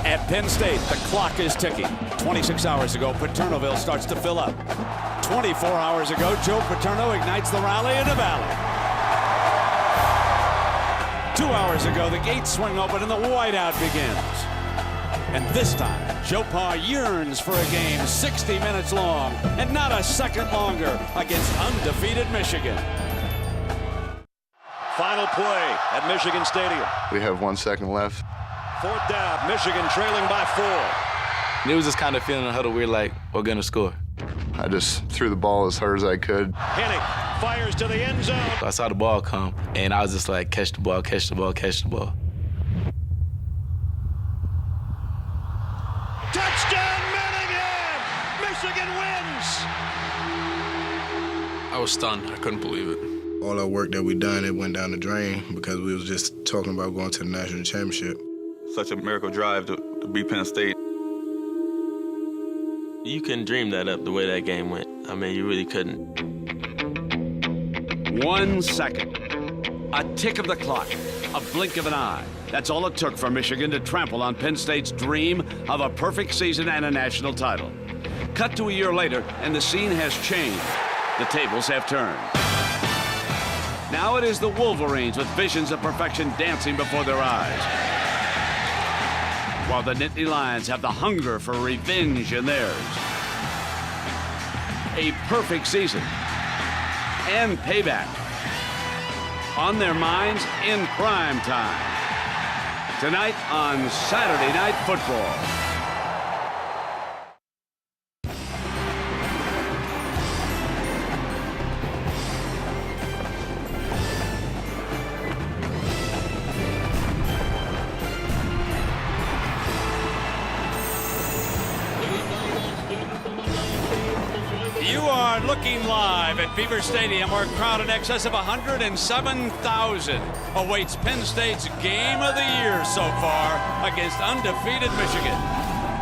At Penn State, the clock is ticking. 26 hours ago, Paternoville starts to fill up. 24 hours ago, Joe Paterno ignites the rally in the valley. 2 hours ago, the gates swing open and the whiteout begins. And this time, Joe Pa yearns for a game 60 minutes long and not a second longer against undefeated Michigan. Final play at Michigan Stadium. We have 1 second left. Fourth down, Michigan trailing by 4. It was just kind of feeling in the huddle, we're like, we're gonna score. I just threw the ball as hard as I could. Hennig fires to the end zone. I saw the ball come, and I was just like, catch the ball, catch the ball, catch the ball. Touchdown, Michigan! Michigan wins! I was stunned. I couldn't believe it. All our work that we done, it went down the drain because we was just talking about going to the national championship. Such a miracle drive to beat Penn State. You couldn't dream that up the way that game went. I mean, you really couldn't. 1 second. A tick of the clock. A blink of an eye. That's all it took for Michigan to trample on Penn State's dream of a perfect season and a national title. Cut to a year later, and the scene has changed. The tables have turned. Now it is the Wolverines with visions of perfection dancing before their eyes, while the Nittany Lions have the hunger for revenge in theirs. A perfect season and payback on their minds in prime time. Tonight on Saturday Night Football. You are looking live at Beaver Stadium, where a crowd in excess of 107,000 awaits Penn State's game of the year so far against undefeated Michigan.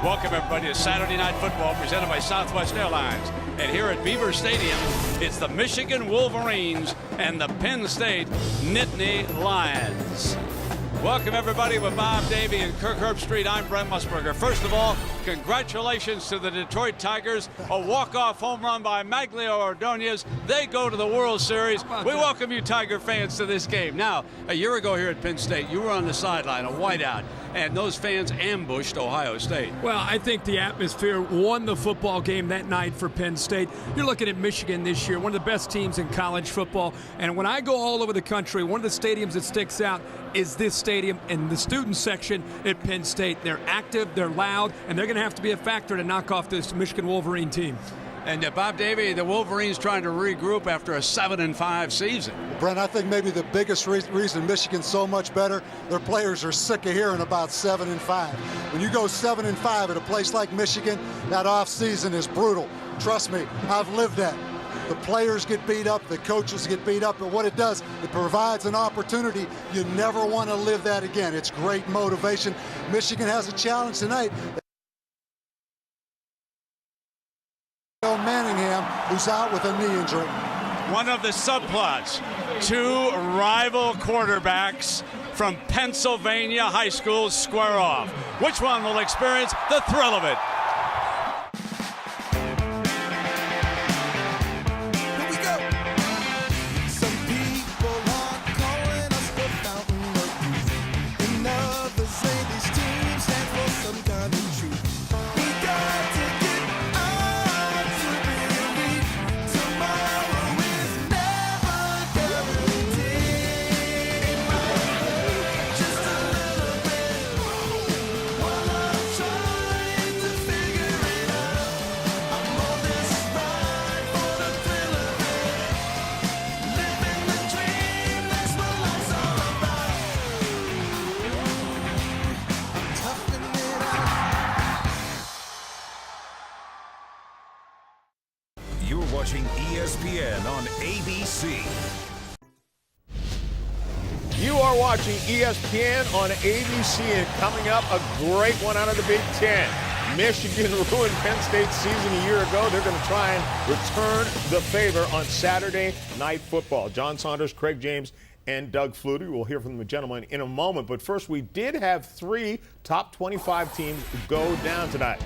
Welcome, everybody, to Saturday Night Football, presented by Southwest Airlines. And here at Beaver Stadium, it's the Michigan Wolverines and the Penn State Nittany Lions. Welcome, everybody, with Bob Davie and Kirk Herbstreit. I'm Brent Musburger. First of all, congratulations to the Detroit Tigers. A walk-off home run by Maglio Ordonez. They go to the World Series. We welcome you, Tiger fans, to this game. Now, a year ago here at Penn State, you were on the sideline, a whiteout, and those fans ambushed Ohio State. Well, I think the atmosphere won the football game that night for Penn State. You're looking at Michigan this year, one of the best teams in college football. And when I go all over the country, one of the stadiums that sticks out is this stadium and the student section at Penn State. They're active, they're loud, and they're going to have to be a factor to knock off this Michigan Wolverine team. And Bob Davie, the Wolverines trying to regroup after a 7-5 season. Brent, I think maybe the biggest reason Michigan's so much better, their players are sick of hearing about 7-5. When you go 7-5 at a place like Michigan, that offseason is brutal. Trust me, I've lived that. The players get beat up, the coaches get beat up, but what it does, it provides an opportunity. You never want to live that again. It's great motivation. Michigan has a challenge tonight. Manningham, who's out with a knee injury. One of the subplots, two rival quarterbacks from Pennsylvania high schools square off. Which one will experience the thrill of it? Watching ESPN on ABC. You are watching ESPN on ABC, and coming up, a great one out of the Big Ten. Michigan ruined Penn State's season a year ago. They're going to try and return the favor on Saturday Night Football. John Saunders, Craig James, and Doug Flutie. We'll hear from the gentleman in a moment. But first, we did have 3 top 25 teams go down tonight.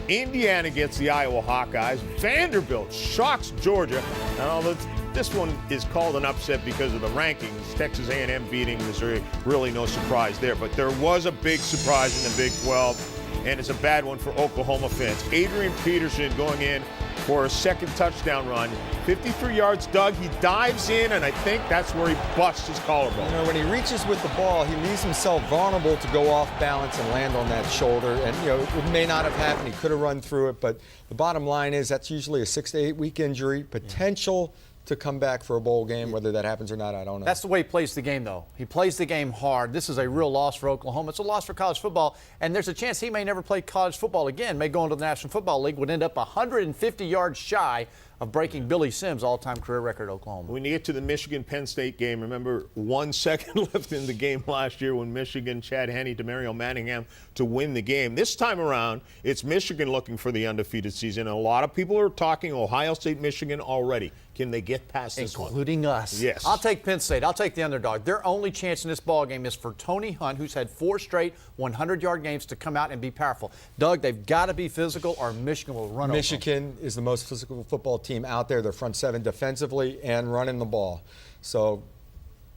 Indiana gets the Iowa Hawkeyes. Vanderbilt shocks Georgia. And although this one is called an upset because of the rankings, Texas A&M beating Missouri, really no surprise there. But there was a big surprise in the Big 12, and it's a bad one for Oklahoma fans. Adrian Peterson going in for a second touchdown run. 53 yards, Doug. He dives in, and I think that's where he busts his collarbone. You know, when he reaches with the ball, he leaves himself vulnerable to go off balance and land on that shoulder. And, you know, it may not have happened. He could have run through it. But the bottom line is that's usually a 6 to 8 week injury, potential to come back for a bowl game. Whether that happens or not, I don't know. That's the way he plays the game, though. He plays the game hard. This is a real loss for Oklahoma. It's a loss for college football, and there's a chance he may never play college football again, may go into the National Football League, would end up 150 yards shy of breaking Billy Sims' all-time career record at Oklahoma. When you get to the Michigan-Penn State game, remember 1 second left in the game last year when Michigan, Chad Henne, DeMario Manningham to win the game. This time around, it's Michigan looking for the undefeated season. A lot of people are talking Ohio State, Michigan already. Can they get past this one? Including us. Yes. I'll take Penn State. I'll take the underdog. Their only chance in this ball game is for Tony Hunt, who's had 4 straight 100-yard games, to come out and be powerful. Doug, they've got to be physical or Michigan will run over them. Michigan is the most physical football team out there. They're front 7 defensively and running the ball. So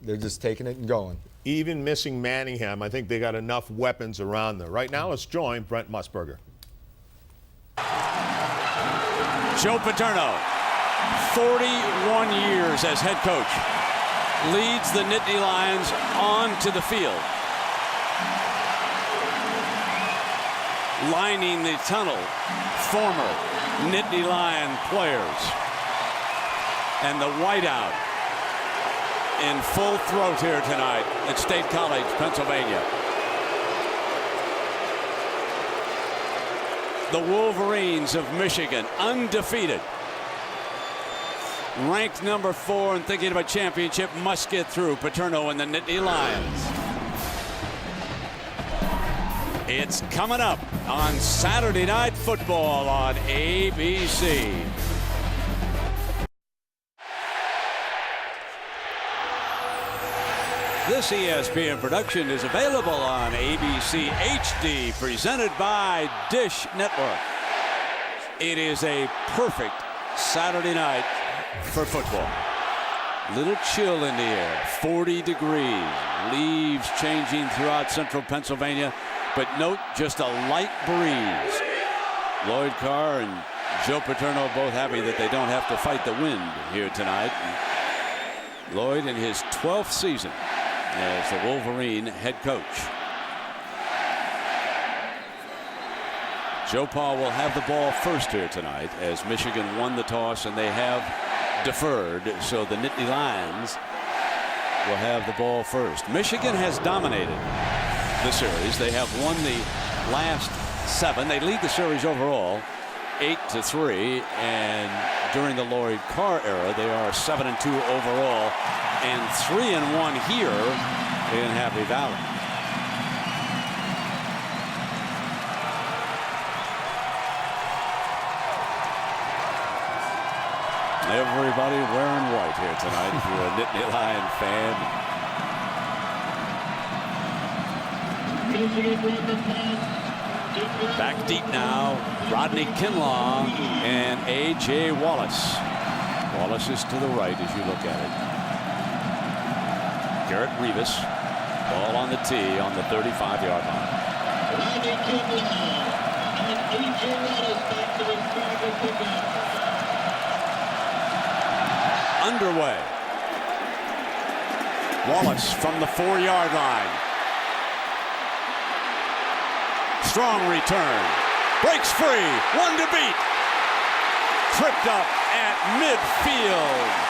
they're just taking it and going. Even missing Manningham, I think they got enough weapons around there. Right now, let's join Brent Musburger. Joe Paterno, 41 years as head coach, leads the Nittany Lions onto the field. Lining the tunnel, former Nittany Lion players. And the whiteout in full throat here tonight at State College, Pennsylvania. The Wolverines of Michigan, undefeated. Ranked number 4 and thinking of a championship, must get through. Paterno and the Nittany Lions. It's coming up on Saturday Night Football on ABC. This ESPN production is available on ABC HD, presented by Dish Network. It is a perfect Saturday night for football. Little chill in the air, 40 degrees, leaves changing throughout central Pennsylvania, but note just a light breeze. Lloyd Carr and Joe Paterno both happy that they don't have to fight the wind here tonight. And Lloyd in his 12th season as the Wolverine head coach. Joe Paul will have the ball first here tonight as Michigan won the toss and they have deferred, so the Nittany Lions will have the ball first. Michigan has dominated the series. They have won the last 7. They lead the series overall 8-3, and during the Lloyd Carr era they are 7-2 overall and 3-1 here in Happy Valley. Everybody wearing white here tonight if you're a Nittany Lion fan. Back deep now, Rodney Kinlaw and A.J. Wallace. Wallace is to the right as you look at it. Garrett Revis, ball on the tee on the 35-yard line. Rodney Kinlaw and A.J. Wallace back to the pickup. Underway. Wallace from the 4-yard line. Strong return. Breaks free. 1 to beat. Tripped up at midfield.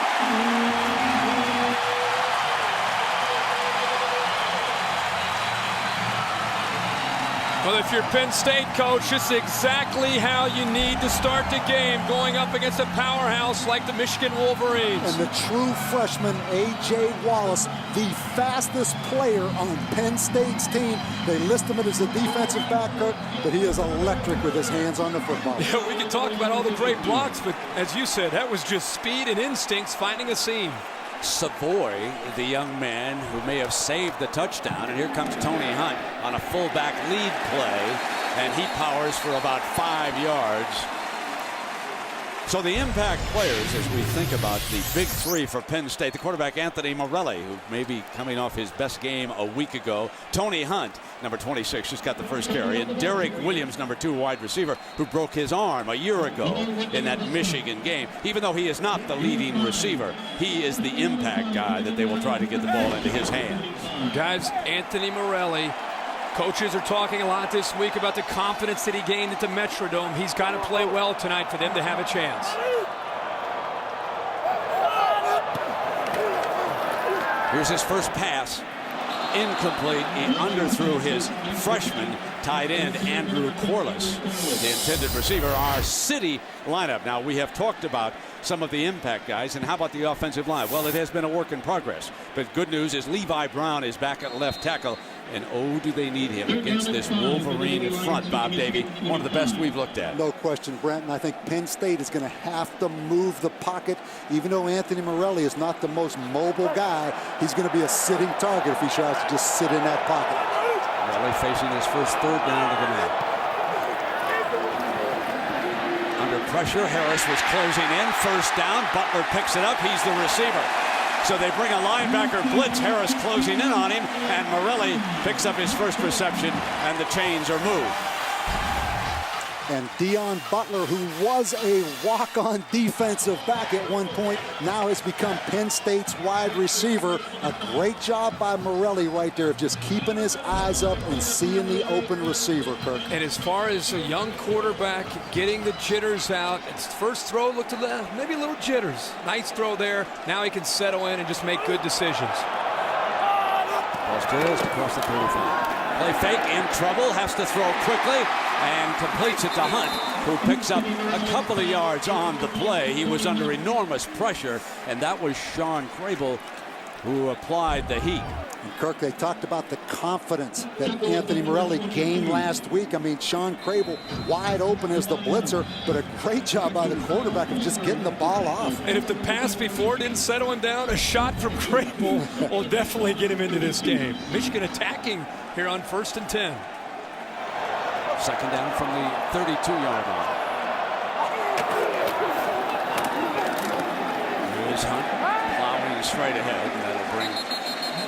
Well, if you're Penn State, coach, this is exactly how you need to start the game, going up against a powerhouse like the Michigan Wolverines. And the true freshman, A.J. Wallace, the fastest player on Penn State's team. They list him as a defensive back, but he is electric with his hands on the football. Yeah, we can talk about all the great blocks, but as you said, that was just speed and instincts finding a seam. Savoy, the young man who may have saved the touchdown. And here comes Tony Hunt on a fullback lead play, and he powers for about 5 yards. So the impact players, as we think about the big three for Penn State, the quarterback Anthony Morelli, who may be coming off his best game a week ago. Tony Hunt, number 26, just got the first carry. And Derek Williams, number 2 wide receiver, who broke his arm a year ago in that Michigan game. Even though he is not the leading receiver, he is the impact guy that they will try to get the ball into his hands. Guys, Anthony Morelli. Coaches are talking a lot this week about the confidence that he gained at the Metrodome. He's got to play well tonight for them to have a chance. Here's his first pass. Incomplete. He underthrew his freshman tight end, Andrew Corliss, the intended receiver. Our city lineup. Now, we have talked about some of the impact guys, and how about the offensive line? Well, it has been a work in progress. But good news is Levi Brown is back at left tackle. And oh, do they need him against this Wolverine front, Bob Davie. One of the best we've looked at. No question, Brent. And I think Penn State is going to have to move the pocket. Even though Anthony Morelli is not the most mobile guy, he's going to be a sitting target if he tries to just sit in that pocket. Morelli facing his first third down of the night. Under pressure, Harris was closing in. First down, Butler picks it up. He's the receiver. So they bring a linebacker blitz. Harris closing in on him, and Morelli picks up his first reception, and the chains are moved. And Deion Butler, who was a walk-on defensive back at one point, now has become Penn State's wide receiver. A great job by Morelli right there of just keeping his eyes up and seeing the open receiver, Kirk. And as far as a young quarterback getting the jitters out, its first throw looked maybe a little jitters. Nice throw there. Now he can settle in and just make good decisions. Ball just across the 35. Play fake, in trouble, has to throw quickly, and completes it to Hunt, who picks up a couple of yards on the play. He was under enormous pressure, and that was Sean Crable who applied the heat. And Kirk, they talked about the confidence that Anthony Morelli gained last week. I mean, Sean Crable wide open as the blitzer, but a great job by the quarterback of just getting the ball off. And if the pass before didn't settle him down, a shot from Crable will definitely get him into this game. Michigan attacking here on 1st and 10. Second down from the 32-yard line. Here's Hunt plowing straight ahead, and that'll bring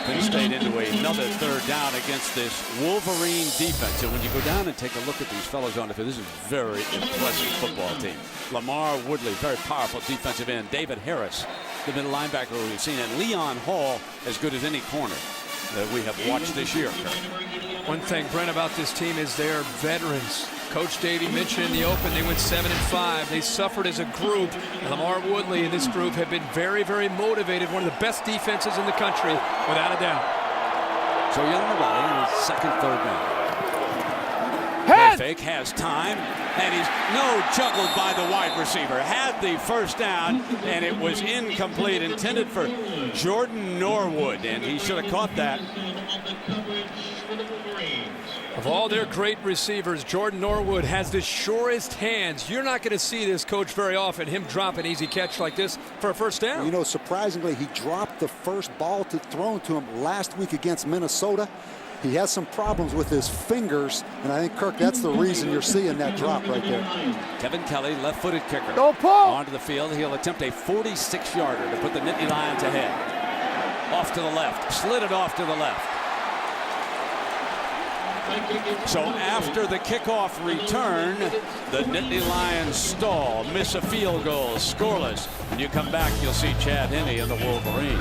Penn State into another third down against this Wolverine defense. And when you go down and take a look at these fellows on the field, this is a very impressive football team. Lamar Woodley, very powerful defensive end. David Harris, the middle linebacker we've seen, and Leon Hall, as good as any corner that we have watched this year. One thing, Brent, about this team is they're veterans. Coach Davie mentioned in the open they went 7-5. They suffered as a group. Lamar Woodley and this group have been very, very motivated. One of the best defenses in the country, without a doubt. So young Morelli in his second, third down. Fake has time, and he's juggled by the wide receiver. Had the first down, and it was incomplete, intended for Jordan Norwood, and he should have caught that. Of all their great receivers, Jordan Norwood has the surest hands. You're not going to see this, Coach, very often, him drop an easy catch like this for a first down. You know, surprisingly, he dropped the first ball thrown to him last week against Minnesota. He has some problems with his fingers, and I think, Kirk, that's the reason you're seeing that drop right there. Kevin Kelly, left-footed kicker. Go, Paul! Onto the field. He'll attempt a 46-yarder to put the Nittany Lions ahead. Off to the left. Slid it off to the left. So after the kickoff return, the Nittany Lions stall, miss a field goal, scoreless. When you come back, you'll see Chad Henne and the Wolverines.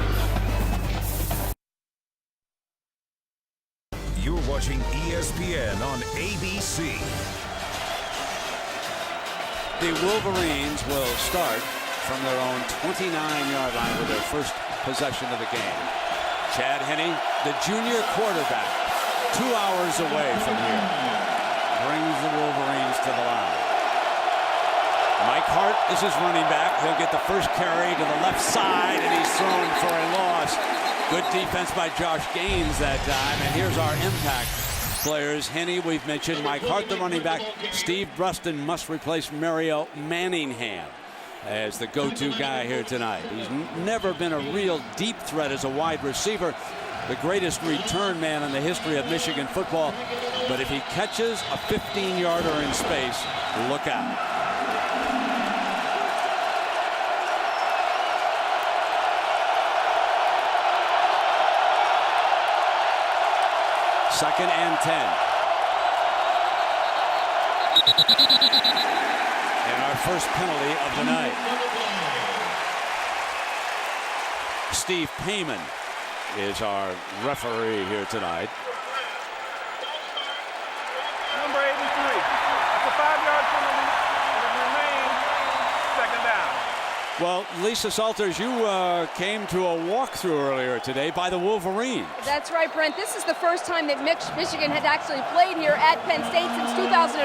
You're watching ESPN on ABC. The Wolverines will start from their own 29-yard line with their first possession of the game. Chad Henne, the junior quarterback, 2 hours away from here, brings the Wolverines to the line. Mike Hart is his running back. He'll get the first carry to the left side, and he's thrown for a loss. Good defense by Josh Gaines that time. And here's our impact players. Henne, we've mentioned. Mike Hart, the running back. Steve Bruston must replace Mario Manningham. as the go-to guy here tonight. He's never been a real deep threat as a wide receiver, the greatest return man in the history of Michigan football. But if he catches a 15-yarder in space, look out. Second and 10. And our first penalty of the night. Steve Payman is our referee here tonight. Number 83. It's a 5-yard penalty, and it remains second down. Well, Lisa Salters, you came to a walkthrough earlier today by the Wolverines. That's right, Brent. This is the first time that Michigan had actually played here at Penn State since 2001.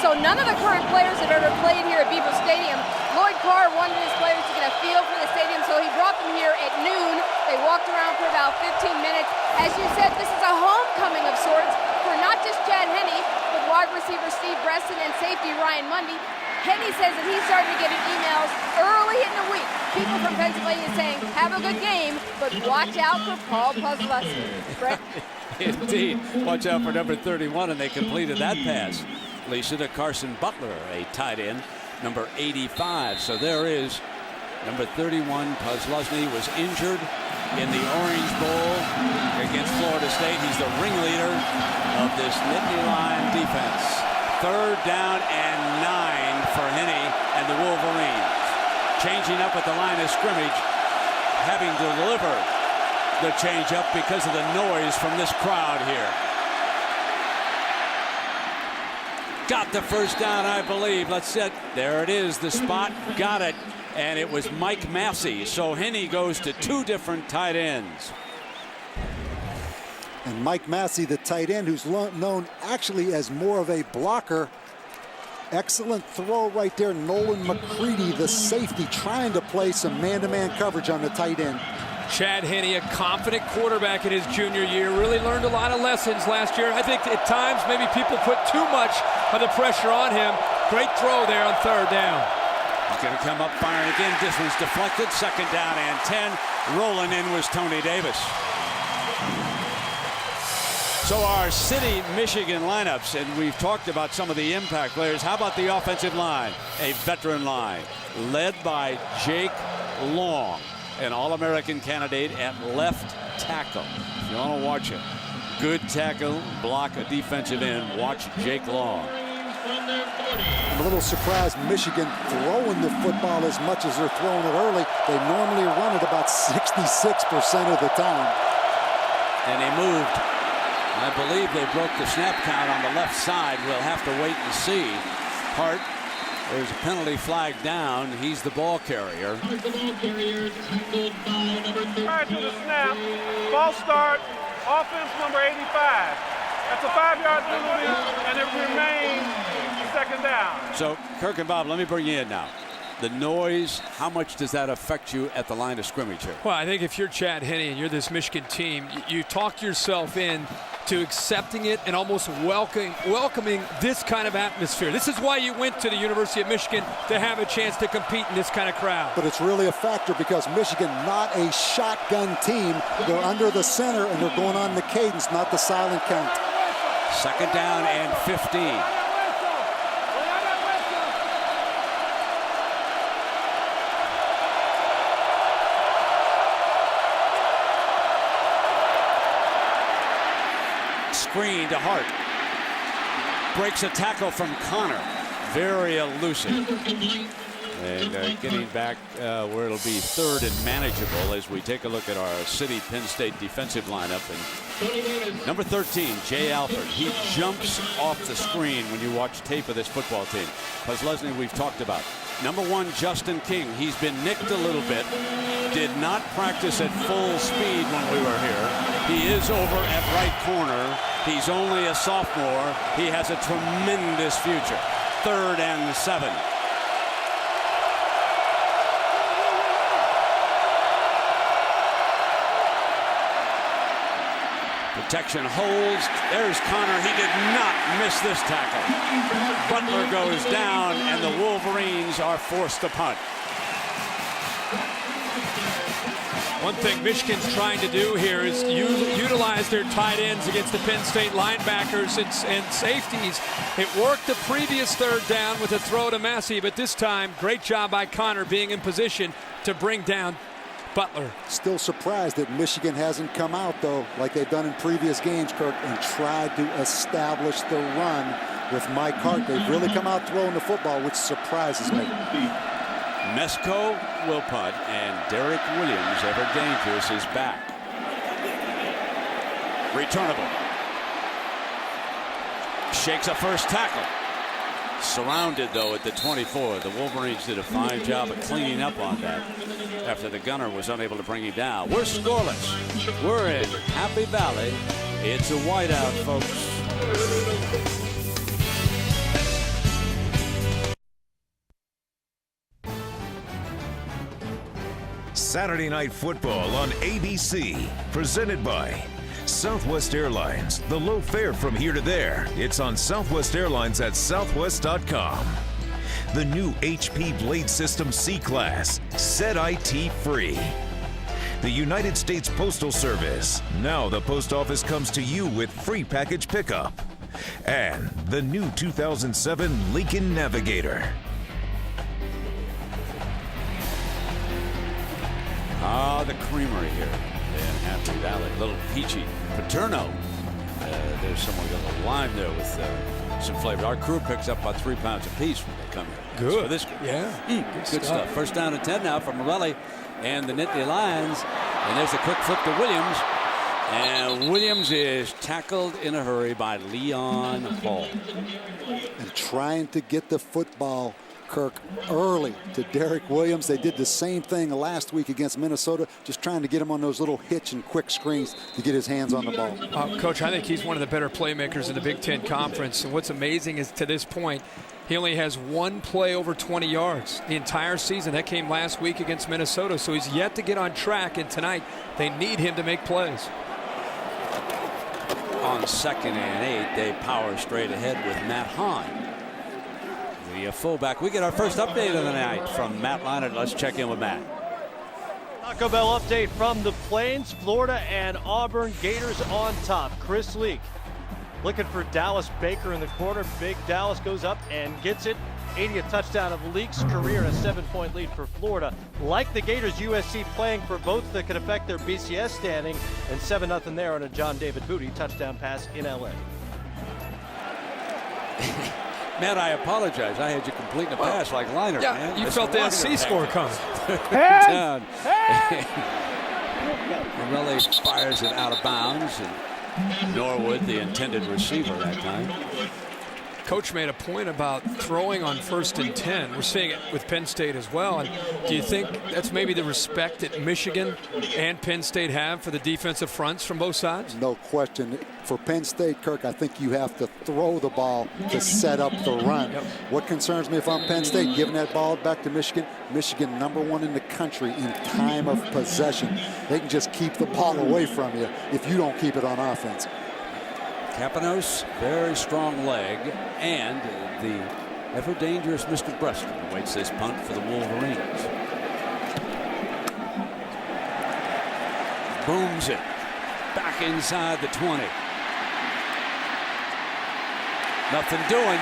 So none of the current players have ever played here at Beaver Stadium. Lloyd Carr wanted his players to get a feel for the stadium, so he brought them here at noon. They walked around for about 15 minutes. As you said, this is a homecoming of sorts for not just Chad Henne, but wide receiver Steve Breston and safety Ryan Mundy. Henne says that he's starting to get emails early in the week. People from Pennsylvania saying, have a good game, but watch out for Paul Puzzlesky. Brett? Indeed. Watch out for number 31, and they completed that pass. Lisa to Carson Butler, a tight end, number 85. So there is number 31. Puzzlesky was injured in the Orange Bowl against Florida State. He's the ringleader of this Nittany Lion defense. Third down and 9 for Henne and the Wolverines. Changing up at the line of scrimmage, having to deliver the change up because of the noise from this crowd here. Got the first down, I believe. Let's set. There it is, the spot. Got it. And it was Mike Massey. So Henne goes to two different tight ends. And Mike Massey, the tight end, who's known actually as more of a blocker. Excellent throw right there. Nolan McCready, the safety, trying to play some man-to-man coverage on the tight end. Chad Henne, a confident quarterback in his junior year, really learned a lot of lessons last year. I think at times maybe people put too much of the pressure on him. Great throw there on third down. He's going to come up firing again. This one's deflected. Second down and 10. Rolling in was Tony Davis. So our City, Michigan lineups, and we've talked about some of the impact players. How about the offensive line? A veteran line led by Jake Long, an All-American candidate at left tackle. If you want to watch a good tackle, block a defensive end, watch Jake Long. I'm a little surprised Michigan throwing the football as much as they're throwing it early. They normally run it about 66% of the time. And they moved. I believe they broke the snap count on the left side. We'll have to wait and see. Hart, there's a penalty flag down. He's the ball carrier. Prior to the snap, false start, offense number 85. That's a 5-yard penalty, and it remains second down. So, Kirk and Bob, let me bring you in now. The noise, how much does that affect you at the line of scrimmage here? Well, I think if you're Chad Henne and you're this Michigan team, you talk yourself in to accepting it and almost welcoming this kind of atmosphere. This is why you went to the University of Michigan, to have a chance to compete in this kind of crowd. But it's really a factor because Michigan, not a shotgun team. They're under the center and they're going on the cadence, not the silent count. Second down and 15. Screen to Hart. Breaks a tackle from Connor. Very elusive. And getting back where it'll be third and manageable as we take a look at our City Penn State defensive lineup. And number 13, Jay Alford. He jumps off the screen when you watch tape of this football team. Puzzlesky we've talked about. Number 1, Justin King. He's been nicked a little bit. Did not practice at full speed when we were here. He is over at right corner. He's only a sophomore. He has a tremendous future. Third and 7. Protection holds. There's Connor. He did not miss this tackle. Butler goes down, and the Wolverines are forced to punt. One thing Michigan's trying to do here is utilize their tight ends against the Penn State linebackers and safeties. It worked the previous third down with a throw to Massey, but this time, great job by Connor being in position to bring down Butler. Still surprised that Michigan hasn't come out, though, like they've done in previous games, Kirk, and tried to establish the run with Mike Hart. They've really come out throwing the football, which surprises me. Mesko will punt, and Derek Williams, ever dangerous, is back. Returnable. Shakes a first tackle. Surrounded, though, at the 24. The Wolverines did a fine job of cleaning up on that after the gunner was unable to bring him down. We're scoreless. We're in Happy Valley. It's a whiteout, folks. Saturday Night Football on ABC, presented by Southwest Airlines. The low fare from here to there. It's on Southwest Airlines at southwest.com. The new HP Blade System C-Class, set IT free. The United States Postal Service. Now the post office comes to you with free package pickup. And the new 2007 Lincoln Navigator. Ah, the creamery here in Happy Valley. A little peachy. Paterno. There's someone got a little lime there with some flavor. Our crew picks up about 3 pounds apiece when they come here. Good. For this Yeah. Good stuff. First down and 10 now from Morelli and the Nittany Lions. And there's a quick flip to Williams. And Williams is tackled in a hurry by Leon Hall. And trying to get the football, Kirk, early to Derek Williams. They did the same thing last week against Minnesota, just trying to get him on those little hitch and quick screens to get his hands on the ball. Coach, I think he's one of the better playmakers in the Big Ten Conference. And what's amazing is to this point, he only has one play over 20 yards the entire season. That came last week against Minnesota. So he's yet to get on track. And tonight, they need him to make plays. On 2nd and 8, they power straight ahead with Matt Hahn, the fullback. We get our first update of the night from Matt Leinart. Let's check in with Matt. Taco Bell update from the Plains. Florida and Auburn Gators on top. Chris Leak looking for Dallas Baker in the corner. Big Dallas goes up and gets it. 80th touchdown of Leak's career and a 7-point lead for Florida. Like the Gators, USC playing for votes that could affect their BCS standing, and 7-0 there on a John David Booty touchdown pass in LA. Matt, I apologize. I had you completing a pass like Leinart. Yeah, man. you That's felt that Leinart C score coming. Down. Morelli fires it out of bounds, and Norwood, the intended receiver that time. Coach made a point about throwing on 1st and 10. We're seeing it with Penn State as well. And do you think that's maybe the respect that Michigan and Penn State have for the defensive fronts from both sides? No question. For Penn State, Kirk, I think you have to throw the ball to set up the run. Yep. What concerns me if I'm Penn State, giving that ball back to Michigan, Michigan #1 in the country in time of possession. They can just keep the ball away from you if you don't keep it on offense. Capanos, very strong leg, and the ever-dangerous Mr. Preston awaits this punt for the Wolverines. Booms it back inside the 20. Nothing doing.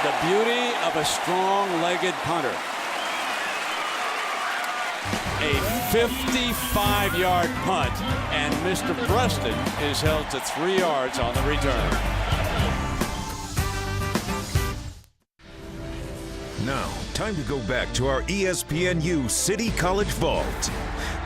The beauty of a strong-legged punter. A 55-yard punt, and Mr. Preston is held to 3 yards on the return. Now, time to go back to our ESPNU City College Vault.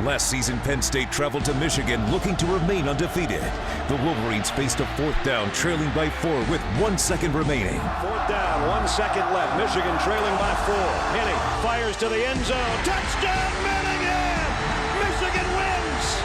Last season, Penn State traveled to Michigan looking to remain undefeated. The Wolverines faced a 4th down, trailing by 4 with 1 second remaining. 4th down, 1 second left. Michigan trailing by 4. Henning fires to the end zone. Touchdown, Milligan! Michigan wins!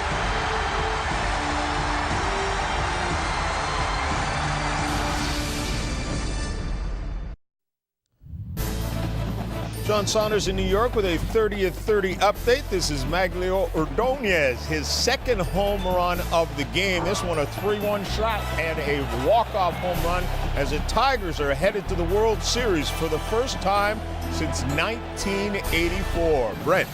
John Saunders in New York with a 30th 30 update. This is Maglio Ordonez, his second home run of the game. This one a 3-1 shot and a walk-off home run as the Tigers are headed to the World Series for the first time since 1984. Brent.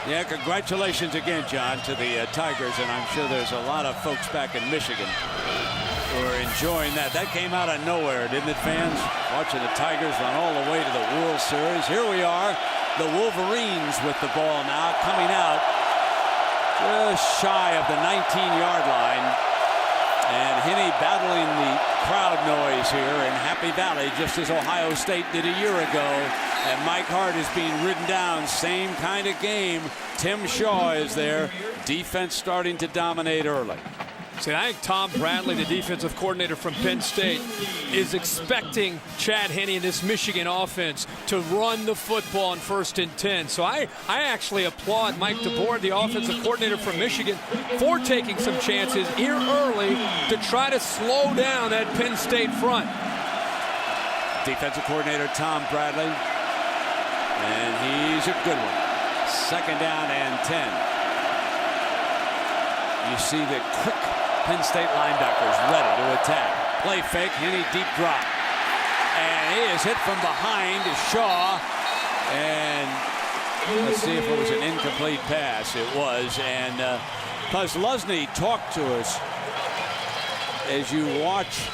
Yeah, congratulations again, John, to the Tigers, and I'm sure there's a lot of folks back in Michigan who are enjoying that. That came out of nowhere, didn't it, fans? Watching the Tigers run all the way to the World Series. Here we are, the Wolverines with the ball now, coming out just shy of the 19-yard line. And Henne battling the crowd noise here in Happy Valley, just as Ohio State did a year ago. And Mike Hart is being ridden down. Same kind of game. Tim Shaw is there. Defense starting to dominate early. See, I think Tom Bradley, the defensive coordinator from Penn State, is expecting Chad Henne and this Michigan offense to run the football on 1st and 10. So I actually applaud Mike DeBoer, the offensive coordinator from Michigan, for taking some chances here early to try to slow down that Penn State front. Defensive coordinator Tom Bradley. And he's a good one. 2nd down and 10. You see the quick Penn State linebackers ready to attack. Play fake, Henne deep drop. And he is hit from behind Shaw. And let's see if it was an incomplete pass. It was. And Posluszny talked to us as you watch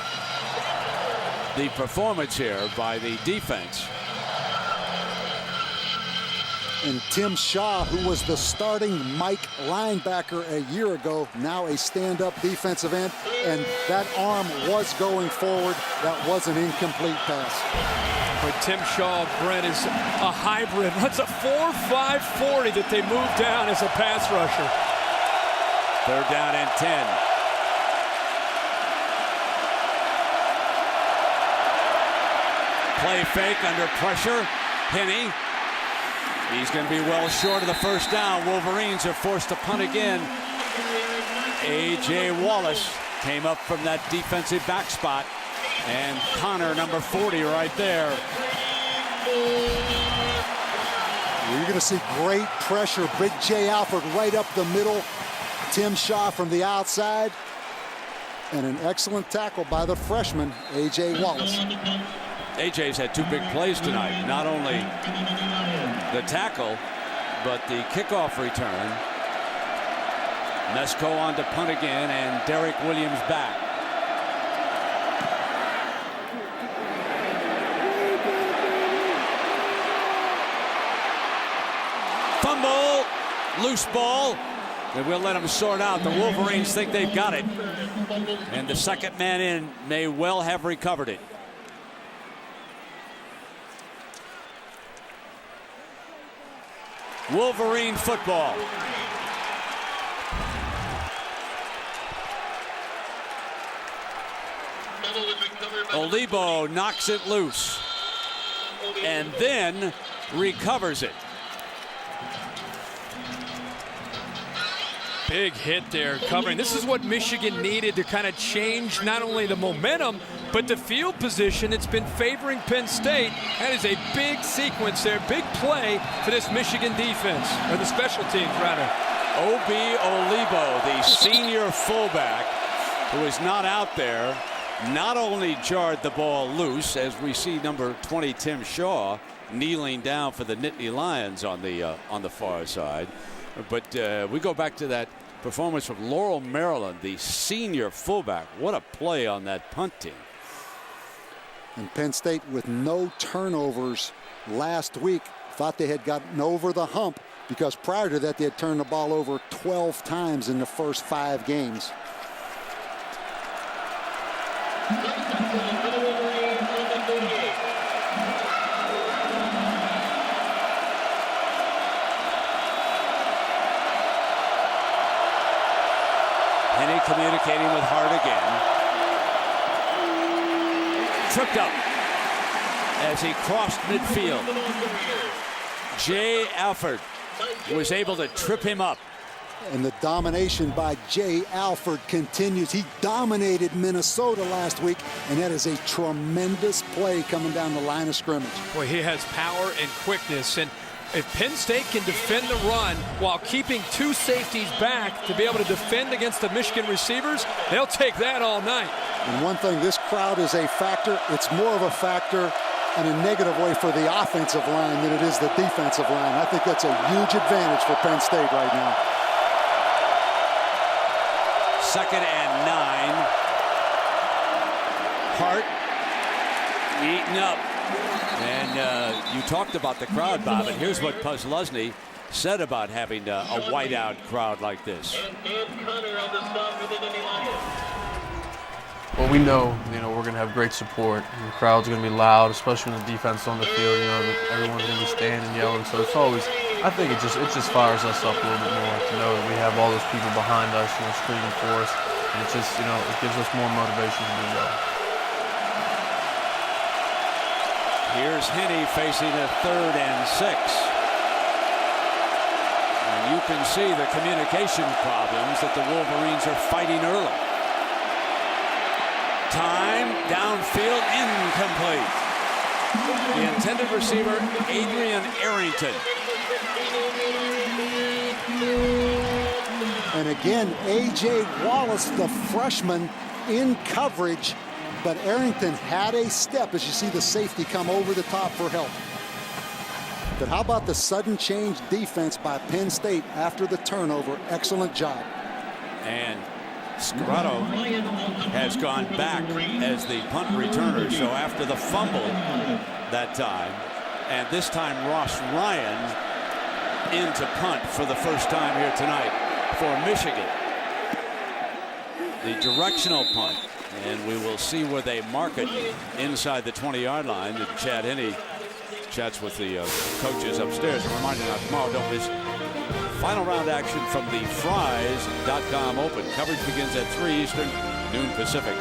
the performance here by the defense. And Tim Shaw, who was the starting Mike linebacker a year ago, now a stand-up defensive end, and that arm was going forward. That was an incomplete pass. But Tim Shaw, Brent, is a hybrid. That's a 4.5 40 that they moved down as a pass rusher. 3rd down and 10. Play fake under pressure. Henne. He's going to be well short of the 1st down. Wolverines are forced to punt again. A.J. Wallace came up from that defensive back spot. And Connor, number 40, right there. You're going to see great pressure. Big J. Alford right up the middle. Tim Shaw from the outside. And an excellent tackle by the freshman, A.J. Wallace. A.J.'s had 2 big plays tonight. Not only the tackle, but the kickoff return. Mesko on to punt again, and Derek Williams back. Fumble, loose ball, and we'll let them sort out. The Wolverines think they've got it, and the 2nd man in may well have recovered it. Wolverine football. Olibo knocks it loose and then recovers it. Big hit there covering. This is what Michigan needed to kind of change not only the momentum, but the field position. It's been favoring Penn State. That is a big sequence there, big play for this Michigan defense, or the special teams, rather. Obi Olibo, the senior fullback, who is not out there, not only jarred the ball loose, as we see number 20 Tim Shaw kneeling down for the Nittany Lions on the far side, but we go back to that performance from Laurel, Maryland, the senior fullback. What a play on that punt team. And Penn State, with no turnovers last week, thought they had gotten over the hump, because prior to that they had turned the ball over 12 times in the first 5 games. Henne communicating with Hart again. Tripped up as he crossed midfield. Jay Alford was able to trip him up. And the domination by Jay Alford continues. He dominated Minnesota last week, and that is a tremendous play coming down the line of scrimmage. Boy, he has power and quickness. And if Penn State can defend the run while keeping two safeties back to be able to defend against the Michigan receivers, they'll take that all night. And one thing, this crowd is a factor. It's more of a factor in a negative way for the offensive line than it is the defensive line. I think that's a huge advantage for Penn State right now. 2nd and 9. Hart eaten up. And you talked about the crowd, Bob, and here's what Puslesny said about having a whiteout crowd like this. Well, we know, we're going to have great support. And the crowd's going to be loud, especially when the defense is on the field. Everyone's going to be standing and yelling. So it's always, I think it just fires us up a little bit more to know that we have all those people behind us, screaming for us. And it just, it gives us more motivation to do well. Here's Henne facing a 3rd and 6. And you can see the communication problems that the Wolverines are fighting early. Time, downfield, incomplete. The intended receiver, Adrian Arrington. And again, A.J. Wallace, the freshman, in coverage, but Arrington had a step as you see the safety come over the top for help. But how about the sudden change defense by Penn State after the turnover? Excellent job. And Scarato has gone back as the punt returner. So after the fumble that time, and this time Ross Ryan into punt for the first time here tonight for Michigan. The directional punt, and we will see where they mark it inside the 20-yard line. And Chad Henne chats with the coaches upstairs. And reminder now, tomorrow, don't miss final round action from the Fries.com Open. Coverage begins at 3 Eastern, noon Pacific,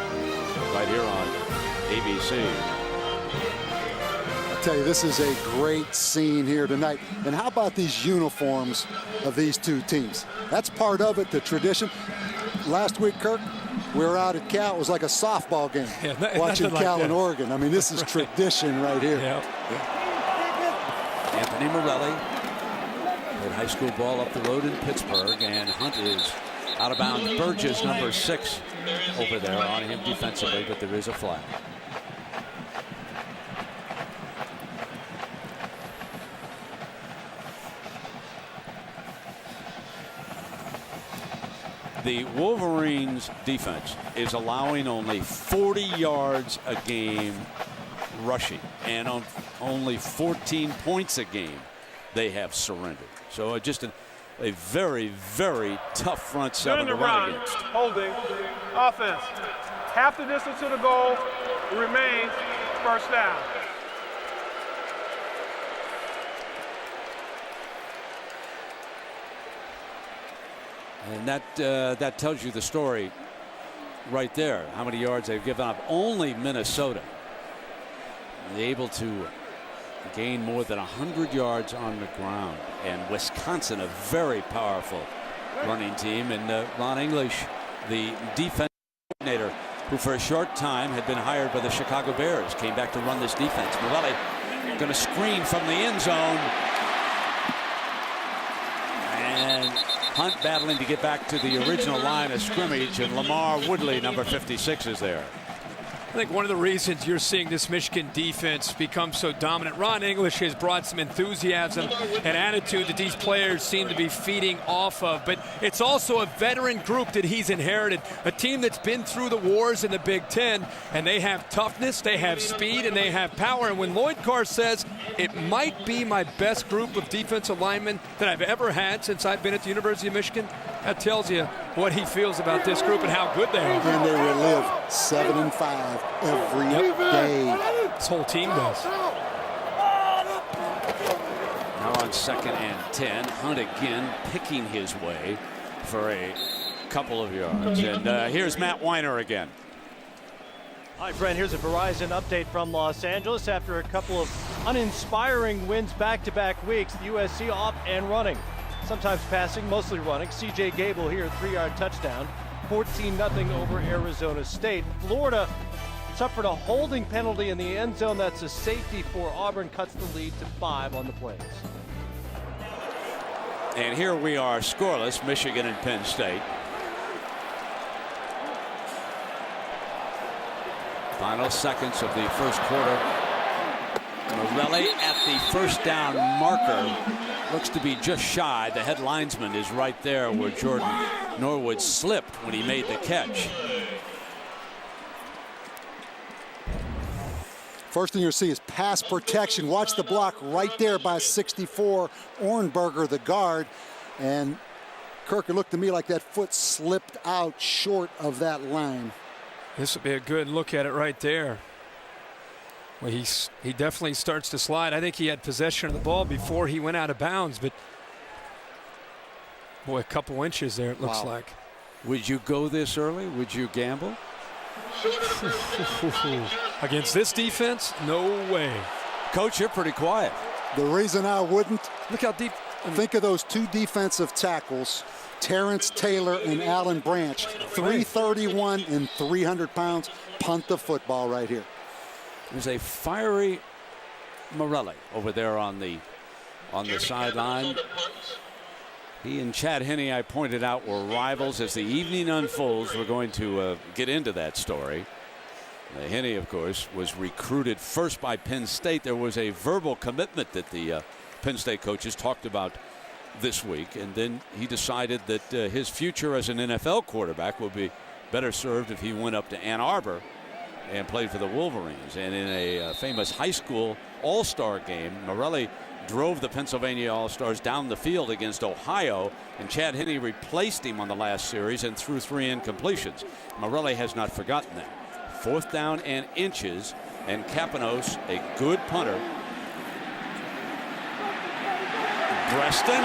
right here on ABC. I tell you, this is a great scene here tonight. And how about these uniforms of these two teams? That's part of it, the tradition. Last week, Kirk, we were out at Cal. It was like a softball game, watching Cal and Oregon. I mean, this is tradition right here. Anthony Morelli played high school ball up the road in Pittsburgh, and Hunt is out of bounds. Burgess, number 6, over there on him defensively, but there is a flag. The Wolverines defense is allowing only 40 yards a game rushing, and on only 14 points a game they have surrendered. So just a very, very tough front seven to run against. Holding, offense, half the distance to the goal, remains first down. And that tells you the story right there, how many yards they've given up. Only Minnesota able to gain more than 100 yards on the ground. And Wisconsin, a very powerful running team. And Ron English, the defense coordinator, who for a short time had been hired by the Chicago Bears, came back to run this defense. Morelli going to screen from the end zone. And Hunt battling to get back to the original line of scrimmage, and Lamar Woodley, number 56, is there. I think one of the reasons you're seeing this Michigan defense become so dominant, Ron English has brought some enthusiasm and attitude that these players seem to be feeding off of. But it's also a veteran group that he's inherited, a team that's been through the wars in the Big Ten, and they have toughness, they have speed, and they have power. And when Lloyd Carr says it might be my best group of defensive linemen that I've ever had since I've been at the University of Michigan, that tells you what he feels about this group and how good they are. And they relive 7 and 5 every day. This whole team does. Now on 2nd and 10, Hunt again picking his way for a couple of yards. And here's Matt Weiner again. Hi, Brent. Here's a Verizon update from Los Angeles. After a couple of uninspiring wins back-to-back weeks, the USC off and running. sometimes passing, mostly running. C.J. Gable here, 3-yard touchdown. 14-0 over Arizona State. Florida suffered a holding penalty in the end zone. That's a safety for Auburn, cuts the lead to 5 on the Plains. And here we are, scoreless, Michigan and Penn State. Final seconds of the first quarter. Morelli at the first down marker. Looks to be just shy. The head linesman is right there where Jordan Norwood slipped when he made the catch. First thing you'll see is pass protection. Watch the block right there by 64, Ornberger, the guard. And Kirk, it looked to me like that foot slipped out short of that line. This would be a good look at it right there. Well, he definitely starts to slide. I think he had possession of the ball before he went out of bounds, but boy, a couple inches there it looks like. Would you go this early? Would you gamble? Against this defense? No way. Coach, you're pretty quiet. The reason I wouldn't, look how deep. Think of those two defensive tackles, Terrence Taylor and Alan Branch, 331 and 300 pounds. Punt the football right here. There's a fiery Morelli over there on the sideline. He and Chad Henne, I pointed out, were rivals. As the evening unfolds, we're going to get into that story. Henne, of course, was recruited first by Penn State. There was a verbal commitment that the Penn State coaches talked about this week, and then he decided that his future as an NFL quarterback would be better served if he went up to Ann Arbor and played for the Wolverines. And in a famous high school all-star game, Morelli drove the Pennsylvania All-Stars down the field against Ohio, and Chad Henne replaced him on the last series and threw 3 incompletions. Morelli has not forgotten that. 4th down and inches, and Kapanos, a good punter. Preston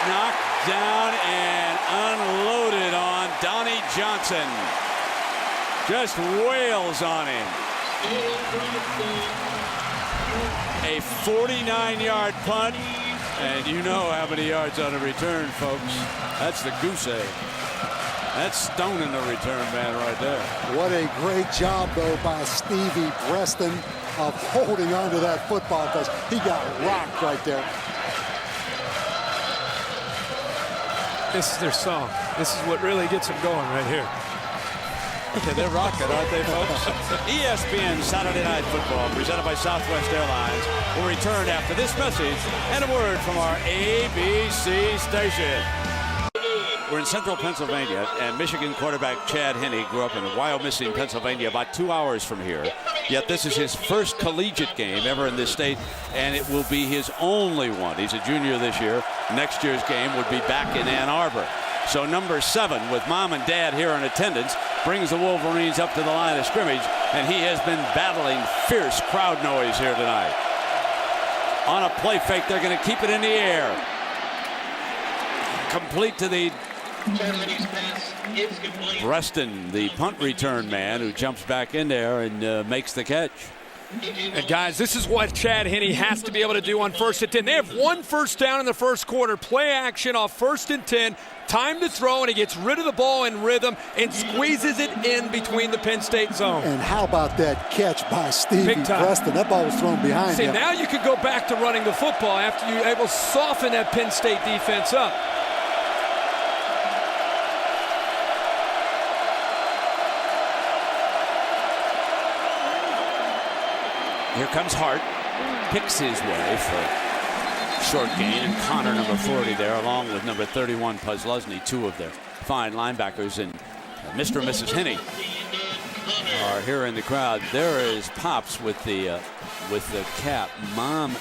knocked down and unloaded on Donnie Johnson. Just wails on him. A 49-yard punt, and you know how many yards on a return, folks. That's the goose egg. That's stoning the return man right there. What a great job, though, by Stevie Preston of holding on to that football, because he got rocked right there. This is their song. This is what really gets them going right here. Okay, they're rocking, aren't they, folks? ESPN Saturday Night Football, presented by Southwest Airlines, will return after this message and a word from our ABC station. We're in central Pennsylvania, and Michigan quarterback Chad Henne grew up in Wyomissing, Pennsylvania, about 2 hours from here. Yet this is his first collegiate game ever in this state, and it will be his only one. He's a junior this year. Next year's game would be back in Ann Arbor. So number 7, with mom and dad here in attendance, brings the Wolverines up to the line of scrimmage, and he has been battling fierce crowd noise here tonight. On a play fake, they're going to keep it in the air. Complete to the Preston, the punt return man, who jumps back in there and makes the catch. And guys, this is what Chad Henne has to be able to do on 1st and 10. They have 1 first down in the first quarter. Play action off 1st and 10. Time to throw, and he gets rid of the ball in rhythm and squeezes it in between the Penn State zone. And how about that catch by Stevie Preston? That ball was thrown behind him. Now you could go back to running the football after you're able to soften that Penn State defense up. Here comes Hart, picks his way for short gain, and Connor, number 40 there, along with number 31, Puzlesny, 2 of their fine linebackers, and Mr. and Mrs. Henne are here in the crowd. There is Pops with the cap. Mom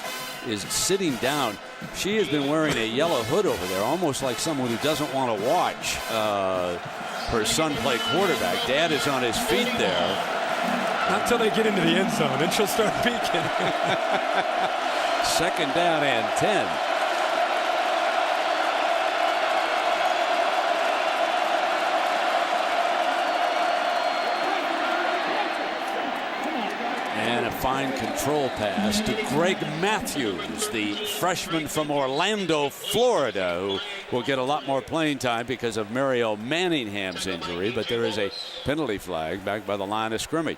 is sitting down. She has been wearing a yellow hood over there, almost like someone who doesn't want to watch her son play quarterback. Dad is on his feet there. Not until they get into the end zone, then she'll start peeking. 2nd down and 10. And a fine control pass to Greg Matthews, the freshman from Orlando, Florida, who will get a lot more playing time because of Mario Manningham's injury, but there is a penalty flag back by the line of scrimmage.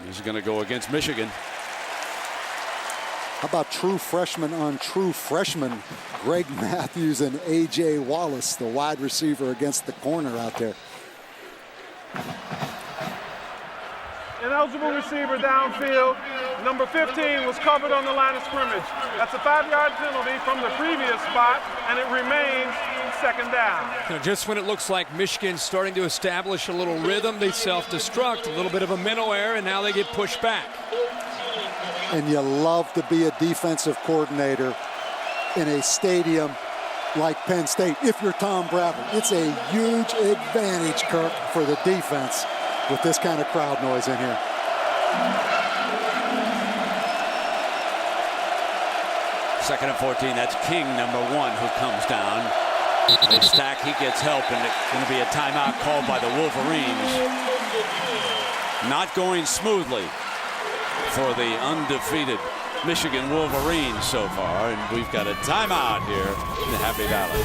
He's going to go against Michigan. How about true freshman on true freshman? Greg Matthews and A.J. Wallace, the wide receiver against the corner out there. Ineligible receiver downfield. Number 15 was covered on the line of scrimmage. That's a 5-yard penalty from the previous spot, and it remains second down. You know, just when it looks like Michigan's starting to establish a little rhythm, they self-destruct, a little bit of a mental error, and now they get pushed back. And you love to be a defensive coordinator in a stadium like Penn State. If you're Tom Bradley, it's a huge advantage, Kirk, for the defense with this kind of crowd noise in here. Second and 14. That's King, number 1, who comes down. They stack. He gets help, and it's going to be a timeout called by the Wolverines. Not going smoothly for the undefeated Michigan Wolverines so far, and we've got a timeout here in the Happy Valley.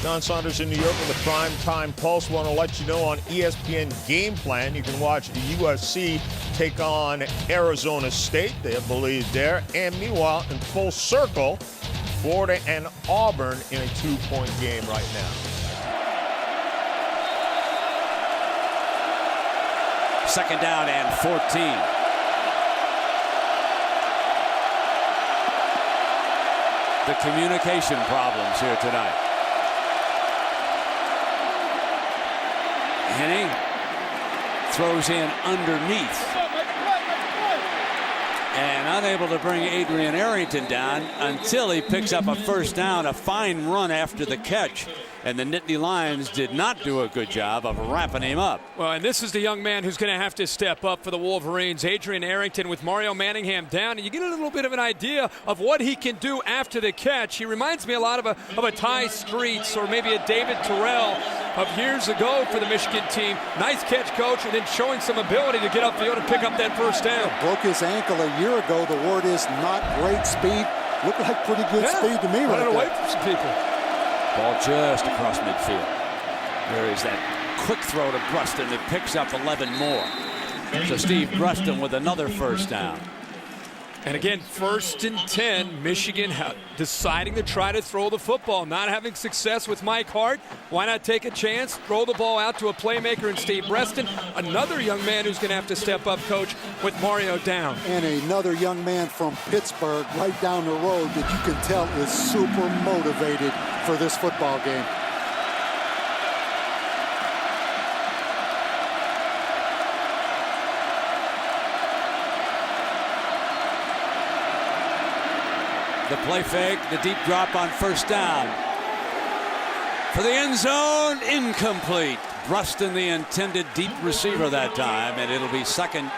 Don Saunders in New York with the Prime Time Pulse. Want to let you know on ESPN Game Plan, you can watch the USC take on Arizona State. They have the lead there. And meanwhile, in full circle, Florida and Auburn in a 2-point game right now. Second down and 14. The communication problems here tonight. Henny throws in underneath. And unable to bring Adrian Arrington down until he picks up a first down, a fine run after the catch. And the Nittany Lions did not do a good job of wrapping him up. Well, and this is the young man who's going to have to step up for the Wolverines. Adrian Arrington with Mario Manningham down. And you get a little bit of an idea of what he can do after the catch. He reminds me a lot of a Ty Streets or maybe a David Terrell of years ago for the Michigan team. Nice catch, coach, and then showing some ability to get upfield and pick up that first down. Broke his ankle a year ago. The word is not great speed. Looked like pretty good speed to me. Running away from some people. Ball just across midfield. There is that quick throw to Bruston that picks up 11 more. So Steve Bruston with another first down. And again, 1st and 10, Michigan deciding to try to throw the football, not having success with Mike Hart. Why not take a chance, throw the ball out to a playmaker in Steve Breston, another young man who's going to have to step up, coach, with Mario down. And another young man from Pittsburgh right down the road that you can tell is super motivated for this football game. The play fake, the deep drop on first down. For the end zone, incomplete. Bruston, the intended deep receiver that time, and it'll be 2nd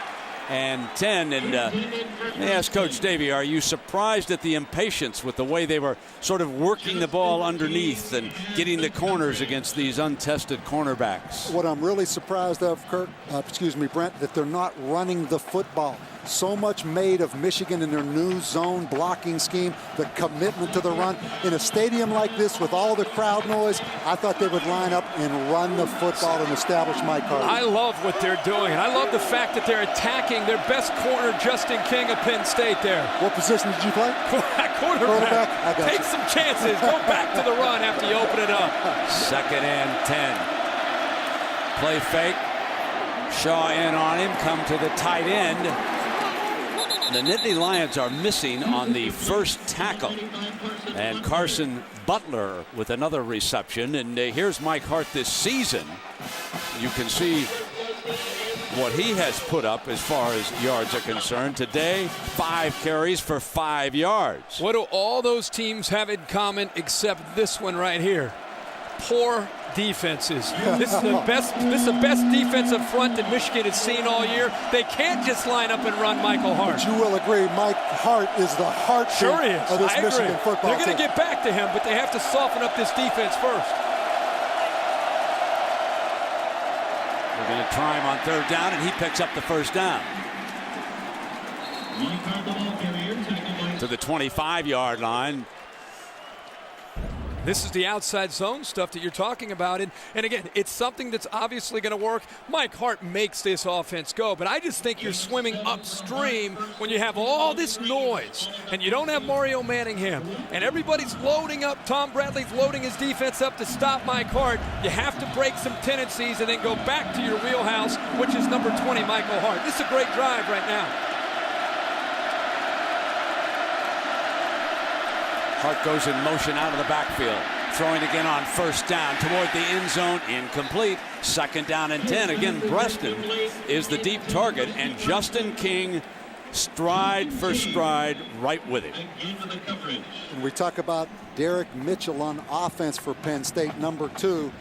and 10. And let me ask Coach Davey, are you surprised at the impatience with the way they were sort of working the ball underneath and getting the corners against these untested cornerbacks? What I'm really surprised of, Brent, that they're not running the football. So much made of Michigan in their new zone blocking scheme, the commitment to the run. In a stadium like this with all the crowd noise, I thought they would line up and run the football and establish Mike Hart. I love what they're doing, and I love the fact that they're attacking their best corner, Justin King of Penn State there. What position did you play? Quarterback. I got Take you. some chances. Go back to the run after you open it up. 2nd and 10. Play fake. Shaw in on him. Come to the tight end. The Nittany Lions are missing on the first tackle. And Carson Butler with another reception. And here's Mike Hart this season. You can see what he has put up as far as yards are concerned. Today, 5 carries for 5 yards. What do all those teams have in common except this one right here? poor defenses. This is the best defensive front that Michigan has seen all year. They can't just line up and run Michael Hart. But you will agree, Mike Hart is the heartbeat of this Michigan football team. They're going to get back to him, but they have to soften up this defense first. They're going to try him on third down, and he picks up the first down. To the 25-yard line. This is the outside zone stuff that you're talking about. And again, it's something that's obviously going to work. Mike Hart makes this offense go. But I just think you're swimming upstream when you have all this noise and you don't have Mario Manningham. And everybody's loading up. Tom Bradley's loading his defense up to stop Mike Hart. You have to break some tendencies and then go back to your wheelhouse, which is number 20, Michael Hart. This is a great drive right now. Hart goes in motion out of the backfield. Throwing again on first down toward the end zone. Incomplete. Second down and 10. Again, Preston is the deep target, and Justin King stride for stride right with him. And we talk about Derek Mitchell on offense for Penn State, number 2.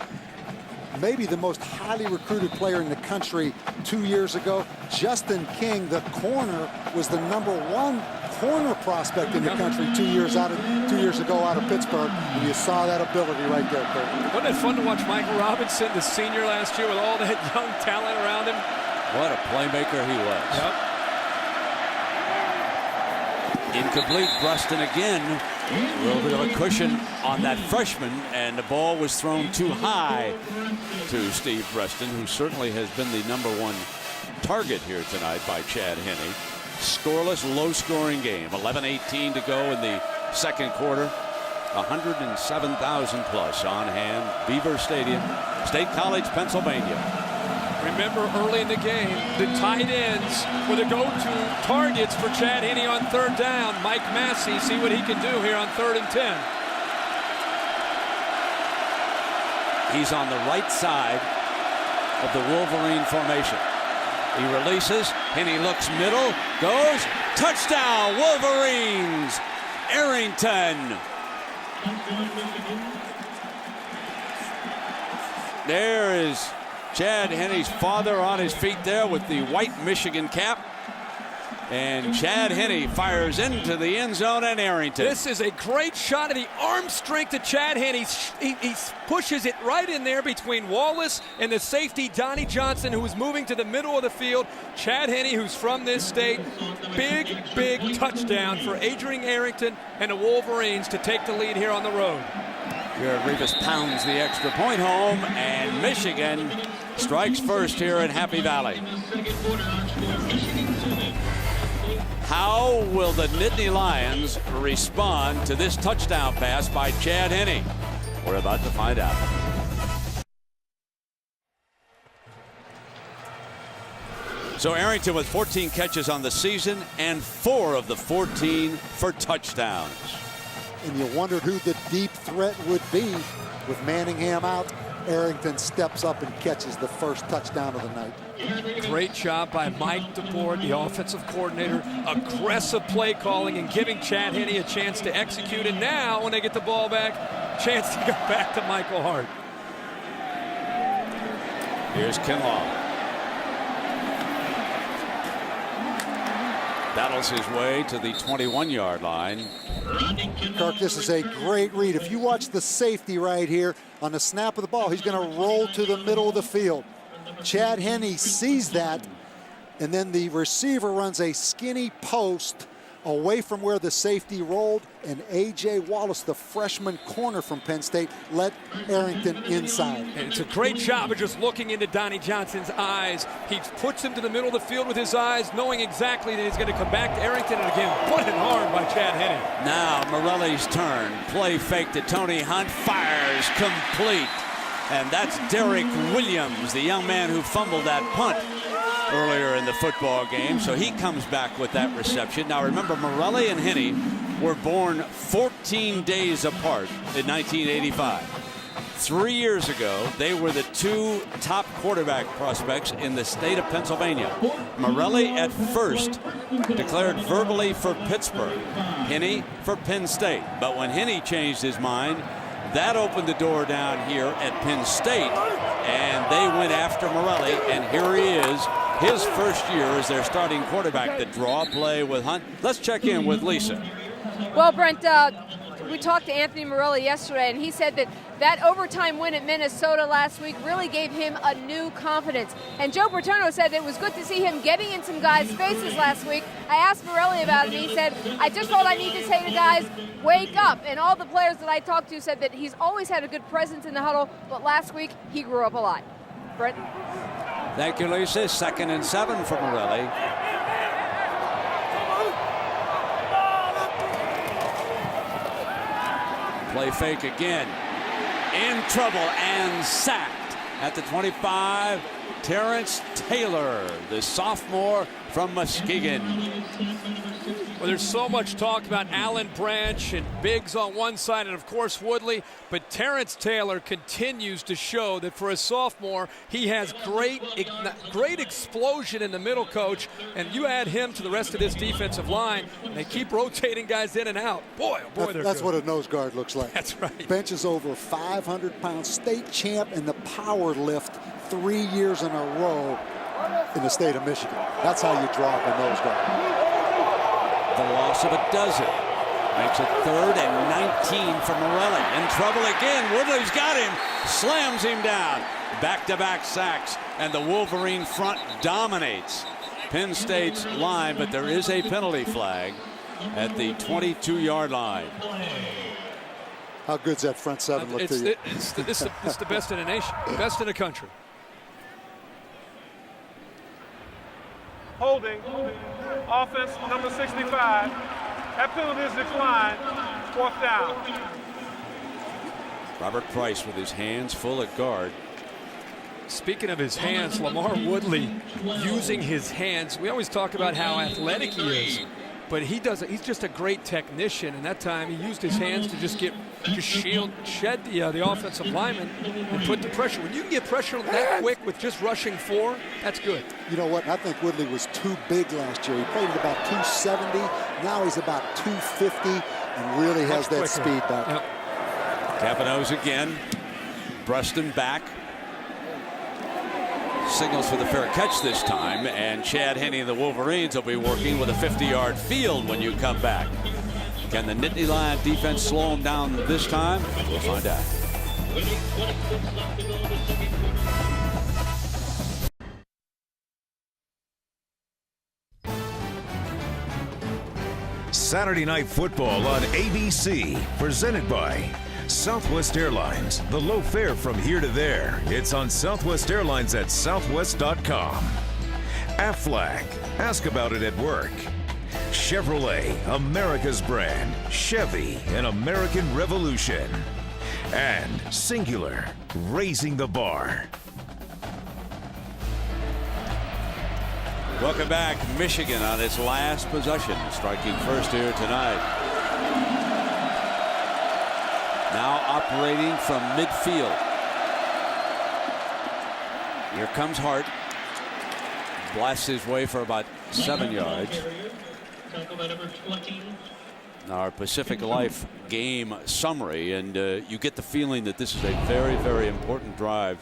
Maybe the most highly recruited player in the country 2 years ago. Justin King, the corner, was the number 1 corner prospect in the country 2 years ago out of Pittsburgh, and you saw that ability right there, Kurt. Wasn't it fun to watch Michael Robinson, the senior last year, with all that young talent around him? What a playmaker he was. Yep. Incomplete. Preston again. A little bit of a cushion on that freshman, and the ball was thrown too high to Steve Preston, who certainly has been the number 1 target here tonight by Chad Henne. Scoreless, low-scoring game. 11:18 to go in the second quarter. 107,000 plus on hand. Beaver Stadium, State College, Pennsylvania. Remember early in the game, the tight ends were the go-to targets for Chad Henne on third down. Mike Massey, see what he can do here on 3rd and 10. He's on the right side of the Wolverine formation. He releases, Henne looks middle, goes, touchdown, Wolverines! Arrington. There is Chad Henne's father on his feet there with the white Michigan cap. And Chad Henne fires into the end zone, and Arrington. This is a great shot of the arm strength of Chad Henne. He pushes it right in there between Wallace and the safety, Donnie Johnson, who is moving to the middle of the field. Chad Henne, who's from this state. Big, big touchdown for Adrian Arrington and the Wolverines to take the lead here on the road. Jared Rivas pounds the extra point home, and Michigan strikes first here in Happy Valley. How will the Nittany Lions respond to this touchdown pass by Chad Henne? We're about to find out. So Arrington with 14 catches on the season, and 4 of the 14 for touchdowns. And you wondered who the deep threat would be with Manningham out. Arrington steps up and catches the first touchdown of the night. Great job by Mike DeBoer, the offensive coordinator. Aggressive play calling and giving Chad Henne a chance to execute. And now, when they get the ball back, chance to go back to Michael Hart. Here's Kinlaw. Battles his way to the 21-yard line. Kirk, this is a great read. If you watch the safety right here, on the snap of the ball, he's going to roll to the middle of the field. Chad Henne sees that, and then the receiver runs a skinny post away from where the safety rolled, and A.J. Wallace, the freshman corner from Penn State, let Arrington inside. And it's a great job of just looking into Donnie Johnson's eyes. He puts him to the middle of the field with his eyes, knowing exactly that he's going to come back to Arrington, and again, what an arm by Chad Henne. Now Morelli's turn. Play fake to Tony Hunt, fires complete. And that's Derek Williams, the young man who fumbled that punt earlier in the football game. So he comes back with that reception. Now remember, Morelli and Henne were born 14 days apart in 1985. 3 years ago, they were the 2 top quarterback prospects in the state of Pennsylvania. Morelli at first declared verbally for Pittsburgh, Henne for Penn State. But when Henne changed his mind, That opened the door down here at Penn State, and they went after Morelli, and here he is, his first year as their starting quarterback. The draw play with Hunt. Let's check in with Lisa. Well, Brent, we talked to Anthony Morelli yesterday, and he said that overtime win at Minnesota last week really gave him a new confidence. And Joe Paterno said it was good to see him getting in some guys' faces last week. I asked Morelli about it, and he said, I just thought I need to say to guys, wake up. And all the players that I talked to said that he's always had a good presence in the huddle, but last week he grew up a lot. Brent? Thank you, Lisa. 2nd and 7 for Morelli. Play fake again. In trouble and sacked at the 25. Terrence Taylor, the sophomore from Muskegon. Well, there's so much talk about Allen Branch and Biggs on one side and, of course, Woodley. But Terrence Taylor continues to show that for a sophomore, he has great explosion in the middle, Coach. And you add him to the rest of this defensive line, and they keep rotating guys in and out. Boy, oh boy, that's good. what a nose guard looks like. That's right. Benches over 500 pounds, state champ in the power lift 3 years in a row in the state of Michigan. That's how you drop a nose guard. The loss of a dozen makes it 3rd and 19 for Morelli. In trouble again. Woodley's got him. Slams him down. Back-to-back sacks. And the Wolverine front dominates Penn State's line, but there is a penalty flag at the 22-yard line. How good's that front seven look to you? It's the best in the nation, best in the country. Holding. Offense number 65. That penalty is declined. 4th down. Robert Price with his hands full at guard. Speaking of his hands, Lamar Woodley using his hands. We always talk about how athletic he is, but he's just a great technician. And that time he used his hands to shed the offensive lineman and put the pressure. When you can get pressure that quick with just rushing 4, that's good. You know what? I think Woodley was too big last year. He played at about 270. Now he's about 250 and really has that speed back. Yep. Capanos again. Bruston back. Signals for the fair catch this time, and Chad Henne and the Wolverines will be working with a 50-yard field when you come back. Can the Nittany Lion defense slow them down this time? We'll find out. Saturday Night Football on ABC, presented by Southwest Airlines. The low fare from here to there. It's on Southwest Airlines at southwest.com. Aflac, ask about it at work. Chevrolet, America's brand. Chevy, an American revolution. And Singular, raising the bar. Welcome back. Michigan on its last possession, striking first here tonight. Now operating from midfield. Here comes Hart. Blasts his way for about 7 yards. Our Pacific Life game summary, and you get the feeling that this is a very, very important drive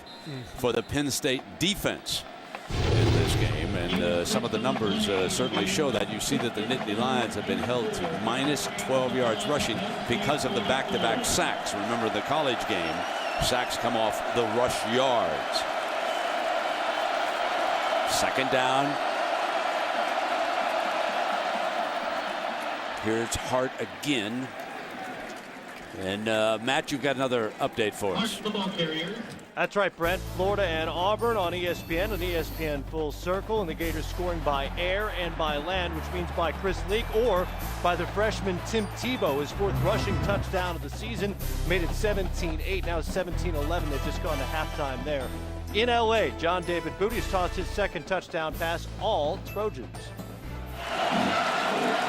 for the Penn State defense in this game, and some of the numbers certainly show that. You see that the Nittany Lions have been held to minus 12 yards rushing because of the back-to-back sacks. Remember the college game, sacks come off the rush yards. 2nd down. Here's Hart again. And Matt, you've got another update for us. That's right, Brent. Florida and Auburn on ESPN, and ESPN Full Circle, and the Gators scoring by air and by land, which means by Chris Leak or by the freshman Tim Tebow. His 4th rushing touchdown of the season made it 17-8. Now 17-11. They've just gone to halftime there. In L.A., John David Booty's tossed his 2nd touchdown pass, all Trojans.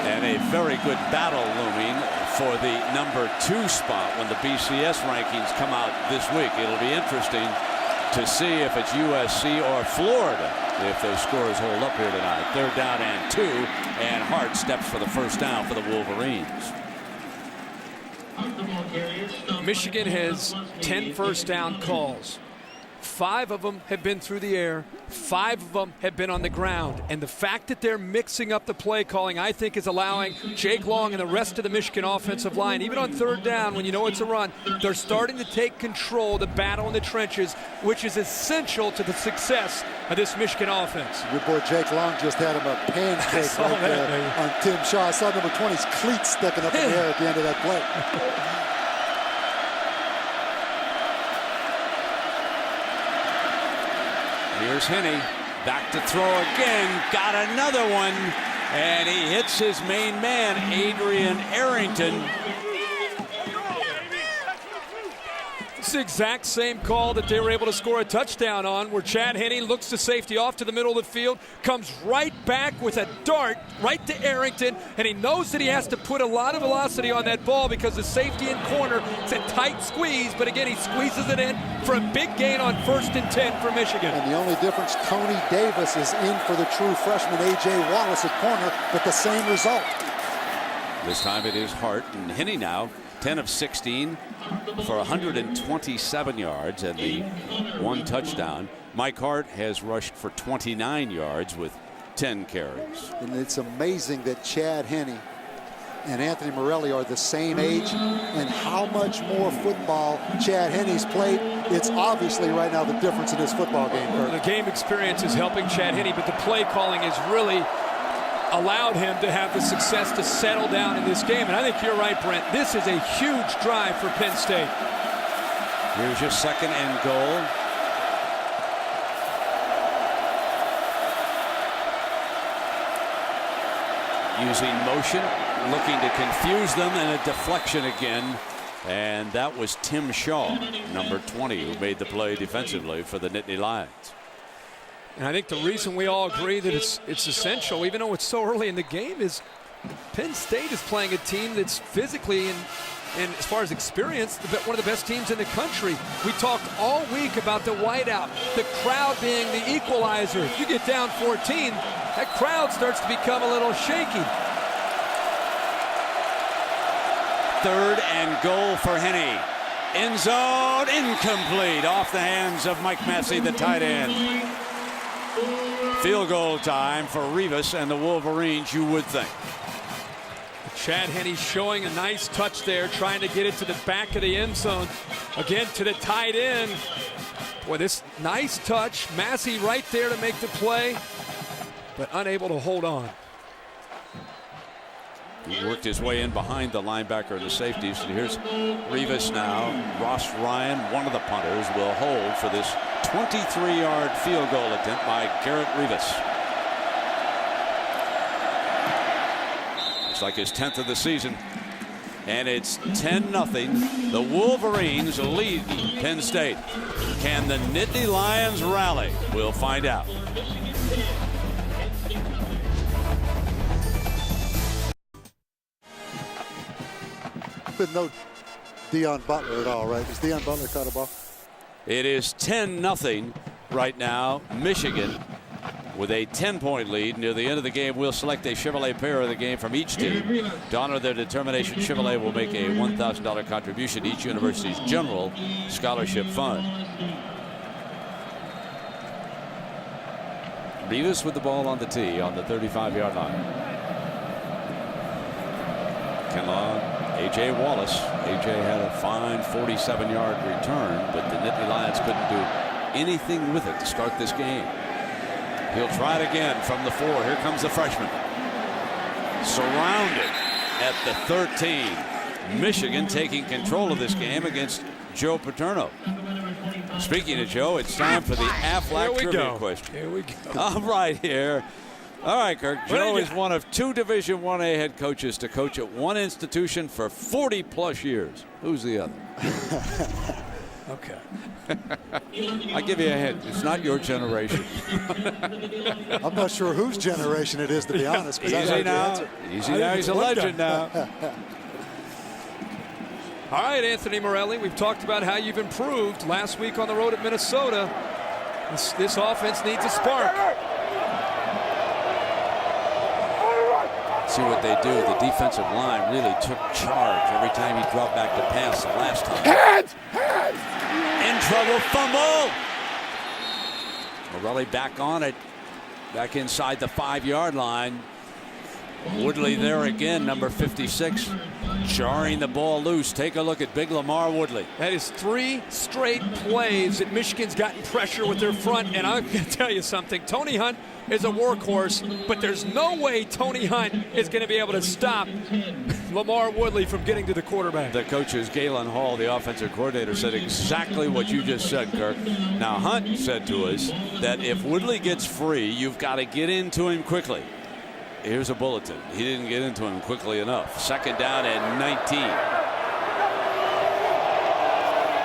And a very good battle looming for the number 2 spot when the BCS rankings come out this week. It'll be interesting to see if it's USC or Florida if those scores hold up here tonight. 3rd down and 2, and Hart steps for the 1st down for the Wolverines. Michigan has 10 first down calls. 5 of them have been through the air. 5 of them have been on the ground. And the fact that they're mixing up the play calling, I think, is allowing Jake Long and the rest of the Michigan offensive line, even on third down when you know it's a run, they're starting to take control, the battle in the trenches, which is essential to the success of this Michigan offense. Your boy Jake Long just had him a pancake right there on Tim Shaw. I saw number 20's cleats sticking up in the air at the end of that play. Here's Henne, back to throw again, got another one, and he hits his main man, Adrian Arrington. It's the exact same call that they were able to score a touchdown on, where Chad Henne looks to safety off to the middle of the field, comes right back with a dart right to Arrington, and he knows that he has to put a lot of velocity on that ball because the safety in corner, it's a tight squeeze, but again, he squeezes it in for a big gain on 1st and 10 for Michigan. And the only difference, Tony Davis is in for the true freshman A.J. Wallace at corner, but the same result. This time it is Hart, and Henne now 10 of 16 for 127 yards and the 1 touchdown. Mike Hart has rushed for 29 yards with 10 carries. And it's amazing that Chad Henne and Anthony Morelli are the same age, and how much more football Chad Henne's played. It's obviously right now the difference in his football game, Kurt. The game experience is helping Chad Henne, but the play calling is really allowed him to have the success to settle down in this game. And I think you're right, Brent. This is a huge drive for Penn State. Here's your 2nd and goal. Using motion, looking to confuse them, and a deflection again. And that was Tim Shaw, number 20, who made the play defensively for the Nittany Lions. And I think the reason we all agree that it's essential, even though it's so early in the game, is Penn State is playing a team that's physically and as far as experience, one of the best teams in the country. We talked all week about the whiteout, the crowd being the equalizer. If you get down 14, that crowd starts to become a little shaky. 3rd and goal for Henne. End zone, incomplete, off the hands of Mike Massey, the tight end. Field goal time for Rivas and the Wolverines, you would think. Chad Henne showing a nice touch there, trying to get it to the back of the end zone. Again, to the tight end. Boy, this nice touch. Massey right there to make the play, but unable to hold on. He worked his way in behind the linebacker and the safeties. And here's Rivas now. Ross Ryan, one of the punters, will hold for this 23-yard field goal attempt by Garrett Rivas. It's like his 10th of the season. And it's 10-0. The Wolverines lead Penn State. Can the Nittany Lions rally? We'll find out. But no Deion Butler at all, right? Has Deion Butler caught a ball? It is 10-0 right now. Michigan with a 10-point lead. Near the end of the game, we'll select a Chevrolet pair of the game from each team. To honor their determination, Chevrolet will make a $1,000 contribution to each university's general scholarship fund. Rivas with the ball on the tee on the 35-yard line. Ken Long, A.J. Wallace. A.J. had a fine 47-yard return, but the Nittany Lions couldn't do anything with it to start this game. He'll try it again from the 4. Here comes the freshman. Surrounded at the 13. Michigan taking control of this game against Joe Paterno. Speaking of Joe, it's time for the Aflac trivia question. Here we go. All right, here. All right, Kirk. Joe is one of 2 Division I-A head coaches to coach at one institution for 40-plus years. Who's the other? Okay. I'll give you a hint. It's not your generation. I'm not sure whose generation it is, to be honest. Easy now. Easy now. He's a legend now. All right, Anthony Morelli, we've talked about how you've improved last week on the road at Minnesota. This offense needs a spark. See what they do. The defensive line really took charge every time he dropped back to pass the last time. Hands! In trouble, fumble. Morelli back on it, back inside the 5-yard line. Woodley there again, number 56, jarring the ball loose. Take a look at big Lamar Woodley. That is 3 straight plays that Michigan's gotten pressure with their front. And I'm going to tell you something. Tony Hunt is a workhorse, but there's no way Tony Hunt is going to be able to stop Lamar Woodley from getting to the quarterback. The coaches, Galen Hall, the offensive coordinator, said exactly what you just said, Kirk. Now, Hunt said to us that if Woodley gets free, you've got to get into him quickly. Here's a bulletin. He didn't get into him quickly enough. 2nd down and 19.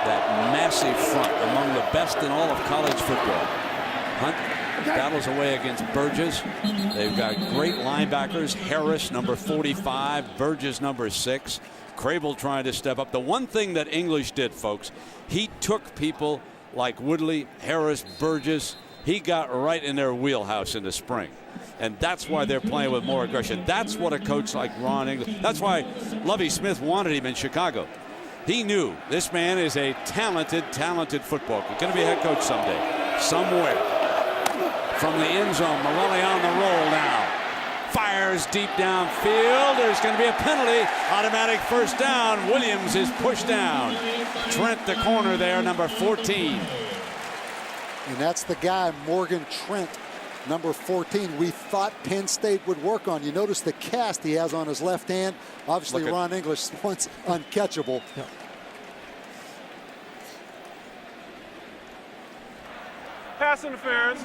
That massive front, among the best in all of college football. Hunt battles away against Burgess. They've got great linebackers. Harris, number 45. Burgess, number 6. Crable trying to step up. The one thing that English did, folks, he took people like Woodley, Harris, Burgess. He got right in their wheelhouse in the spring. And that's why they're playing with more aggression. That's what a coach like Ron English, that's why Lovie Smith wanted him in Chicago. He knew this man is a talented football coach. Going to be a head coach someday, somewhere. From the end zone, Morelli on the roll now. Fires deep downfield. There's going to be a penalty. Automatic first down. Williams is pushed down. Trent, the corner there, number 14. And that's the guy, Morgan Trent, number 14. We thought Penn State would work on. You notice the cast he has on his left hand. Obviously, Ron English once uncatchable. Yeah. Pass interference,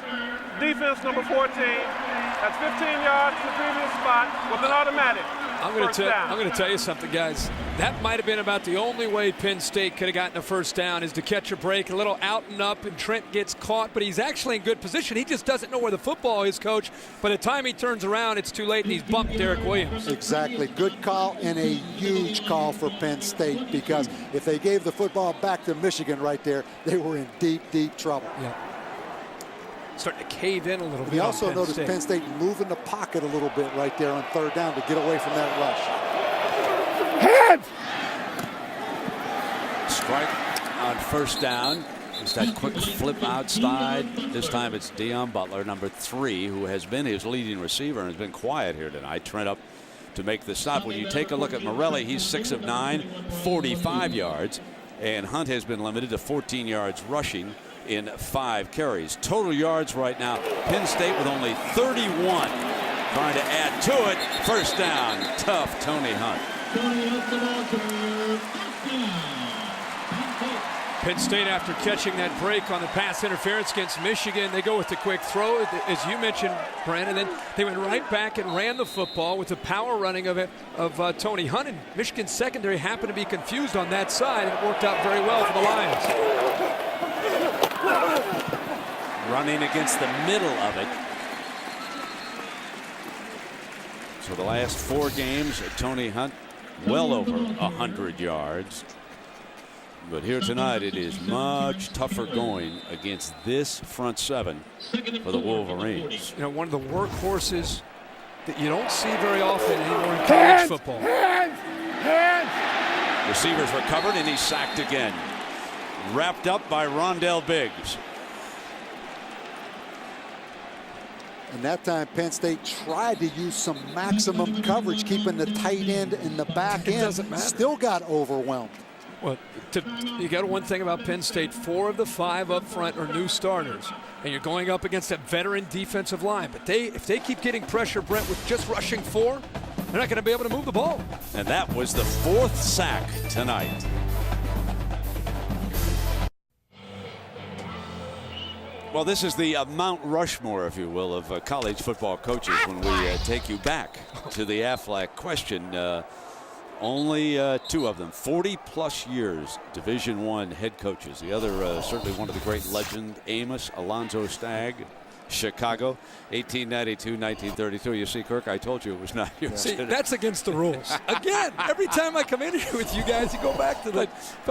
defense number 14. That's 15 yards to the previous spot with an automatic. I'm going to tell you something, guys. That might have been about the only way Penn State could have gotten a first down, is to catch a break, a little out and up, and Trent gets caught, but he's actually in good position. He just doesn't know where the football is, Coach. By the time he turns around, it's too late, and he's bumped Derek Williams. Exactly. Good call, and a huge call for Penn State, because if they gave the football back to Michigan right there, they were in deep trouble. Yeah. Starting to cave in a little bit. We also noticed Penn State moving the pocket a little bit right there on 3rd down to get away from that rush. Hands! Strike on 1st down. Just that quick flip outside. This time it's Deion Butler, number 3, who has been his leading receiver and has been quiet here tonight. Trent up to make the stop. When you take a look at Morelli, he's 6 of 9, 45 yards. And Hunt has been limited to 14 yards rushing in 5 carries. Total yards right now, Penn State with only 31. Trying to add to it. 1st down. Tough Tony Hunt. Penn State, after catching that break on the pass interference against Michigan, they go with the quick throw, as you mentioned, Brandon. Then they went right back and ran the football with the power running of Tony Hunt. And Michigan's secondary happened to be confused on that side, and it worked out very well for the Lions. Running against the middle of it. So the last 4 games, Tony Hunt well over 100 yards. But here tonight, it is much tougher going against this front 7 for the Wolverines. You know, one of the workhorses that you don't see very often anymore in college football. Receivers recovered, and he's sacked again. Wrapped up by Rondell Biggs. And that time, Penn State tried to use some maximum coverage, keeping the tight end in the back end. Doesn't matter. Still got overwhelmed. Well, you got one thing about Penn State: 4 of the 5 up front are new starters, and you're going up against a veteran defensive line. But if they keep getting pressure, Brent, with just rushing 4, they're not going to be able to move the ball. And that was the 4th sack tonight. Well, this is the Mount Rushmore, if you will, of college football coaches when we take you back to the Aflac question. Only 2 of them, 40-plus years, Division I head coaches. The other, certainly one of the great legend, Amos Alonzo Stagg, Chicago, 1892, 1933. You see, Kirk, I told you it was not yours. See, that's against the rules. Again, every time I come in here with you guys, you go back to the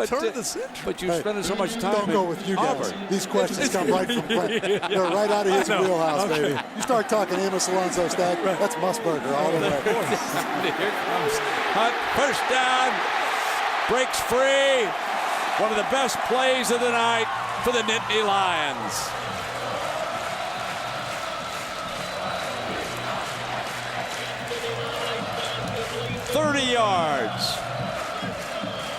turn of the century. But you're spending so much time. Don't go with you guys. These questions come right from Penn. They're right out of his wheelhouse, baby. You start talking Amos Alonso Stagg, that's Musburger all the way. Here comes Hunt, first down, breaks free. One of the best plays of the night for the Nittany Lions. .30 yards.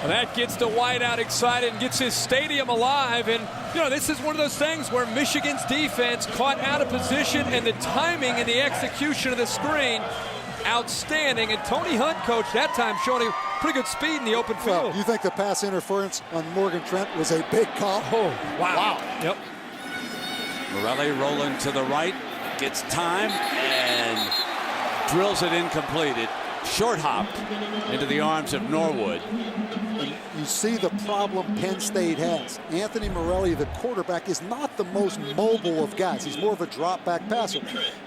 Well, that gets the wideout excited and gets his stadium alive. And, you know, this is one of those things where Michigan's defense caught out of position, and the timing and the execution of the screen, outstanding. And Tony Hunt, coach, that time showing him pretty good speed in the open field. Well, you think the pass interference on Morgan Trent was a big call? Oh, wow. Yep. Morelli rolling to the right, gets time, and drills it incomplete. It short hopped into the arms of Norwood. And you see the problem Penn State has. Anthony Morelli, the quarterback, is not the most mobile of guys. He's more of a drop back passer.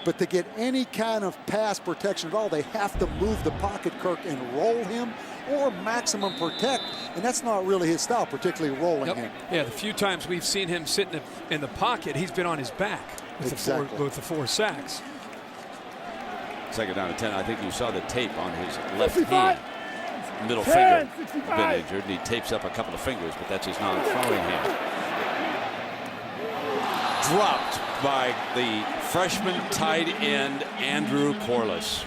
But to get any kind of pass protection at all, they have to move the pocket, Kirk, and roll him or maximum protect. And that's not really his style, particularly rolling him. Yeah, the few times we've seen him sitting in the pocket, he's been on his back with the four sacks. Second down and 10. I think you saw the tape on his left hand. Middle finger been injured, and he tapes up a couple of fingers, but that's his non-throwing hand. Dropped by the freshman tight end, Andrew Corliss.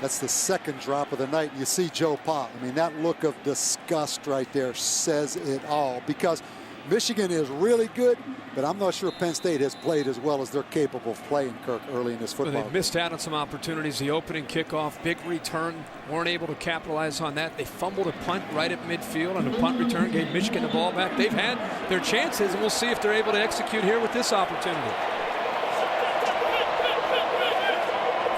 That's the second drop of the night. You see Joe Pa. I mean, that look of disgust right there says it all, because Michigan is really good, but I'm not sure Penn State has played as well as they're capable of playing, Kirk, early in this football game. They missed out on some opportunities. The opening kickoff, big return, weren't able to capitalize on that. They fumbled a punt right at midfield, and a punt return gave Michigan the ball back. They've had their chances, and we'll see if they're able to execute here with this opportunity.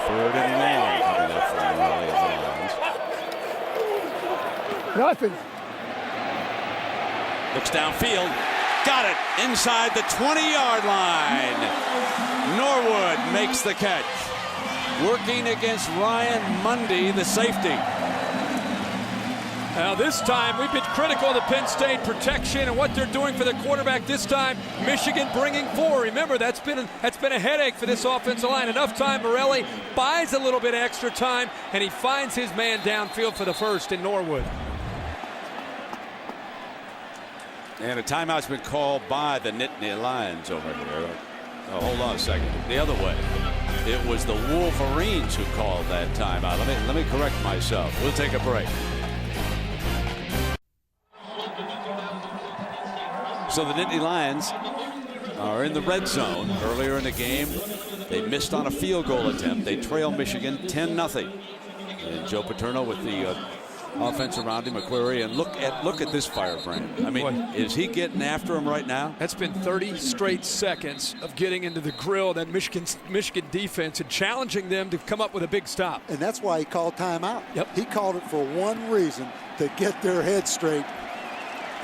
Third and long coming up for the Lions. Nothing. Looks downfield. Got it inside the 20-yard line. Norwood makes the catch. Working against Ryan Mundy, the safety. Now this time we've been critical of the Penn State protection and what they're doing for the quarterback. This time Michigan bringing four. Remember, that's been a headache for this offensive line. Enough time. Morelli buys a little bit of extra time, and he finds his man downfield for the first in Norwood. And a timeout's been called by the Nittany Lions over here. Oh, hold on a second. The other way. It was the Wolverines who called that timeout. Let me correct myself. We'll take a break. So the Nittany Lions are in the red zone. Earlier in the game, they missed on a field goal attempt. They trail Michigan 10-0. And Joe Paterno with the offense around him, McQuarrie, and look at this firebrand. I mean, is he getting after him right now? That's been 30 straight seconds of getting into the grill of that Michigan defense and challenging them to come up with a big stop. And that's why he called timeout. Yep. He called it for one reason, to get their head straight.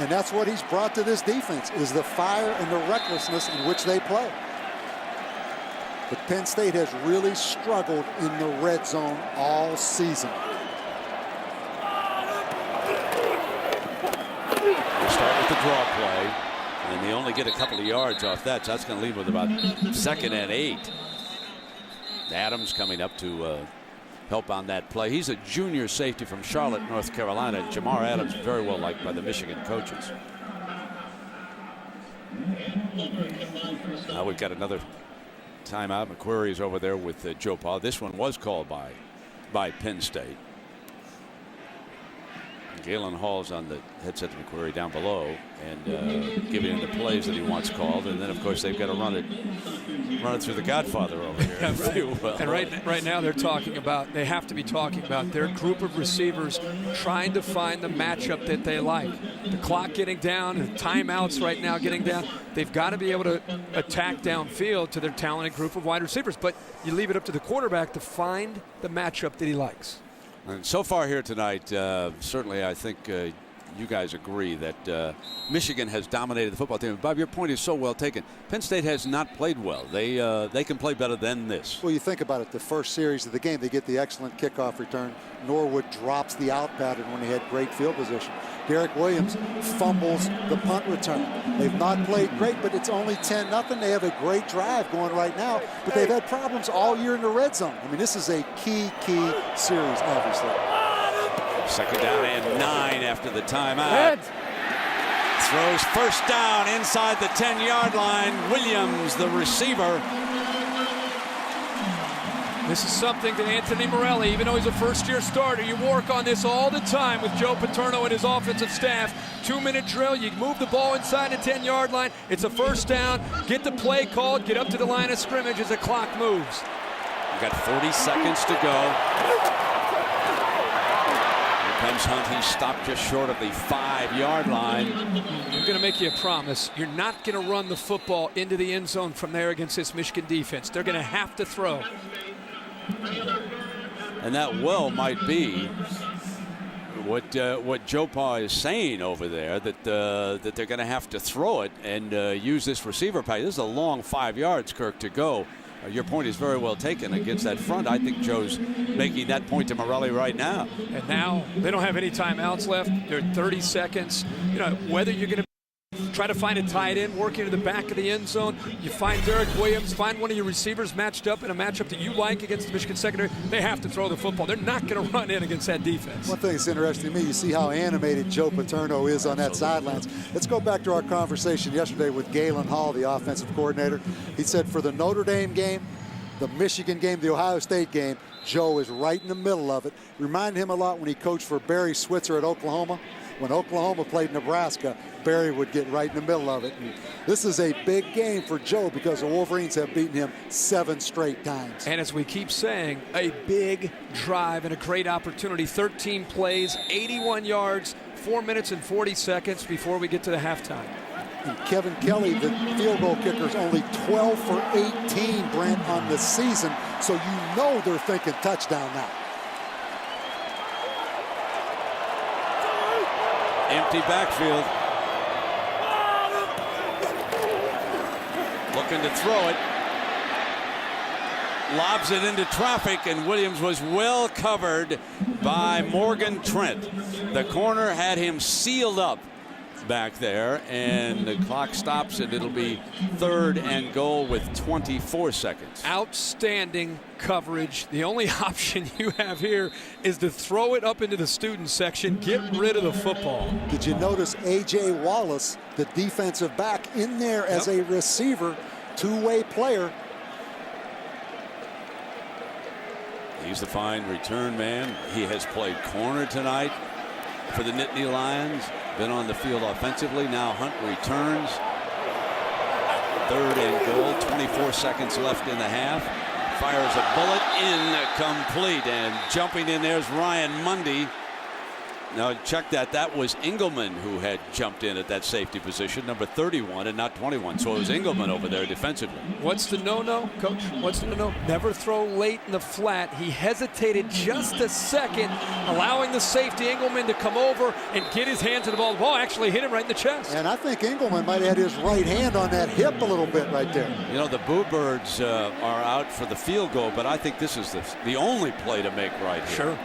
And that's what he's brought to this defense, is the fire and the recklessness in which they play. But Penn State has really struggled in the red zone all season. Start with the draw play, and they only get a couple of yards off that, so that's going to leave with about 2nd and 8. Adams coming up to help on that play. He's a junior safety from Charlotte, North Carolina. Jamar Adams, very well liked by the Michigan coaches. Now we've got another timeout. McQuarrie's over there with Joe Pa. This one was called by Penn State. Galen Hall's on the headset to McQuarrie down below and giving him the plays that he wants called, and then of course they've got to run it through the Godfather over here. And right now they have to be talking about their group of receivers trying to find the matchup that they like. The clock getting down, and timeouts right now getting down. They've got to be able to attack downfield to their talented group of wide receivers, but you leave it up to the quarterback to find the matchup that he likes. And so far here tonight, certainly I think you guys agree that Michigan has dominated the football team. Bob, your point is so well taken. Penn State has not played well. They can play better than this. Well, you think about it. The first series of the game, they get the excellent kickoff return. Norwood drops the out pattern when he had great field position. Derek Williams fumbles the punt return. They've not played great, but it's only 10-0. They have a great drive going right now, but they've had problems all year in the red zone. I mean, this is a key series, obviously. Second down and 9 after the timeout. Throws first down inside the 10-yard line. Williams, the receiver. This is something that Anthony Morelli, even though he's a first-year starter, you work on this all the time with Joe Paterno and his offensive staff. 2-minute drill, you move the ball inside the 10-yard line. It's a first down. Get the play called. Get up to the line of scrimmage as the clock moves. We've got 40 seconds to go. Here comes Hunt. He stopped just short of the 5-yard line. I'm going to make you a promise. You're not going to run the football into the end zone from there against this Michigan defense. They're going to have to throw. And that well might be what Joe Pa is saying over there, that they're going to have to throw it and use this receiver pack. This is a long 5 yards, Kirk, to go. Your point is very well taken against that front. I think Joe's making that point to Morelli right now. And now they don't have any timeouts left. They're 30 seconds. You know, whether you're going to try to find a tight end, working to the back of the end zone. You find Derek Williams, find one of your receivers matched up in a matchup that you like against the Michigan secondary. They have to throw the football. They're not going to run in against that defense. One thing that's interesting to me, you see how animated Joe Paterno is on that sidelines. Let's go back to our conversation yesterday with Galen Hall, the offensive coordinator. He said for the Notre Dame game, the Michigan game, the Ohio State game, Joe is right in the middle of it. Reminded him a lot when he coached for Barry Switzer at Oklahoma. When Oklahoma played Nebraska, Barry would get right in the middle of it. And this is a big game for Joe because the Wolverines have beaten him 7 straight times. And as we keep saying, a big drive and a great opportunity. 13 plays, 81 yards, 4 minutes and 40 seconds before we get to the halftime. And Kevin Kelly, the field goal kicker, is only 12 for 18, Brent, on the season. So you know they're thinking touchdown now. Empty backfield. Looking to throw it. Lobs it into traffic, and Williams was well covered by Morgan Trent. The corner had him sealed up back there, and the clock stops, and it'll be 3rd and goal with 24 seconds. Outstanding coverage. The only option you have here is to throw it up into the student section, get rid of the football. Did you notice A.J. Wallace, the defensive back, in there as a receiver, two-way player? He's the fine return man. He has played corner tonight for the Nittany Lions. Been on the field offensively. Now Hunt returns. 3rd and goal. 24 seconds left in the half. Fires a bullet, incomplete. And jumping in there's Ryan Mundy. Now check that. That was Engelman who had jumped in at that safety position, number 31 and not 21. So it was Engelman over there defensively. What's the no-no, Coach? What's the no-no? Never throw late in the flat. He hesitated just a second, allowing the safety Engelman to come over and get his hands on the ball. The ball actually hit him right in the chest. And I think Engelman might have had his right hand on that hip a little bit right there. You know, the Boo Birds are out for the field goal, but I think this is the only play to make right here. Sure.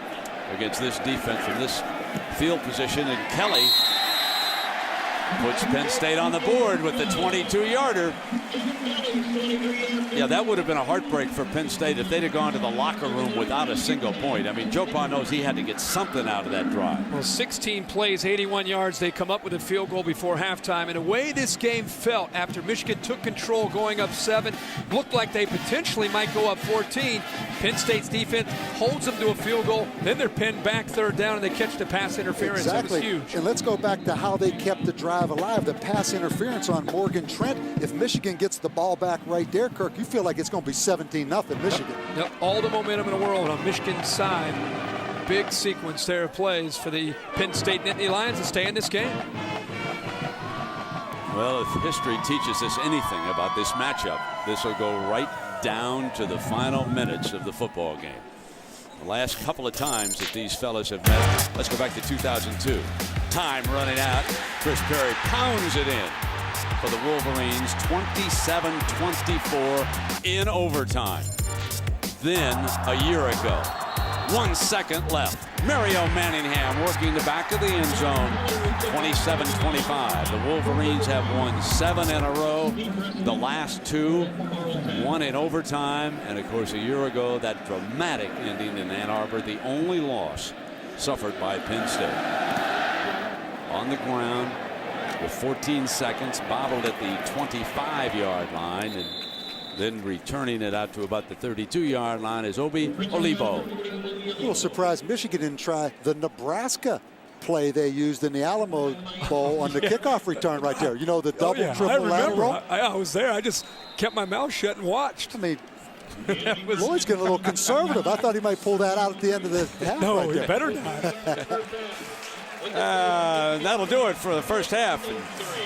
Against this defense from this field position, and Kelly puts Penn State on the board with the 22-yarder. Yeah, that would have been a heartbreak for Penn State if they'd have gone to the locker room without a single point. I mean, Joe Pa knows he had to get something out of that drive. Well, 16 plays, 81 yards. They come up with a field goal before halftime. And the way this game felt after Michigan took control going up 7, looked like they potentially might go up 14. Penn State's defense holds them to a field goal. Then they're pinned back 3rd down, and they catch the pass interference. Exactly. That was huge. And let's go back to how they kept the drive alive. The pass interference on Morgan Trent. If Michigan gets the ball back right there, Kirk, you feel like it's going to be 17-0 Michigan. Yep, all the momentum in the world on Michigan's side. Big sequence there of plays for the Penn State Nittany Lions to stay in this game. Well, if history teaches us anything about this matchup, this will go right down to the final minutes of the football game. The last couple of times that these fellas have met, let's go back to 2002. Time running out. Chris Perry pounds it in for the Wolverines, 27-24 in overtime. Then, a year ago, 1 second left. Mario Manningham working the back of the end zone, 27-25. The Wolverines have won 7 in a row. The last 2, 1 in overtime. And, of course, a year ago, that dramatic ending in Ann Arbor, the only loss suffered by Penn State. On the ground with 14 seconds, bobbled at the 25-yard line, and then returning it out to about the 32-yard line is Obi Olivo. A little surprised Michigan didn't try the Nebraska play they used in the Alamo Bowl on the kickoff return right there. You know, the double, triple lateral. I was there. I just kept my mouth shut and watched. I mean, Lloyd's getting a little conservative. I thought he might pull that out at the end of the half. No, right he there. better not. That'll do it for the first half. And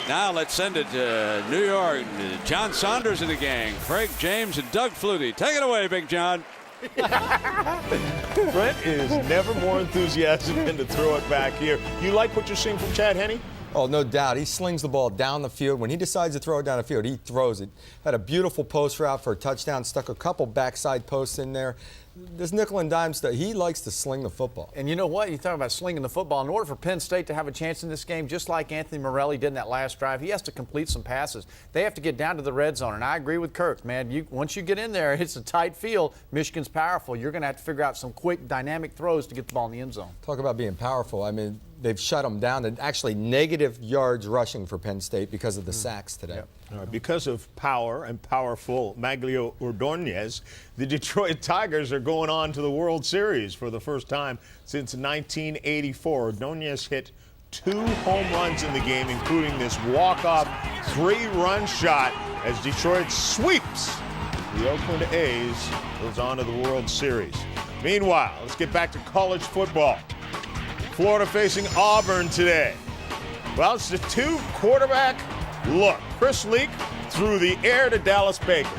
now let's send it to New York. John Saunders and the gang. Craig James and Doug Flutie. Take it away, Big John. Brent is never more enthusiastic than to throw it back here. You like what you're seeing from Chad Henne? Oh, no doubt. He slings the ball down the field. When he decides to throw it down the field, he throws it. Had a beautiful post route for a touchdown, stuck a couple backside posts in there. This nickel and dime stuff, he likes to sling the football. And you know what? You talk about slinging the football. In order for Penn State to have a chance in this game, just like Anthony Morelli did in that last drive, he has to complete some passes. They have to get down to the red zone. And I agree with Kirk, man. Once you get in there, it's a tight field. Michigan's powerful. You're going to have to figure out some quick, dynamic throws to get the ball in the end zone. Talk about being powerful. I mean, they've shut them down to actually negative yards rushing for Penn State because of the sacks today. Yep. Because of power and powerful Maglio Ordonez, the Detroit Tigers are going on to the World Series for the first time since 1984. Ordonez hit 2 home runs in the game, including this walk-off 3-run shot as Detroit sweeps the Oakland A's, goes on to the World Series. Meanwhile, let's get back to college football. Florida facing Auburn today. Well, it's the 2-quarterback look. Chris Leak through the air to Dallas Baker.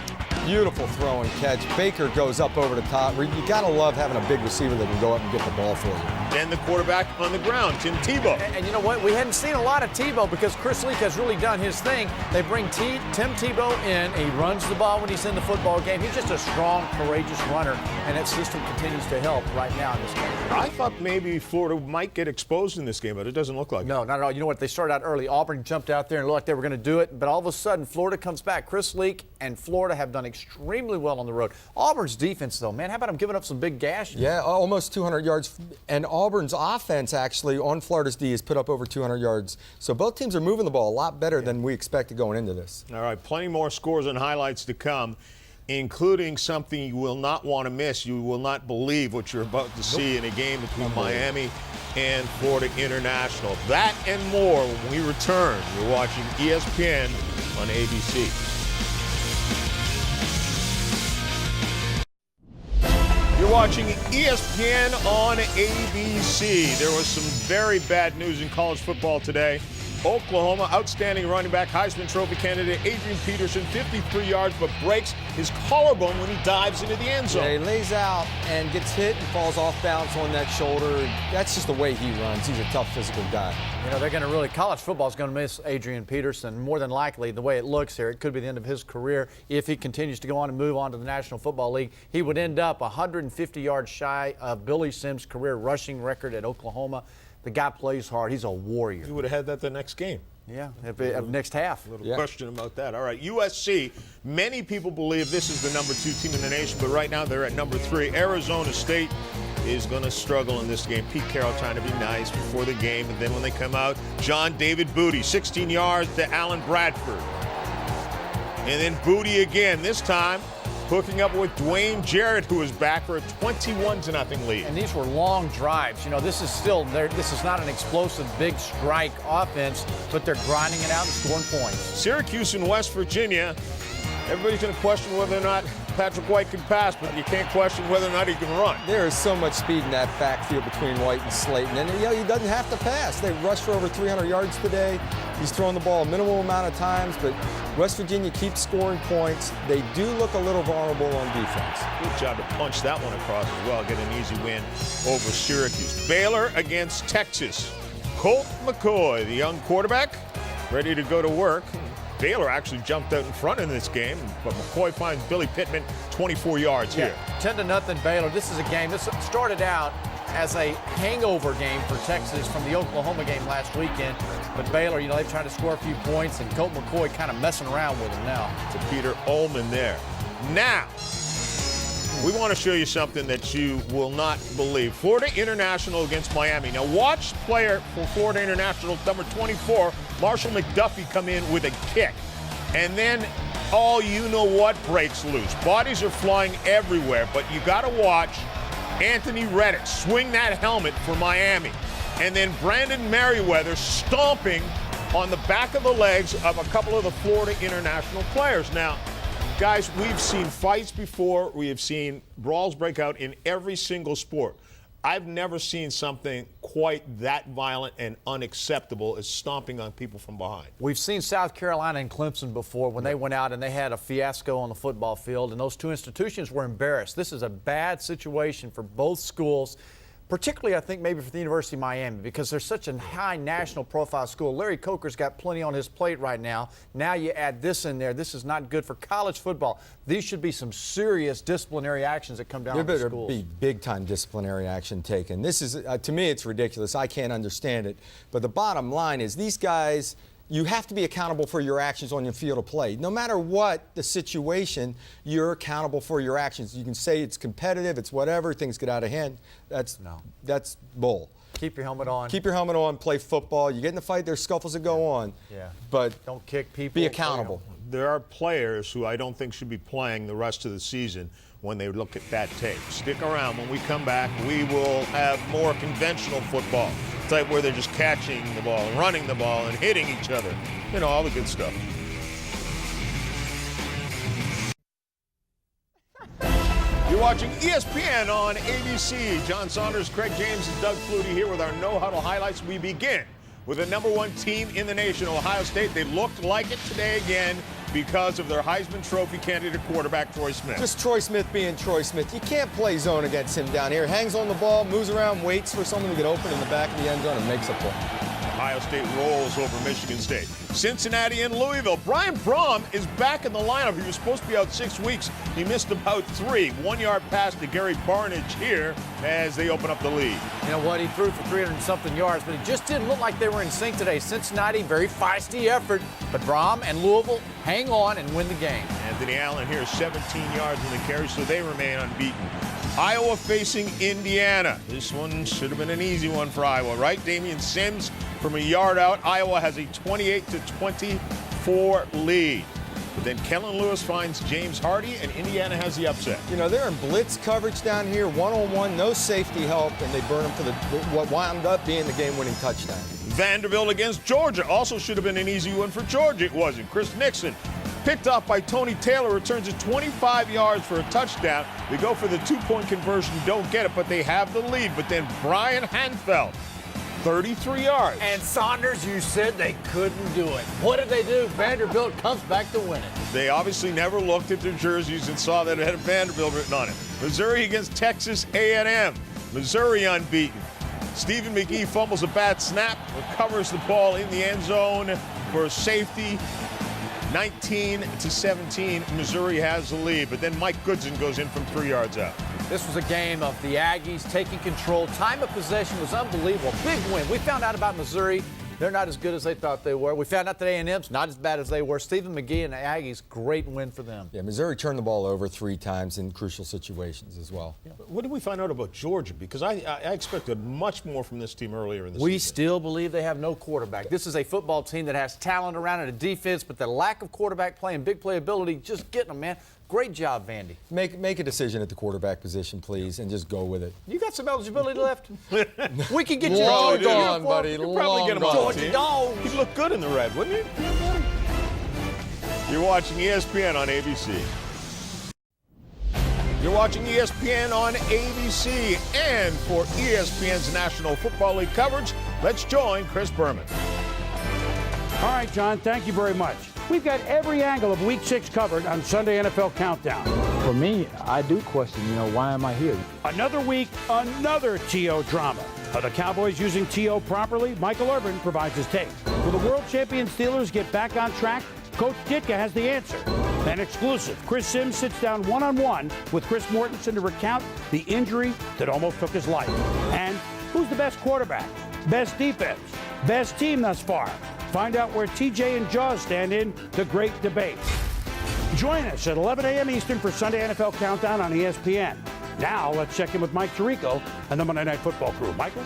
Beautiful throw and catch. Baker goes up over the top. You got to love having a big receiver that can go up and get the ball for you. Then the quarterback on the ground, Tim Tebow. And you know what? We hadn't seen a lot of Tebow because Chris Leak has really done his thing. They bring Tim Tebow in. He runs the ball when he's in the football game. He's just a strong, courageous runner, and that system continues to help right now in this game. I thought maybe Florida might get exposed in this game, but it doesn't look like it. No, not at all. You know what? They started out early. Auburn jumped out there and looked like they were going to do it, but all of a sudden, Florida comes back. Chris Leak and Florida have done extremely well on the road. Auburn's defense, though, man, how about them giving up some big gashes? Yeah, almost 200 yards. And Auburn's offense, actually, on Florida's D has put up over 200 yards. So both teams are moving the ball a lot better than we expected going into this. All right, plenty more scores and highlights to come, including something you will not want to miss. You will not believe what you're about to see in a game between Miami and Florida International. That and more when we return. You're watching ESPN on ABC. You're watching ESPN on ABC. There was some very bad news in college football today. Oklahoma, outstanding running back, Heisman Trophy candidate Adrian Peterson, 53 yards, but breaks his collarbone when he dives into the end zone. Yeah, he lays out and gets hit and falls off balance on that shoulder. That's just the way he runs. He's a tough physical guy. You know, they're going to really, college football is going to miss Adrian Peterson. More than likely, the way it looks here, it could be the end of his career if he continues to go on and move on to the National Football League. He would end up 150 yards shy of Billy Sims' career rushing record at Oklahoma. The guy plays hard. He's a warrior. He would have had that the next game. Yeah, next half. A little question about that. All right, USC, many people believe this is the number 2 team in the nation, but right now they're at number 3. Arizona State is going to struggle in this game. Pete Carroll trying to be nice before the game, and then when they come out, John David Booty, 16 yards to Alan Bradford. And then Booty again, this time hooking up with Dwayne Jarrett, who is back for a 21-0 lead. And these were long drives. You know, this is not an explosive big strike offense, but they're grinding it out and scoring points. Syracuse and West Virginia, everybody's going to question whether or not Patrick White can pass, but you can't question whether or not he can run. There is so much speed in that backfield between White and Slayton. And, you know, he doesn't have to pass. They rushed for over 300 yards today. He's throwing the ball a minimal amount of times, but West Virginia keeps scoring points. They do look a little vulnerable on defense. Good job to punch that one across as well, get an easy win over Syracuse. Baylor against Texas. Colt McCoy, the young quarterback, ready to go to work. Baylor actually jumped out in front in this game, but McCoy finds Billy Pittman 24 yards here. 10-0 Baylor. This is a game. This started out as a hangover game for Texas from the Oklahoma game last weekend. But Baylor, they've tried to score a few points, and Colt McCoy kind of messing around with him now. To Peter Ullman there. Now, we want to show you something that you will not believe. Florida International against Miami. Now watch player for Florida International, number 24, Marshall McDuffie, come in with a kick. And then all you-know-what breaks loose. Bodies are flying everywhere, but you got to watch Anthony Reddick swing that helmet for Miami. And then Brandon Merriweather stomping on the back of the legs of a couple of the Florida International players. Now, guys, we've seen fights before. We have seen brawls break out in every single sport. I've never seen something quite that violent and unacceptable as stomping on people from behind. We've seen South Carolina and Clemson before when they went out and they had a fiasco on the football field, and those two institutions were embarrassed. This is a bad situation for both schools, particularly, I think, maybe for the University of Miami, because they're such a high national profile school. Larry Coker's got plenty on his plate right now. Now you add this in there. This is not good for college football. These should be some serious disciplinary actions that come down on the schools. There better be big-time disciplinary action taken. This is, to me, it's ridiculous. I can't understand it. But the bottom line is these guys, you have to be accountable for your actions on your field of play. No matter what the situation, you're accountable for your actions. You can say it's competitive, it's whatever, things get out of hand. That's bull. Keep your helmet on. Keep your helmet on, play football. You get in the fight, there's scuffles that go on. Yeah. But don't kick people. Be accountable. There are players who I don't think should be playing the rest of the season when they look at that tape. Stick around. When we come back, we will have more conventional football, type where they're just catching the ball and running the ball and hitting each other. All the good stuff. You're watching ESPN on ABC. John Saunders, Craig James, and Doug Flutie here with our No Huddle highlights. We begin with the #1 team in the nation, Ohio State. They looked like it today again because of their Heisman Trophy candidate quarterback, Troy Smith. Just Troy Smith being Troy Smith. You can't play zone against him down here. Hangs on the ball, moves around, waits for someone to get open in the back of the end zone and makes a play. Ohio State rolls over Michigan State. Cincinnati and Louisville. Brian Brom is back in the lineup. He was supposed to be out 6 weeks. He missed about 3. 1-yard pass to Gary Barnidge here as they open up the lead. You know what? He threw for 300-something yards, but it just didn't look like they were in sync today. Cincinnati, very feisty effort, but Brom and Louisville hang on and win the game. Anthony Allen here, 17 yards in the carry, so they remain unbeaten. Iowa facing Indiana. This one should have been an easy one for Iowa, right? Damian Sims from a yard out. Iowa has a 28-24 lead. But then Kellen Lewis finds James Hardy, and Indiana has the upset. They're in blitz coverage down here, one-on-one, no safety help, and they burn them for what wound up being the game-winning touchdown. Vanderbilt against Georgia. Also should have been an easy one for Georgia. It wasn't. Chris Nixon, picked off by Tony Taylor, returns it 25 yards for a touchdown. They go for the 2-point conversion, don't get it, but they have the lead. But then Brian Hanfeld, 33 yards. And Saunders, you said they couldn't do it. What did they do? Vanderbilt comes back to win it. They obviously never looked at their jerseys and saw that it had Vanderbilt written on it. Missouri against Texas A&M. Missouri unbeaten. Stephen McGee fumbles a bad snap, recovers the ball in the end zone for safety. 19-17, Missouri has the lead, but then Mike Goodson goes in from 3 yards out. This was a game of the Aggies taking control. Time of possession was unbelievable. Big win. We found out about Missouri. They're not as good as they thought they were. We found out that A&M's not as bad as they were. Stephen McGee and the Aggies, great win for them. Yeah, Missouri turned the ball over 3 times in crucial situations as well. Yeah. What did we find out about Georgia? Because I expected much more from this team earlier in the season. We still believe they have no quarterback. This is a football team that has talent around it, a defense, but the lack of quarterback play and big playability, just getting them, man. Great job, Vandy. Make a decision at the quarterback position, please, and just go with it. You got some eligibility left? We can get you long gone, buddy. You'll probably get him on the team. Dogs. He'd look good in the red, wouldn't he? You're watching ESPN on ABC. You're watching ESPN on ABC. And for ESPN's National Football League coverage, let's join Chris Berman. All right, John, thank you very much. We've got every angle of Week 6 covered on Sunday NFL Countdown. For me, I do question, why am I here? Another week, another TO drama. Are the Cowboys using T.O. properly? Michael Irvin provides his take. Will the world champion Steelers get back on track? Coach Ditka has the answer. An exclusive. Chris Sims sits down one-on-one with Chris Mortensen to recount the injury that almost took his life. And who's the best quarterback? Best defense? Best team thus far? Find out where TJ and Jaws stand in the great debate. Join us at 11 a.m. Eastern for Sunday NFL Countdown on ESPN. Now let's check in with Mike Tirico and the Monday Night Football crew. Michael?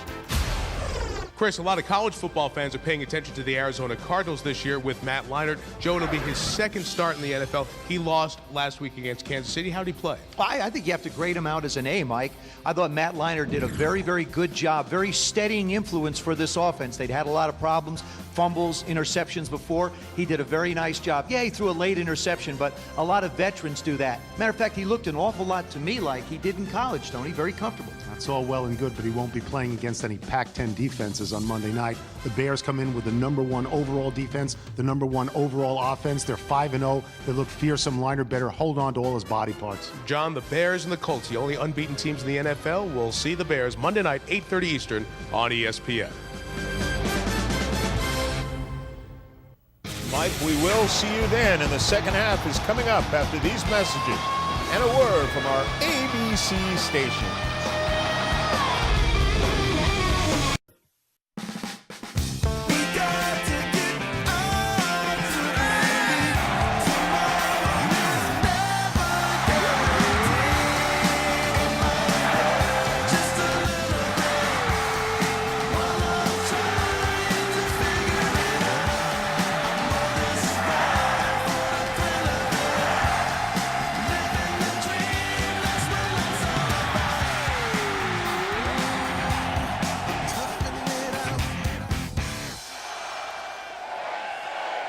Chris, a lot of college football fans are paying attention to the Arizona Cardinals this year with Matt Leinart. Joe, it'll be his second start in the NFL. He lost last week against Kansas City. How did he play? I think you have to grade him out as an A, Mike. I thought Matt Leinart did a very, very good job, very steadying influence for this offense. They'd had a lot of problems, fumbles, interceptions before. He did a very nice job. Yeah, he threw a late interception, but a lot of veterans do that. Matter of fact, he looked an awful lot to me like he did in college, Tony. Very comfortable. That's all well and good, but he won't be playing against any Pac-10 defenses on Monday night. The Bears come in with the #1 overall defense, the #1 overall offense. They're 5-0. They look fearsome. Leinart better hold on to all his body parts. John, the Bears and the Colts, the only unbeaten teams in the NFL. We'll see the Bears Monday night, 8:30 Eastern on ESPN. Mike, we will see you then, and the second half is coming up after these messages and a word from our ABC station.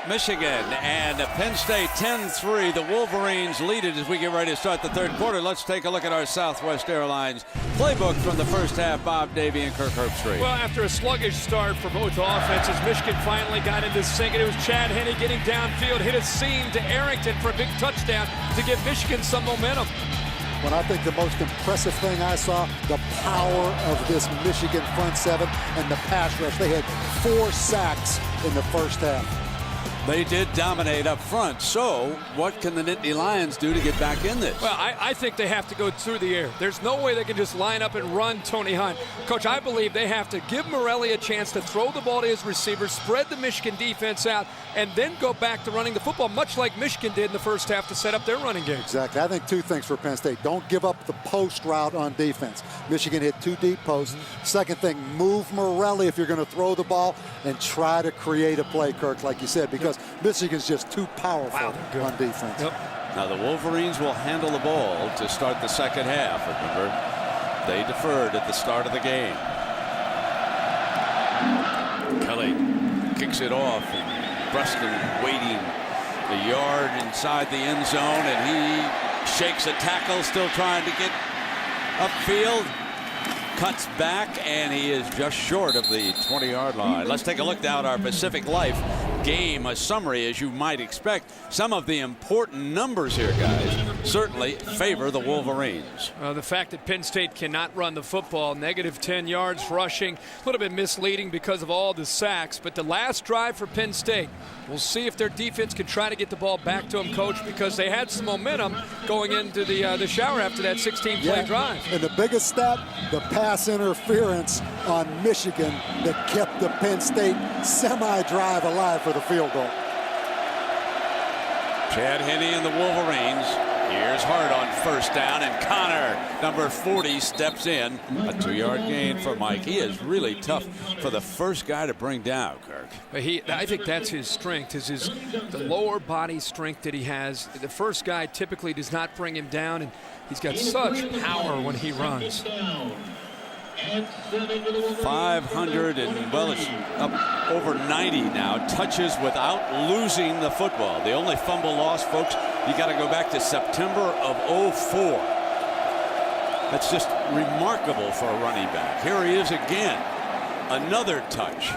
Michigan and Penn State 10-3. The Wolverines lead it as we get ready to start the third quarter. Let's take a look at our Southwest Airlines playbook from the first half. Bob Davie and Kirk Herbstreit. Well, after a sluggish start for both offenses, Michigan finally got into sync, and it was Chad Henne getting downfield, hit a seam to Arrington for a big touchdown to give Michigan some momentum. When I think the most impressive thing I saw, the power of this Michigan front seven and the pass rush. They had 4 sacks in the first half. They did dominate up front. So what can the Nittany Lions do to get back in this? Well, I think they have to go through the air. There's no way they can just line up and run Tony Hunt. Coach, I believe they have to give Morelli a chance to throw the ball to his receivers, spread the Michigan defense out, and then go back to running the football, much like Michigan did in the first half to set up their running game. Exactly. I think 2 things for Penn State. Don't give up the post route on defense. Michigan hit 2 deep posts. Second thing, move Morelli if you're going to throw the ball and try to create a play, Kirk, like you said, because Michigan's just too powerful on defense. Now the Wolverines will handle the ball to start the second half. Remember, they deferred at the start of the game. Kelly kicks it off. Preston waiting a yard inside the end zone, and he shakes a tackle, still trying to get upfield. Cuts back, and he is just short of the 20-yard line. Let's take a look down our Pacific Life game, a summary, as you might expect. Some of the important numbers here, guys, certainly favor the Wolverines. The fact that Penn State cannot run the football, negative 10 yards rushing, a little bit misleading because of all the sacks, but the last drive for Penn State, we'll see if their defense can try to get the ball back to them, Coach, because they had some momentum going into the shower after that 16-play drive. And the biggest stat, the pass interference on Michigan that kept the Penn State semi-drive alive for the field goal. Chad Henne and the Wolverines. Here's Hart on first down, and Connor, number 40, steps in. A 2-yard gain for Mike. He is really tough for the first guy to bring down, Kirk. I think that's his strength, is the lower body strength that he has. The first guy typically does not bring him down, and he's got such power when he runs. 500 and, well, it's up over 90 now. Touches without losing the football. The only fumble loss, folks, you got to go back to September of '04. That's just remarkable for a running back. Here he is again. Another touch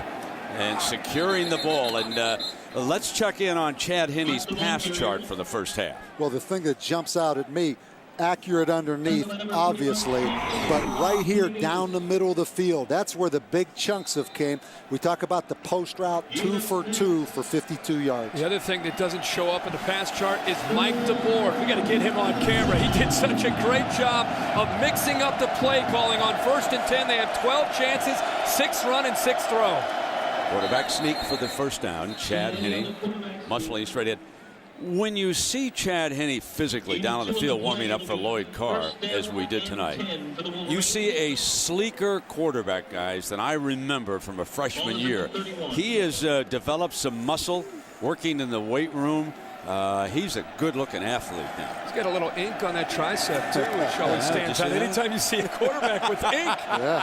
and securing the ball. And let's check in on Chad Henne's pass chart for the first half. Well, the thing that jumps out at me, accurate underneath, obviously, but right here down the middle of the field, that's where the big chunks have came. We talk about the post route, 2 for 2 for 52 yards. The other thing that doesn't show up in the pass chart is Mike DeBoer. We got to get him on camera. He did such a great job of mixing up the play calling on 1st and 10. They had 12 chances, 6 run and 6 throw. Quarterback sneak for the first down. Chad Henne muscling straight in. When you see Chad Henne physically down on the field warming up for Lloyd Carr, as we did tonight, you see a sleeker quarterback, guys, than I remember from a freshman year. He has developed some muscle working in the weight room. He's a good-looking athlete now. He's got a little ink on that tricep, too, which always stands out. Anytime you see a quarterback with ink,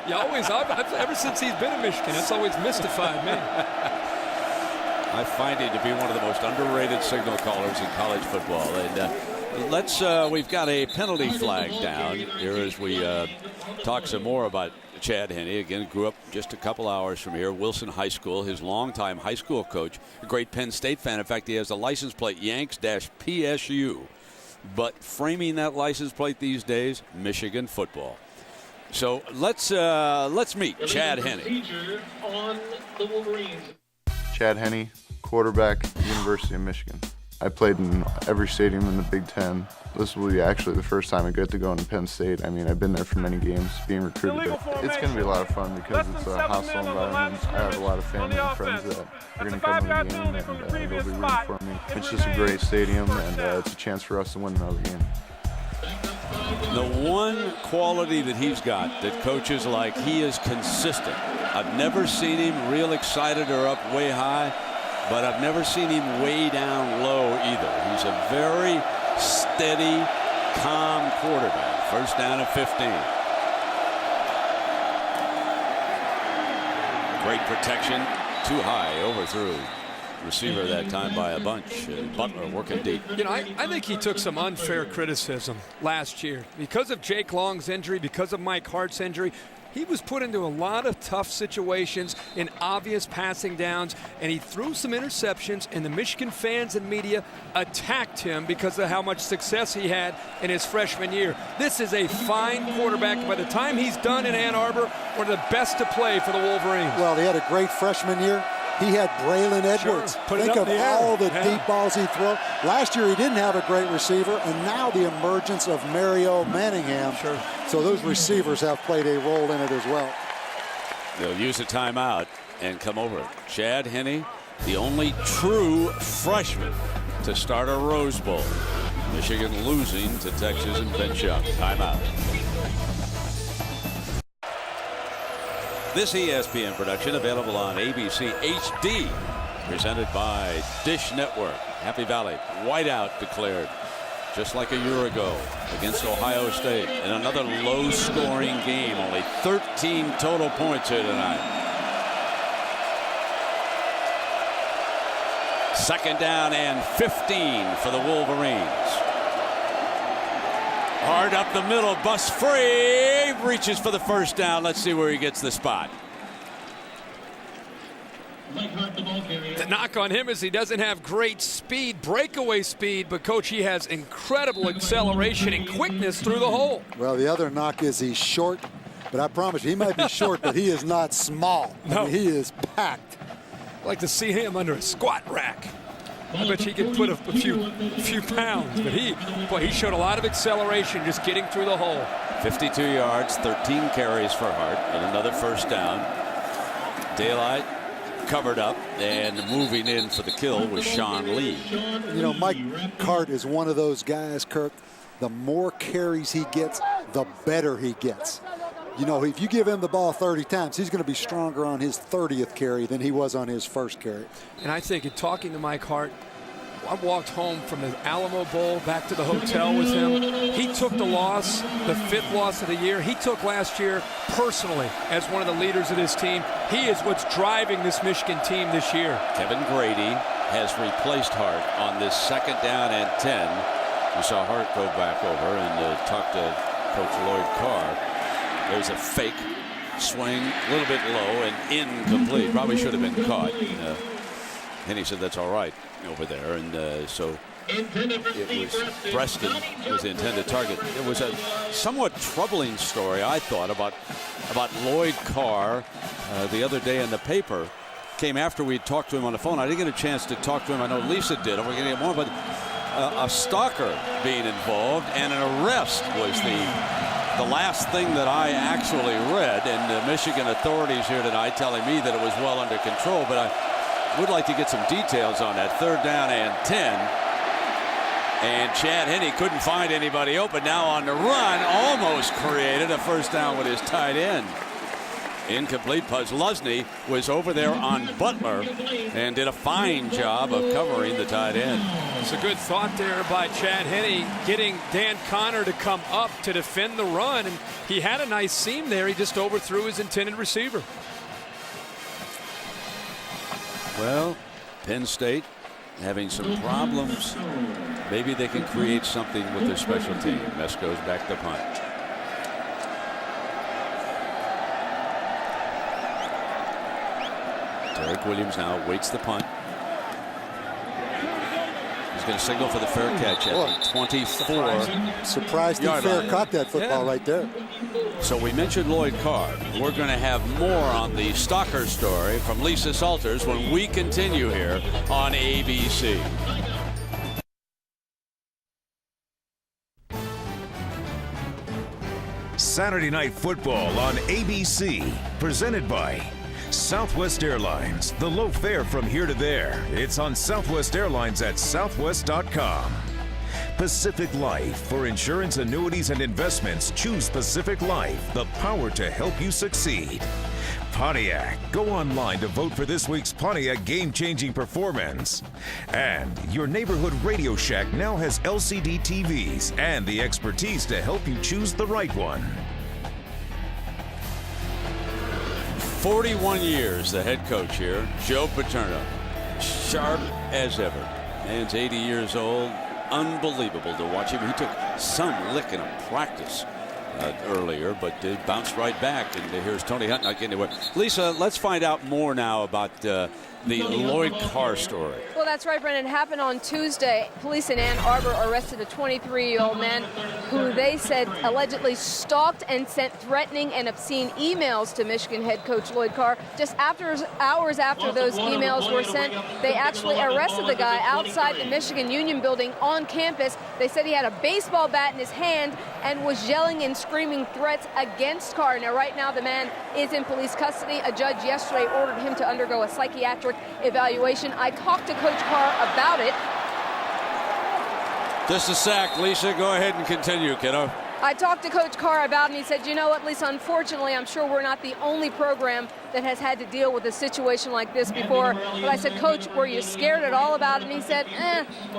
you always, ever since he's been in Michigan, it's always mystified me. I find him to be one of the most underrated signal callers in college football. And we've got a penalty flag down here as we talk some more about Chad Henne. Again, grew up just a couple hours from here, Wilson High School. His longtime high school coach, a great Penn State fan. In fact, he has the license plate Yanks-PSU. But framing that license plate these days, Michigan football. So let's meet Chad Henne. Chad Henne, quarterback, University of Michigan. I played in every stadium in the Big Ten. This will be actually the first time I get to go into Penn State. I mean, I've been there for many games, being recruited. It's going to be a lot of fun because it's a hostile environment. I have a lot of family and friends that are going to come to the game, and they'll be rooting for me. It's just a great stadium, and it's a chance for us to win another game. The one quality that he's got that coaches like, he is consistent. I've never seen him real excited or up way high, but I've never seen him way down low either. He's a very steady, calm quarterback. First down at 15. Great protection. Too high. Overthrew. Receiver that time by a bunch. Butler working deep. You know, I think he took some unfair criticism last year. Because of Jake Long's injury, because of Mike Hart's injury, he was put into a lot of tough situations in obvious passing downs, and he threw some interceptions, and the Michigan fans and media attacked him because of how much success he had in his freshman year. This is a fine quarterback. By the time he's done in Ann Arbor, one of the best to play for the Wolverines. Well, he had a great freshman year. He had Braylon Edwards. Sure. Think of all the deep balls he threw. Last year he didn't have a great receiver, and now the emergence of Mario Manningham. Sure. So those receivers have played a role in it as well. They'll use a timeout and come over. Chad Henne, the only true freshman to start a Rose Bowl. Michigan losing to Texas and Ben Schuck. Timeout. This ESPN production available on ABC HD, presented by Dish Network. Happy Valley whiteout declared just like a year ago against Ohio State in another low-scoring game. Only 13 total points here tonight. Second down and 15 for the Wolverines. Hard up the middle, bust free, reaches for the first down. Let's see where he gets the spot. The knock on him is he doesn't have great speed, breakaway speed, but, Coach, he has incredible acceleration and quickness through the hole. Well, the other knock is he's short, but I promise you, he might be short, but he is not small. No. I mean, he is packed. I'd like to see him under a squat rack. I bet he could put a few pounds, but he showed a lot of acceleration just getting through the hole. 52 yards, 13 carries for Hart, and another first down. Daylight covered up, and moving in for the kill was Sean Lee. You know, Mike Hart is one of those guys, Kirk, the more carries he gets, the better he gets. You know, if you give him the ball 30 times, he's going to be stronger on his 30th carry than he was on his first carry. And I think in talking to Mike Hart, I walked home from the Alamo Bowl back to the hotel with him. He took the loss, the 5th loss of the year. He took last year personally as one of the leaders of this team. He is what's driving this Michigan team this year. Kevin Grady has replaced Hart on this second down and 10. We saw Hart go back over and talk to Coach Lloyd Carr. There's a fake swing, a little bit low and incomplete. Probably should have been caught. And he said that's all right over there. And so It was Preston was the intended target. It was a somewhat troubling story, I thought, about Lloyd Carr the other day in the paper. Came after we talked to him on the phone. I didn't get a chance to talk to him. I know Lisa did. We're going to get more, but a stalker being involved and an arrest was the last thing that I actually read. And the Michigan authorities here tonight telling me that it was well under control. But I would like to get some details on that. 3rd down and 10. And Chad Henne couldn't find anybody open. Now on the run, almost created a first down with his tight end. Incomplete. Pusluzny was over there on Butler and did a fine job of covering the tight end. It's a good thought there by Chad Henne, getting Dan Connor to come up to defend the run, and he had a nice seam there. He just overthrew his intended receiver. Well, Penn State having some problems. Maybe they can create something with their special team. Mess goes back to punt. Derek Williams now waits the punt. He's going to signal for the fair catch at the 24. Surprised he fair caught that football right there. So we mentioned Lloyd Carr. We're going to have more on the stalker story from Lisa Salters when we continue here on ABC. Saturday Night Football on ABC, presented by Southwest Airlines, the low fare from here to there. It's on Southwest Airlines at southwest.com. Pacific Life. For insurance, annuities, and investments, choose Pacific Life, the power to help you succeed. Pontiac. Go online to vote for this week's Pontiac game-changing performance. And your neighborhood Radio Shack now has LCD TVs and the expertise to help you choose the right one. 41 years, the head coach here, Joe Paterno, sharp as ever. Man's 80 years old. Unbelievable to watch him. He took some licking of practice earlier, but bounced right back. And here's Tony Hunt not getting anywhere. Lisa, let's find out more now about the Lloyd Carr story. Well, that's right, Brendan. It happened on Tuesday. Police in Ann Arbor arrested a 23-year-old man who they said allegedly stalked and sent threatening and obscene emails to Michigan head coach Lloyd Carr. Just hours after those emails were sent, they actually arrested the guy outside the Michigan Union building on campus. They said he had a baseball bat in his hand and was yelling and screaming threats against Carr. Now, right now, the man is in police custody. A judge yesterday ordered him to undergo a psychiatric evaluation. I talked to Coach Carr about it. Just a sack, Lisa. Go ahead and continue, kiddo. I talked to Coach Carr about it, and he said, you know what, Lisa, unfortunately, I'm sure we're not the only program that has had to deal with a situation like this before. But I said, Coach, were you scared at all about it? And he said,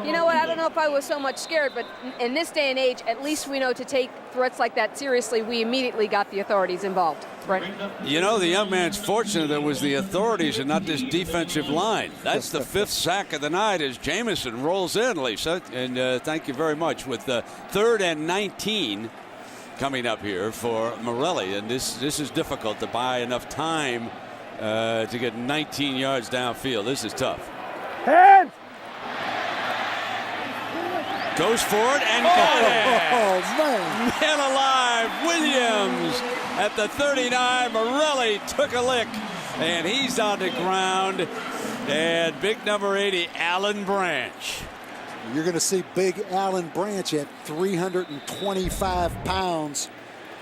you know what, I don't know if I was so much scared, but in this day and age, at least we know to take threats like that seriously. We immediately got the authorities involved. Right. You know, the young man's fortunate it was the authorities and not this defensive line. That's the 5th sack of the night as Jamison rolls in, Lisa. And thank you very much. With the 3rd and 19 coming up here for Morelli. And this is difficult to buy enough time to get 19 yards downfield. This is tough. Hands! Goes for it and got it. Oh, man. Man alive, Williams at the 39. Morelli took a lick, and he's on the ground. And big number 80, Alan Branch. You're going to see big Alan Branch at 325 pounds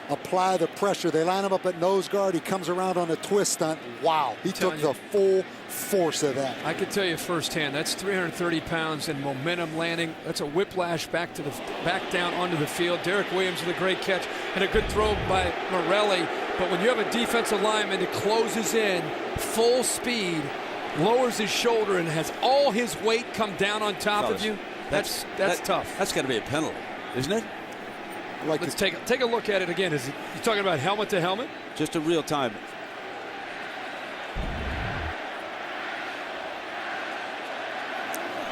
apply the pressure. They line him up at nose guard. He comes around on a twist stunt. Wow. He took the full force of that. I can tell you firsthand, that's 330 pounds in momentum landing. That's a whiplash back down onto the field. Derek Williams with a great catch and a good throw by Morelli. But when you have a defensive lineman that closes in full speed, lowers his shoulder, and has all his weight come down on top of you, that's tough. That's got to be a penalty, isn't it? Let's take a look at it again. You talking about helmet to helmet? Just a real time.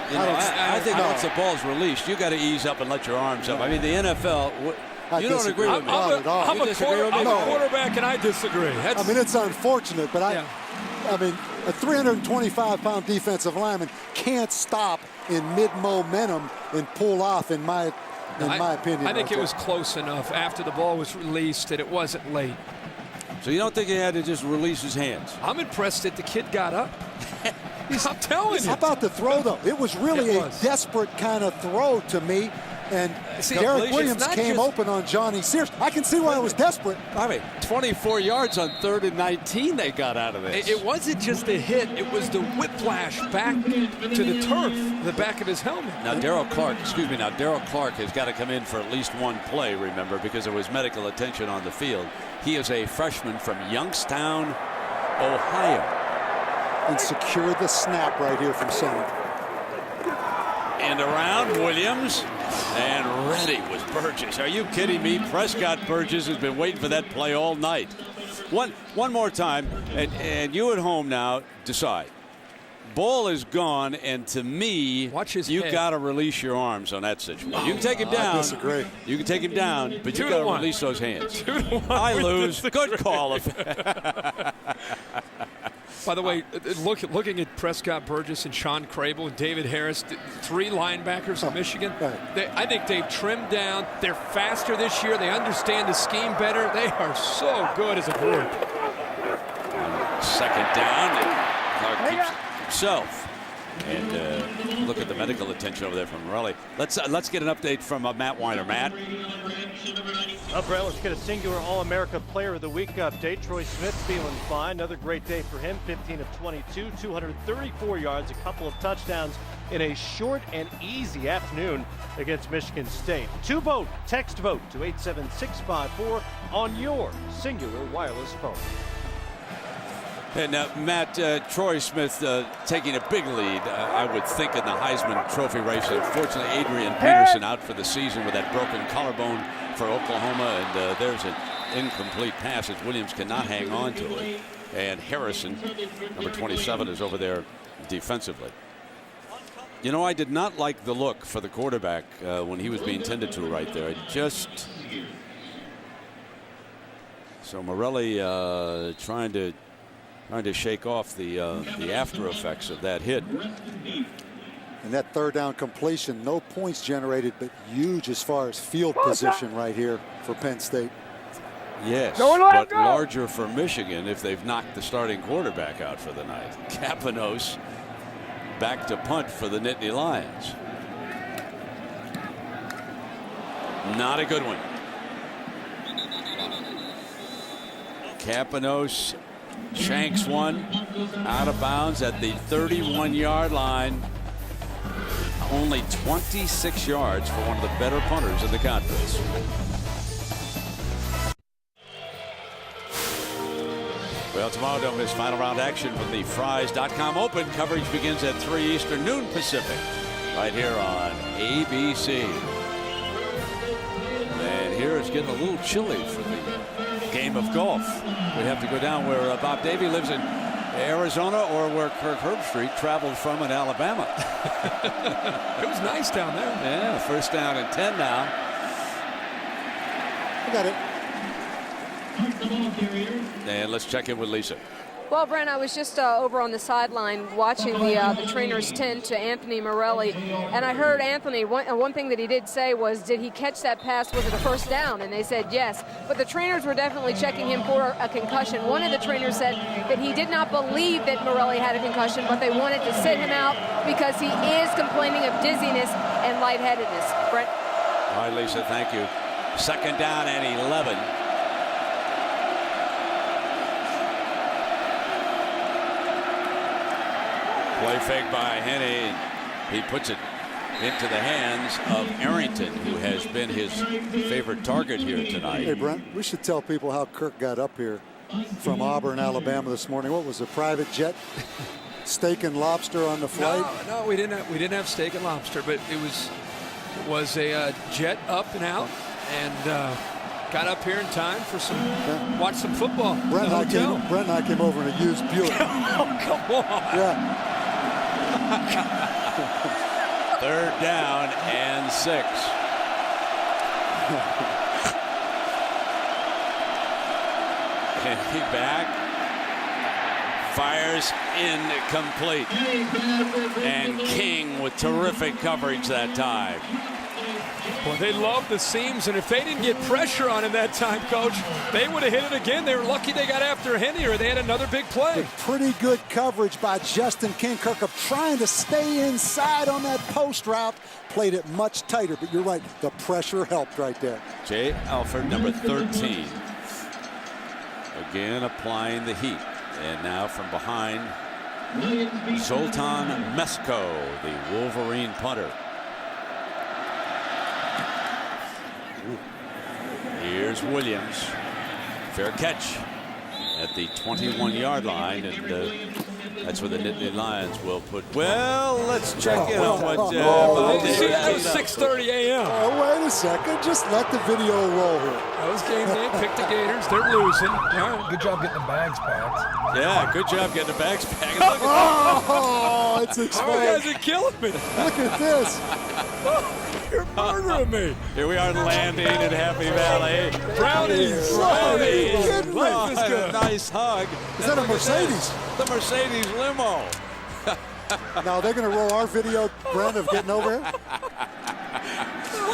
You know, I think once the ball's released, you got to ease up and let your arms up. I mean, the NFL. You don't agree with me? I'm a quarterback, and I disagree. I mean, it's unfortunate, but I mean, A 325-pound defensive lineman can't stop in mid-momentum and pull off, in my opinion. I think it was close enough after the ball was released that it wasn't late. So you don't think he had to just release his hands? I'm impressed that the kid got up. I'm telling you. How about the throw, though? It was really a desperate kind of throw to me. And Derek Williams came open on Johnny Sears. I can see why it was desperate. I mean, 24 yards on 3rd and 19 they got out of this. It wasn't just a hit. It was the whiplash back to the turf, the back of his helmet. Now, Darrell Clark has got to come in for at least one play, remember, because there was medical attention on the field. He is a freshman from Youngstown, Ohio. And secure the snap right here from center. And around Williams, and ready was Burgess. Are you kidding me? Prescott Burgess has been waiting for that play all night. One more time, and you at home now decide. Ball is gone, and to me, you got to release your arms on that situation. You can take him down. I disagree. You can take him down, but you got to release those hands. I lose. Good call. By the way, looking at Prescott Burgess and Sean Crable and David Harris, 3 linebackers in Michigan, I think they've trimmed down. They're faster this year. They understand the scheme better. They are so good as a group. Second down, and Clark keeps it himself. And look at the medical attention over there from Morelli. Let's get an update from Matt Weiner. Matt. Brett, let's get a singular All-America Player of the Week update. Troy Smith feeling fine. Another great day for him. 15 of 22, 234 yards, a couple of touchdowns in a short and easy afternoon against Michigan State. To vote, text vote to 87654 on your singular wireless phone. And Matt, Troy Smith taking a big lead, I would think, in the Heisman Trophy race. Unfortunately, Adrian Peterson out for the season with that broken collarbone for Oklahoma, and there's an incomplete pass as Williams cannot hang on to it. And Harrison, number 27, is over there defensively. You know, I did not like the look for the quarterback when he was being tended to right there. So Morelli trying to shake off the after effects of that hit. And that 3rd down completion, no points generated, but huge as far as field position right here for Penn State. Yes, but larger for Michigan if they've knocked the starting quarterback out for the night. Kapanos back to punt for the Nittany Lions. Not a good one. Kapanos shanks one out of bounds at the 31-yard line. Only 26 yards for one of the better punters in the conference. Well, tomorrow don't miss final round action from the Fries.com Open. Coverage begins at 3 Eastern, noon Pacific, right here on ABC. And here it's getting a little chilly for the game of golf. We have to go down where Bob Davie lives in Arizona, or where Kirk Herbstreit traveled from in Alabama. It was nice down there. Yeah, first down and 10 now. I got it. And let's check in with Lisa. Well, Brent, I was just over on the sideline watching the trainers tend to Anthony Morelli, and I heard Anthony, one thing that he did say was, did he catch that pass? Was it a first down? And they said yes. But the trainers were definitely checking him for a concussion. One of the trainers said that he did not believe that Morelli had a concussion, but they wanted to sit him out because he is complaining of dizziness and lightheadedness. Brent? All right, Lisa, thank you. Second down and 11. Play fake by Henne. He puts it into the hands of Arrington, who has been his favorite target here tonight. Hey, Brent, we should tell people how Kirk got up here from Auburn, Alabama this morning. What was a private jet? Steak and lobster on the flight? No, we didn't have steak and lobster, but it was a jet up and out, and got up here in time for watch some football. Brent and I came over in a used Buick. Oh, come on. Yeah. Third down and 6. Kenny back. Fires incomplete. And King with terrific coverage that time. Well, they love the seams, and if they didn't get pressure on him that time, Coach, they would have hit it again. They were lucky they got after Henny, or they had another big play. But pretty good coverage by Justin King. Kirkup trying to stay inside on that post route. Played it much tighter, but you're right. The pressure helped right there. Jay Alford, number 13. Again applying the heat. And now from behind, Zoltan Mesko, the Wolverine punter. Here's Williams. Fair catch at the 21-yard line, and that's where the Nittany Lions will put. Well, let's check in on what. That was 6:30 a.m. Oh, wait a second. Just let the video roll here. That was game day. Pick the Gators. They're losing. Right. Good job getting the bags packed. Yeah, good job getting the bags packed. Oh, it's exposed. You guys are killing me. Look at this. You're murdering me. Here we are landing in Happy Valley. Brownies. Life is good. A nice hug. Is that a Mercedes? The Mercedes limo. Now they're going to roll our video, Brent, of getting over here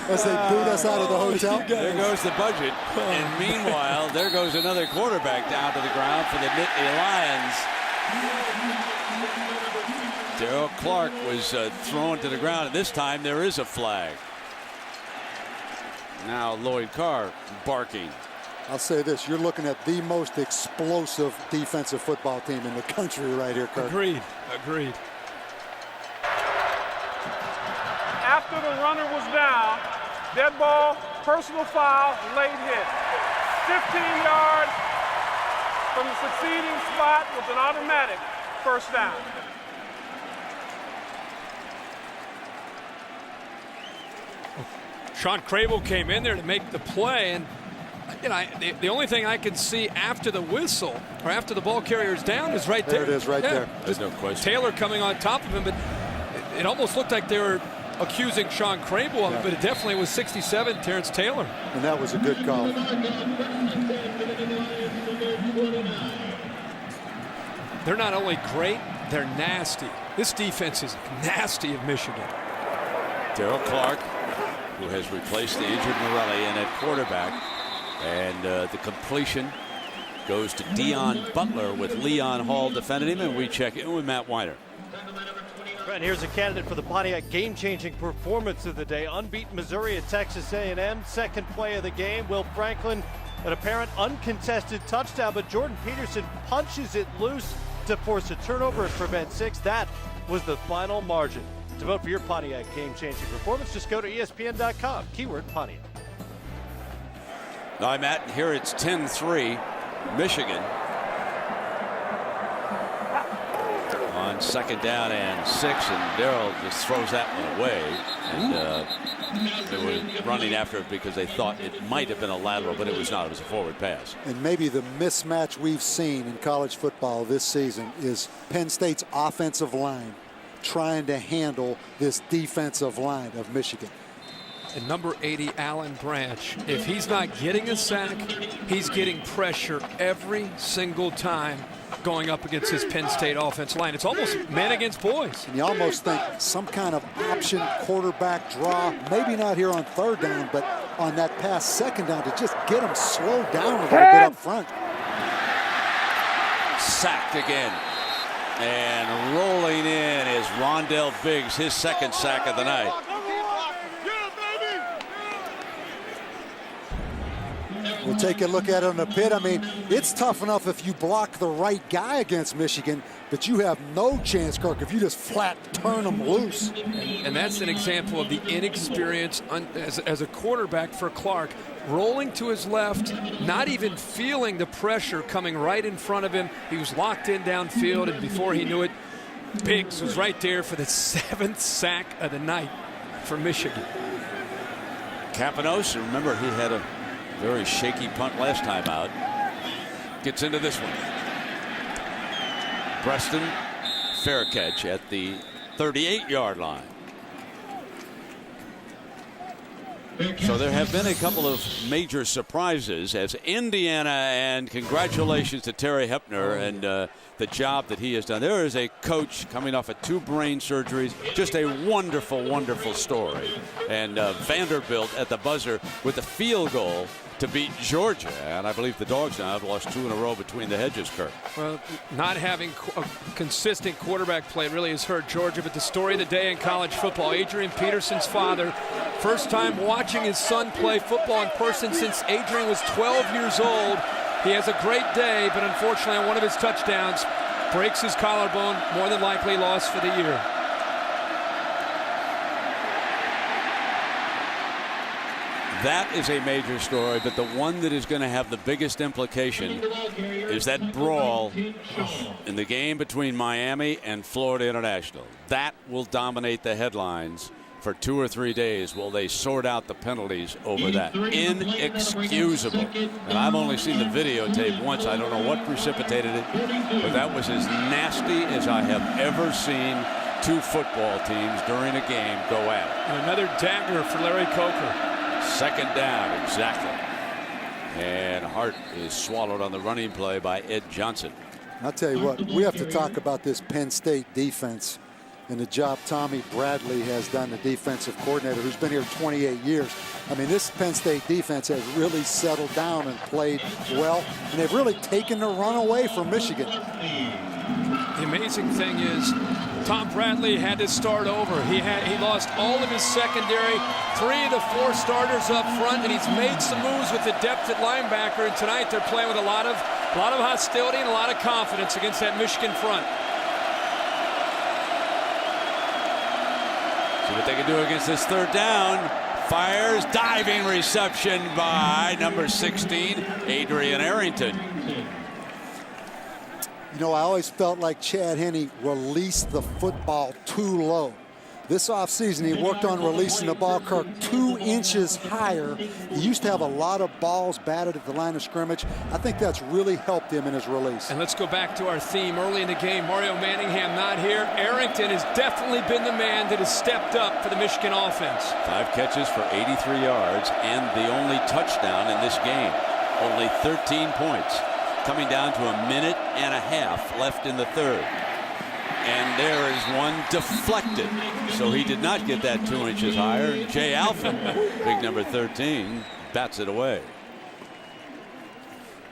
as they boot us out of the hotel. There goes the budget. And meanwhile, there goes another quarterback down to the ground for the Nittany Lions. Darrell Clark was thrown to the ground, and this time there is a flag. Now Lloyd Carr barking. I'll say this, you're looking at the most explosive defensive football team in the country right here, Kirk. Agreed. After the runner was down, dead ball, personal foul, late hit. 15 yards from the succeeding spot with an automatic first down. Sean Crable came in there to make the play, and the only thing I can see after the whistle or after the ball carrier's down is right there. There it is, right there. There's no question. Taylor coming on top of him, but it almost looked like they were accusing Sean Crable of it, but it definitely was 67, Terrence Taylor. And that was a good call. They're not only great, they're nasty. This defense is nasty of Michigan. Darrell Clark, who has replaced the injured Morelli in at quarterback. And the completion goes to Deion Butler with Leon Hall defending him, and we check in with Matt Weiner. And here's a candidate for the Pontiac game-changing performance of the day. Unbeaten Missouri at Texas A&M. Second play of the game. Will Franklin, an apparent uncontested touchdown, but Jordan Peterson punches it loose to force a turnover and prevent 6. That was the final margin. To vote for your Pontiac game-changing performance, just go to ESPN.com. Keyword Pontiac. All right, Matt, here it's 10-3, Michigan. On 2nd down and 6, and Darrell just throws that one away. And they were running after it because they thought it might have been a lateral, but it was not. It was a forward pass. And maybe the mismatch we've seen in college football this season is Penn State's offensive line trying to handle this defensive line of Michigan. And number 80, Alan Branch, if he's not getting a sack, he's getting pressure every single time going up against his Penn State offense line. It's almost men against boys. And you almost think some kind of option quarterback draw, maybe not here on 3rd down, but on that pass 2nd down to just get them slowed down a little bit up front. Sacked again. And rolling in is Rondell Biggs, his 2nd sack of the night. We'll take a look at it on the pit. I mean, it's tough enough if you block the right guy against Michigan, but you have no chance, Kirk, if you just flat turn them loose. And that's an example of the inexperience as a quarterback for Clark. Rolling to his left, not even feeling the pressure coming right in front of him. He was locked in downfield, and before he knew it, Biggs was right there for the 7th sack of the night for Michigan. Campanos, remember he had a very shaky punt last time out. Gets into this one. Preston, fair catch at the 38-yard line. So there have been a couple of major surprises as Indiana, and congratulations to Terry Hepner and the job that he has done. There is a coach coming off of 2 brain surgeries. Just a wonderful, wonderful story. And Vanderbilt at the buzzer with the field goal to beat Georgia. And I believe the Dogs now have lost 2 in a row between the hedges, Kirk. Well, not having a consistent quarterback play really has hurt Georgia, but the story of the day in college football, Adrian Peterson's father, first time watching his son play football in person since Adrian was 12 years old. He has a great day, but unfortunately on one of his touchdowns, breaks his collarbone, more than likely lost for the year. That is a major story, but the one that is going to have the biggest implication is that brawl in the game between Miami and Florida International. That will dominate the headlines for 2 or 3 days while they sort out the penalties over that. Inexcusable. And I've only seen the videotape once. I don't know what precipitated it, but that was as nasty as I have ever seen 2 football teams during a game go at it. And another dagger for Larry Coker. Second down, exactly. And Hart is swallowed on the running play by Ed Johnson. I'll tell you what, we have to talk about this Penn State defense and the job Tommy Bradley has done, the defensive coordinator who's been here 28 years. I mean, this Penn State defense has really settled down and played well, and they've really taken the run away from Michigan. The amazing thing is Tom Bradley had to start over. He lost all of his secondary, 3 of the 4 starters up front, and he's made some moves with the depth at linebacker. And tonight they're playing with a lot of hostility and a lot of confidence against that Michigan front. See what they can do against this 3rd down. Fires, diving reception by number 16, Adrian Arrington. You know, I always felt like Chad Henne released the football too low. This offseason, he worked on releasing the ball, Kirk, 2 inches higher. He used to have a lot of balls batted at the line of scrimmage. I think that's really helped him in his release. And let's go back to our theme early in the game. Mario Manningham not here. Arrington has definitely been the man that has stepped up for the Michigan offense. 5 catches for 83 yards and the only touchdown in this game. Only 13 points. Coming down to 1.5 minutes left in the 3rd. And there is one deflected. So he did not get that 2 inches higher. Jay Alford, big number 13, bats it away.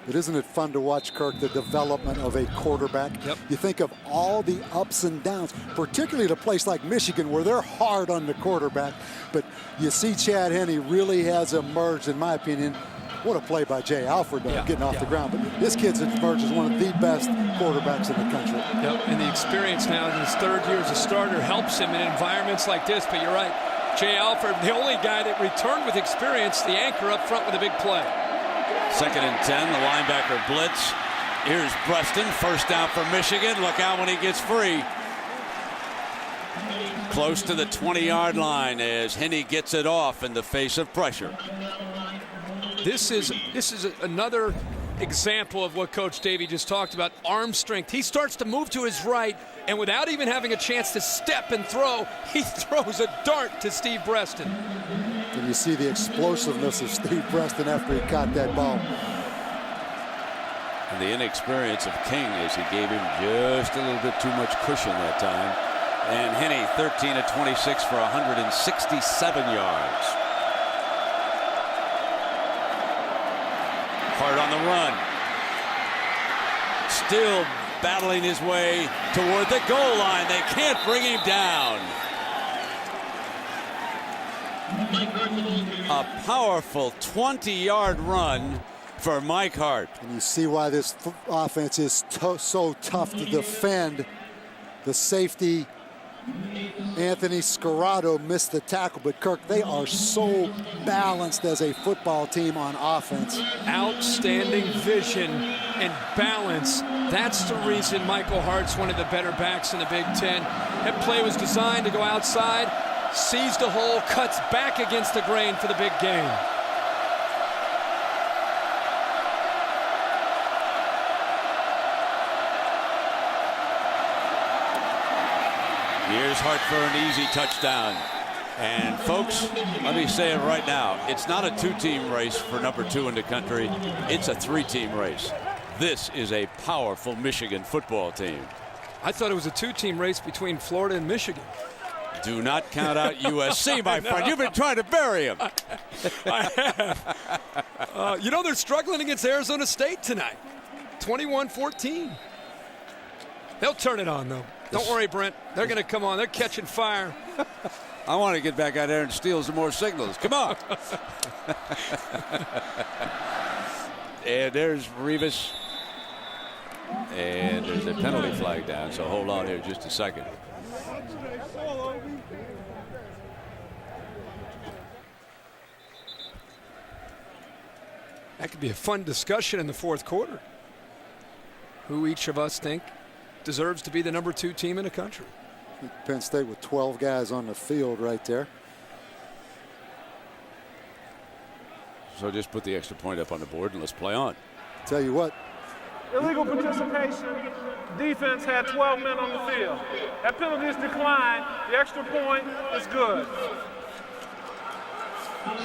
But isn't it fun to watch, Kirk, the development of a quarterback? Yep. You think of all the ups and downs, particularly at a place like Michigan where they're hard on the quarterback. But you see Chad Henne really has emerged, in my opinion. What a play by Jay Alford, though, getting off the ground. But this kid's emerged as one of the best quarterbacks in the country. Yep, and the experience now in his 3rd year as a starter helps him in environments like this. But you're right, Jay Alford, the only guy that returned with experience, the anchor up front with a big play. 2nd and 10, the linebacker blitz. Here's Preston, 1st down for Michigan. Look out when he gets free. Close to the 20-yard line as Henne gets it off in the face of pressure. This is another example of what Coach Davey just talked about, arm strength. He starts to move to his right, and without even having a chance to step and throw, he throws a dart to Steve Preston. And you see the explosiveness of Steve Preston after he caught that ball. And the inexperience of King as he gave him just a little bit too much cushion that time. And Henne, 13 of 26 for 167 yards. Hart on the run. Still battling his way toward the goal line. They can't bring him down. A powerful 20-yard run for Mike Hart. And you see why this offense is so tough to defend. The safety, Anthony Scarrato, missed the tackle, but Kirk, they are so balanced as a football team on offense. Outstanding vision and balance. That's the reason Michael Hart's one of the better backs in the Big Ten. That play was designed to go outside, sees the hole, cuts back against the grain for the big game. Here's Hart for an easy touchdown. And folks, let me say it right now. It's not a 2-team race for number 2 in the country. It's a 3-team race. This is a powerful Michigan football team. I thought it was a 2-team race between Florida and Michigan. Do not count out USC, my friend. You've been trying to bury him. I have. You know, they're struggling against Arizona State tonight. 21-14. They'll turn it on, though. Don't worry, Brent. They're going to come on. They're catching fire. I want to get back out there and steal some more signals. Come on. And there's Revis. And there's a penalty flag down, so hold on here just a second. That could be a fun discussion in the fourth quarter. Who each of us think deserves to be the number 2 team in the country. Penn State with 12 guys on the field right there. So just put the extra point up on the board and let's play on. Tell you what. Illegal participation. Defense had 12 men on the field. That penalty is declined. The extra point is good.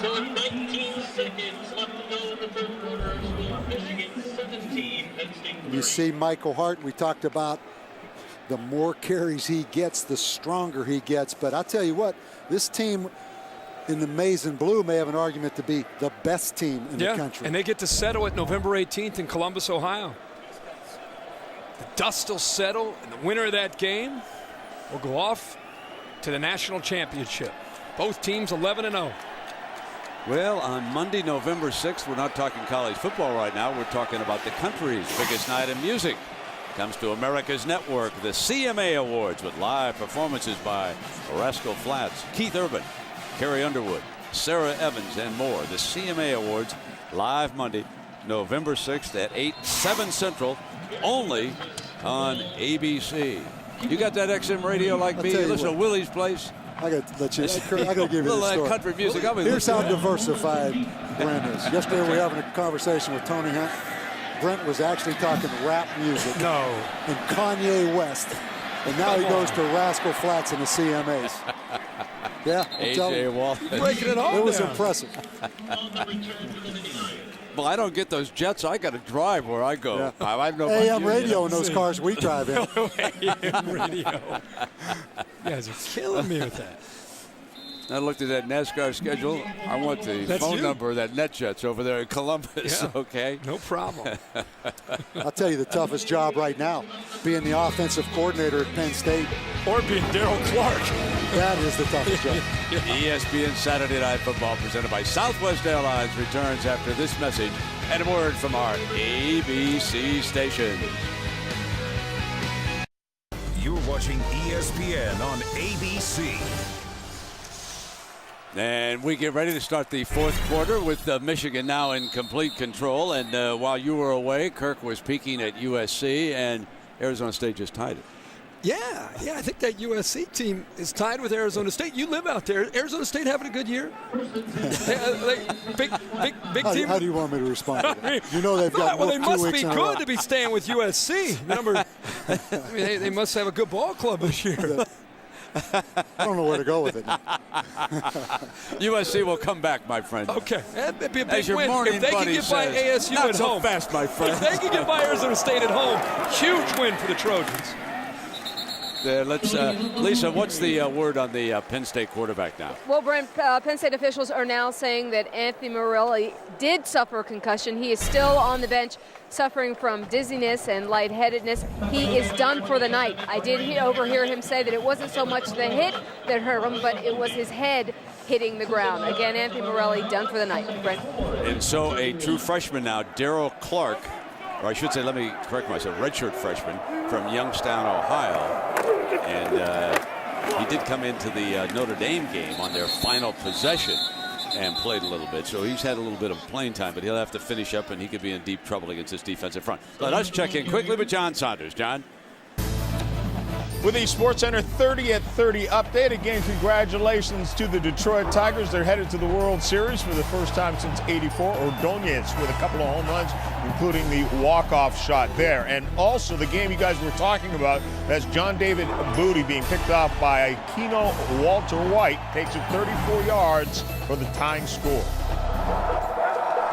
So 19 seconds left to go in the third quarter. Score Michigan 17, Penn State 3. You see Michael Hart, we talked about the more carries he gets, the stronger he gets. But I'll tell you what, this team in the maize and blue may have an argument to be the best team in the country. And they get to settle it November 18th in Columbus, Ohio. The dust will settle, and the winner of that game will go off to the national championship. Both teams 11-0. Well, on Monday, November 6th, we're not talking college football right now. We're talking about the country's biggest night in music. Comes to America's network, the CMA Awards, with live performances by Rascal Flatts, Keith Urban, Carrie Underwood, Sarah Evans, and more. The CMA Awards, live Monday, November 6th at 7 Central, only on ABC. You got that XM radio like me? You listen to Willie's Place? I got to let you. I got to give you the story. Country music. Here's how diversified Brent is. Yesterday we were having a conversation with Tony Hunt. Brent was actually talking rap music. No. And Kanye West. And now he goes to Rascal Flatts and the CMAs. Yeah. AJ Wall. Breaking it all It was down. impressive. Well, I don't get those jets. I got to drive where I go. Yeah. I know AM radio in those cars we drive in. AM radio. You guys are killing me with that. I looked at that NASCAR schedule. I want the phone number of that NetJets over there in Columbus. Yeah. Okay. No problem. I'll tell you the toughest job right now, being the offensive coordinator at Penn State. Or being Daryl Clark. That is the toughest job. ESPN Saturday Night Football presented by Southwest Airlines returns after this message and a word from our ABC station. You're watching ESPN on ABC. And we get ready to start the fourth quarter with Michigan now in complete control. And while you were away, Kirk was peeking at USC, and Arizona State just tied it. Yeah, I think that USC team is tied with Arizona State. You live out there. Arizona State having a good year? Big team. How do you want me to respond to that? You know they've got well, they 2 must weeks be in a row. good to be staying with USC. They must have a good ball club this year. I don't know where to go with it. USC will come back, my friend. Okay, that'd be a big As your win. morning If they can buddy get by says, ASU not at so home. fast, my friend. If they can get by Arizona State at home, huge win for the Trojans. Lisa, what's the word on the Penn State quarterback now? Well, Brent, Penn State officials are now saying that Anthony Morelli did suffer a concussion. He is still on the bench suffering from dizziness and lightheadedness. He is done for the night. I did overhear him say that it wasn't so much the hit that hurt him, but it was his head hitting the ground. Again, Anthony Morelli done for the night, Brent. And so a true freshman now, Daryl Clark, or I should say, let me correct myself, redshirt freshman from Youngstown, Ohio. And he did come into the Notre Dame game on their final possession and played a little bit. So he's had a little bit of playing time, but he'll have to finish up, and he could be in deep trouble against this defensive front. Let us check in quickly with John Saunders. John? with a SportsCenter 30 at 30 update. Again, congratulations to the Detroit Tigers. They're headed to the World Series for the first time since '84. Ordonez with a couple of home runs, including the walk-off shot there. And also the game you guys were talking about, that's John David Booty being picked off by Keno Walter White. Takes it 34 yards for the tying score.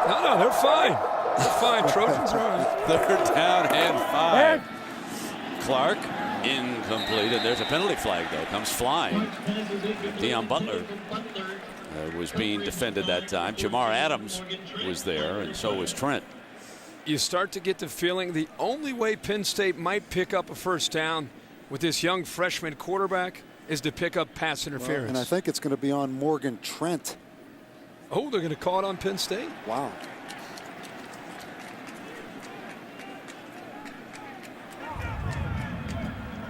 No, they're fine. They're fine. Trojans are all right. Third down and 5. Clark, incomplete, and there's a penalty flag, though. Comes flying. Deion Butler was being defended that time. Jamar Adams was there, and so was Trent. You start to get the feeling the only way Penn State might pick up a first down with this young freshman quarterback is to pick up pass interference. And I think it's going to be on Morgan Trent. Oh, they're going to call it on Penn State? Wow.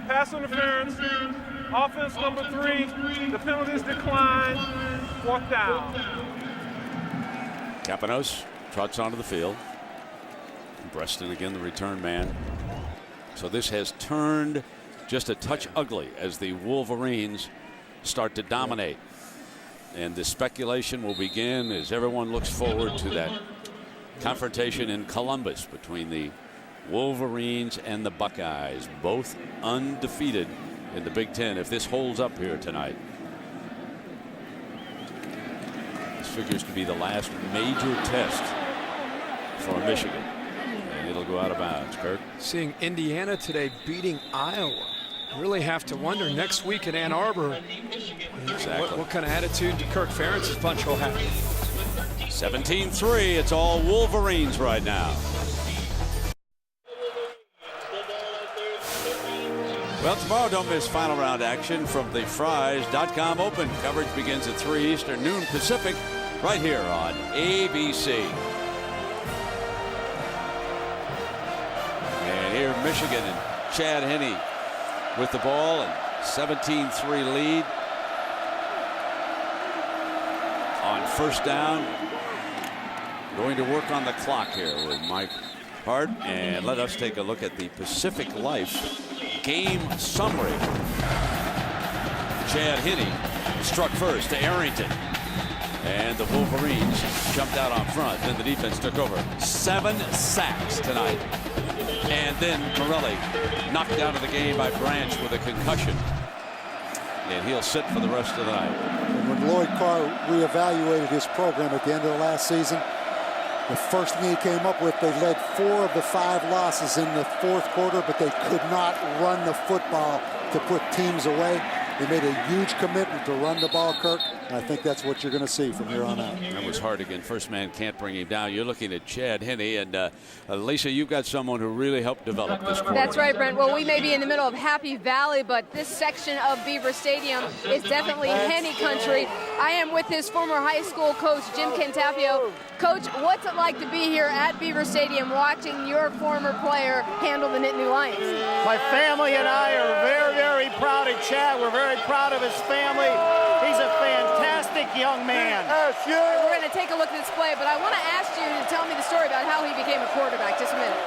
Pass interference. Offense number 3. The penalties decline. 4th down. Capanos trots onto the field. Breaston again, the return man. So this has turned just a touch ugly as the Wolverines start to dominate. And the speculation will begin as everyone looks forward to that confrontation in Columbus between the Wolverines and the Buckeyes, both undefeated in the Big Ten. If this holds up here tonight, this figures to be the last major test for Michigan, and it'll go out of bounds. Kirk? Seeing Indiana today beating Iowa. Really have to wonder next week in Ann Arbor what kind of attitude Kirk Ferentz's bunch will have. 17-3. It's all Wolverines right now. Well, tomorrow don't miss final round action from the Fries.com Open. Coverage begins at 3 Eastern, noon Pacific, right here on ABC. And here Michigan and Chad Henne with the ball and 17-3 lead on first down. Going to work on the clock here with Mike Hart, and let us take a look at the Pacific Life game summary. Chad Henne struck first to Arrington, and the Wolverines jumped out on front. Then the defense took over. 7 sacks tonight. And then Morelli knocked out of the game by Branch with a concussion. And he'll sit for the rest of the night. And when Lloyd Carr reevaluated his program at the end of the last season, the first thing he came up with, they led 4 of the 5 losses in the 4th quarter, but they could not run the football to put teams away. They made a huge commitment to run the ball, Kirk, and I think that's what you're going to see from here on out. That was hard again. First man can't bring him down. You're looking at Chad Henne, and Lisa, you've got someone who really helped develop this quarterback. That's right, Brent. Well, we may be in the middle of Happy Valley, but this section of Beaver Stadium is definitely Henne country. I am with his former high school coach, Jim Cantapio. Coach, what's it like to be here at Beaver Stadium watching your former player handle the Nittany Lions? My family and I are very, very proud of Chad. We're very proud of his family. He's a fantastic young man. We're going to take a look at this play, but I want to ask you to tell me the story about how he became a quarterback. Just a minute.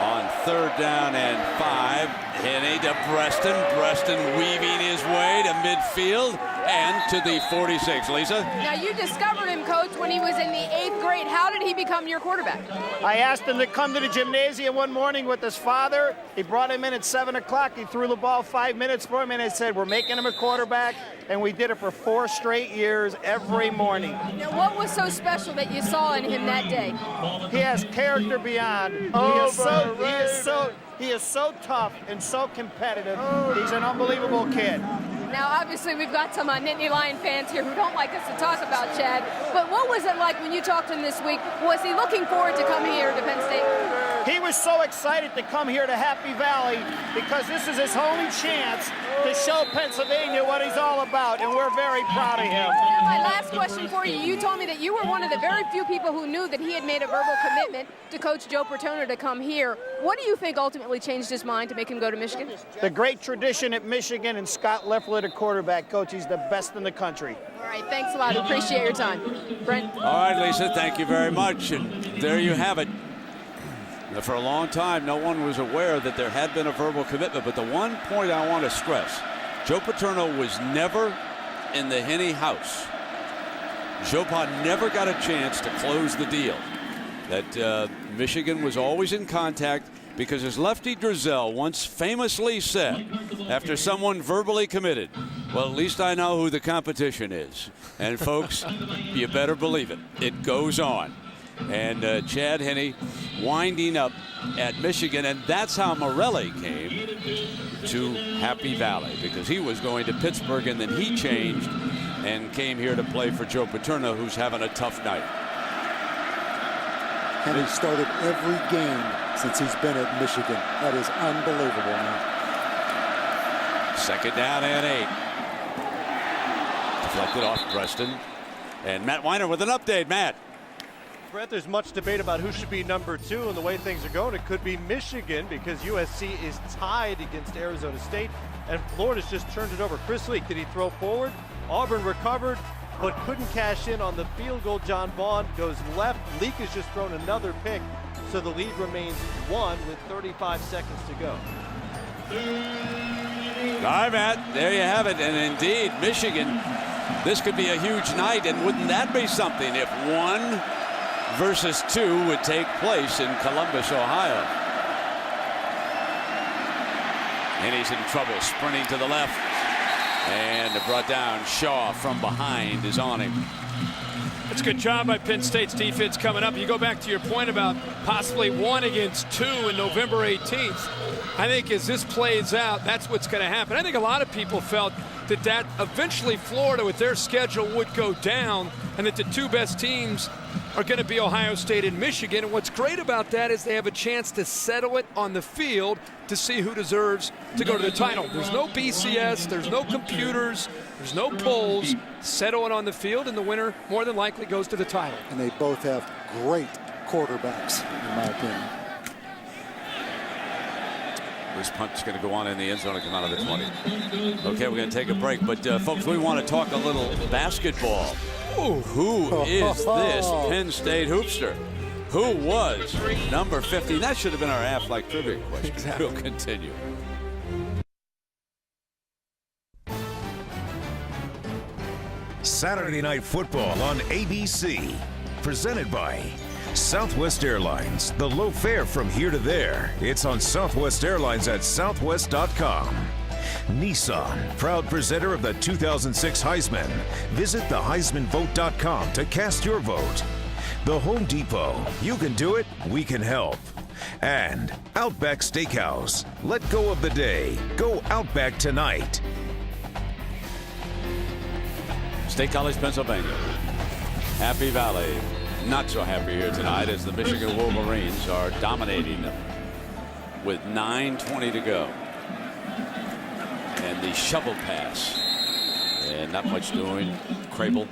On third down and 5, Henne to Breaston. Breaston weaving his way to midfield and to the 46. Lisa? Now, you discovered him, Coach, when he was in the 8th grade. How did he become your quarterback? I asked him to come to the gymnasium one morning with his father. He brought him in at 7 o'clock. He threw the ball 5 minutes for him, and I said, we're making him a quarterback. And we did it for 4 straight years every morning. Now, what was so special that you saw in him that day? He has character beyond. He is so tough and so competitive. He's an unbelievable kid. Now, obviously, we've got some Nittany Lion fans here who don't like us to talk about Chad. But what was it like when you talked to him this week? Was he looking forward to coming here to Penn State? He was so excited to come here to Happy Valley because this is his only chance to show Pennsylvania what he's all about, and we're very proud of him. My last question for you. You told me that you were one of the very few people who knew that he had made a verbal commitment to Coach Joe Pertona to come here. What do you think ultimately changed his mind to make him go to Michigan? The great tradition at Michigan and Scott Leffler, the quarterback coach. He's the best in the country. All right, thanks a lot. Appreciate your time. Brent? All right, Lisa, thank you very much. And there you have it. For a long time, no one was aware that there had been a verbal commitment. But the one point I want to stress, Joe Paterno was never in the Henne house. Joe Pa never got a chance to close the deal. That Michigan was always in contact because, as Lefty Driesell once famously said, after someone verbally committed, well, at least I know who the competition is. And folks, you better believe it. It goes on. And Chad Henne winding up at Michigan, and that's how Morelli came to Happy Valley, because he was going to Pittsburgh and then he changed and came here to play for Joe Paterno, who's having a tough night. Henne started every game since he's been at Michigan. That is unbelievable, man. 2nd down and 8. Deflected off Preston. And Matt Weiner with an update. Matt. Brett, there's much debate about who should be number 2, and the way things are going, it could be Michigan because USC is tied against Arizona State, and Florida's just turned it over. Chris Leak, did he throw forward? Auburn recovered, but couldn't cash in on the field goal. John Vaughn goes left. Leak has just thrown another pick, so the lead remains 1 with 35 seconds to go. All right, Matt, there you have it. And indeed, Michigan, this could be a huge night, and wouldn't that be something if 1 versus 2 would take place in Columbus, Ohio. And he's in trouble, sprinting to the left, and brought down. Shaw from behind is on him. That's a good job by Penn State's defense coming up. You go back to your point about possibly 1 against 2 in November 18th. I think as this plays out, that's what's going to happen. I think a lot of people felt that eventually Florida with their schedule would go down, and that the 2 best teams are going to be Ohio State and Michigan. And what's great about that is they have a chance to settle it on the field to see who deserves to go to the title. There's no BCS, there's no computers, there's no polls. Settle it on the field, and the winner more than likely goes to the title. And they both have great quarterbacks, in my opinion. This punt's going to go on in the end zone and come out of the 20. Okay, we're going to take a break. But, folks, we want to talk a little basketball. Ooh, who is this Penn State hoopster? Who was number 50? That should have been our Aflac trivia question. Exactly. We'll continue. Saturday Night Football on ABC. Presented by Southwest Airlines. The low fare from here to there. It's on Southwest Airlines at southwest.com. Nissan, proud presenter of the 2006 Heisman. Visit theheismanvote.com to cast your vote. The Home Depot. You can do it, we can help. And Outback Steakhouse. Let go of the day. Go Outback tonight. State College, Pennsylvania. Happy Valley. Not so happy here tonight as the Michigan Wolverines are dominating them with 9:20 to go. And the shovel pass. And not much doing. Crable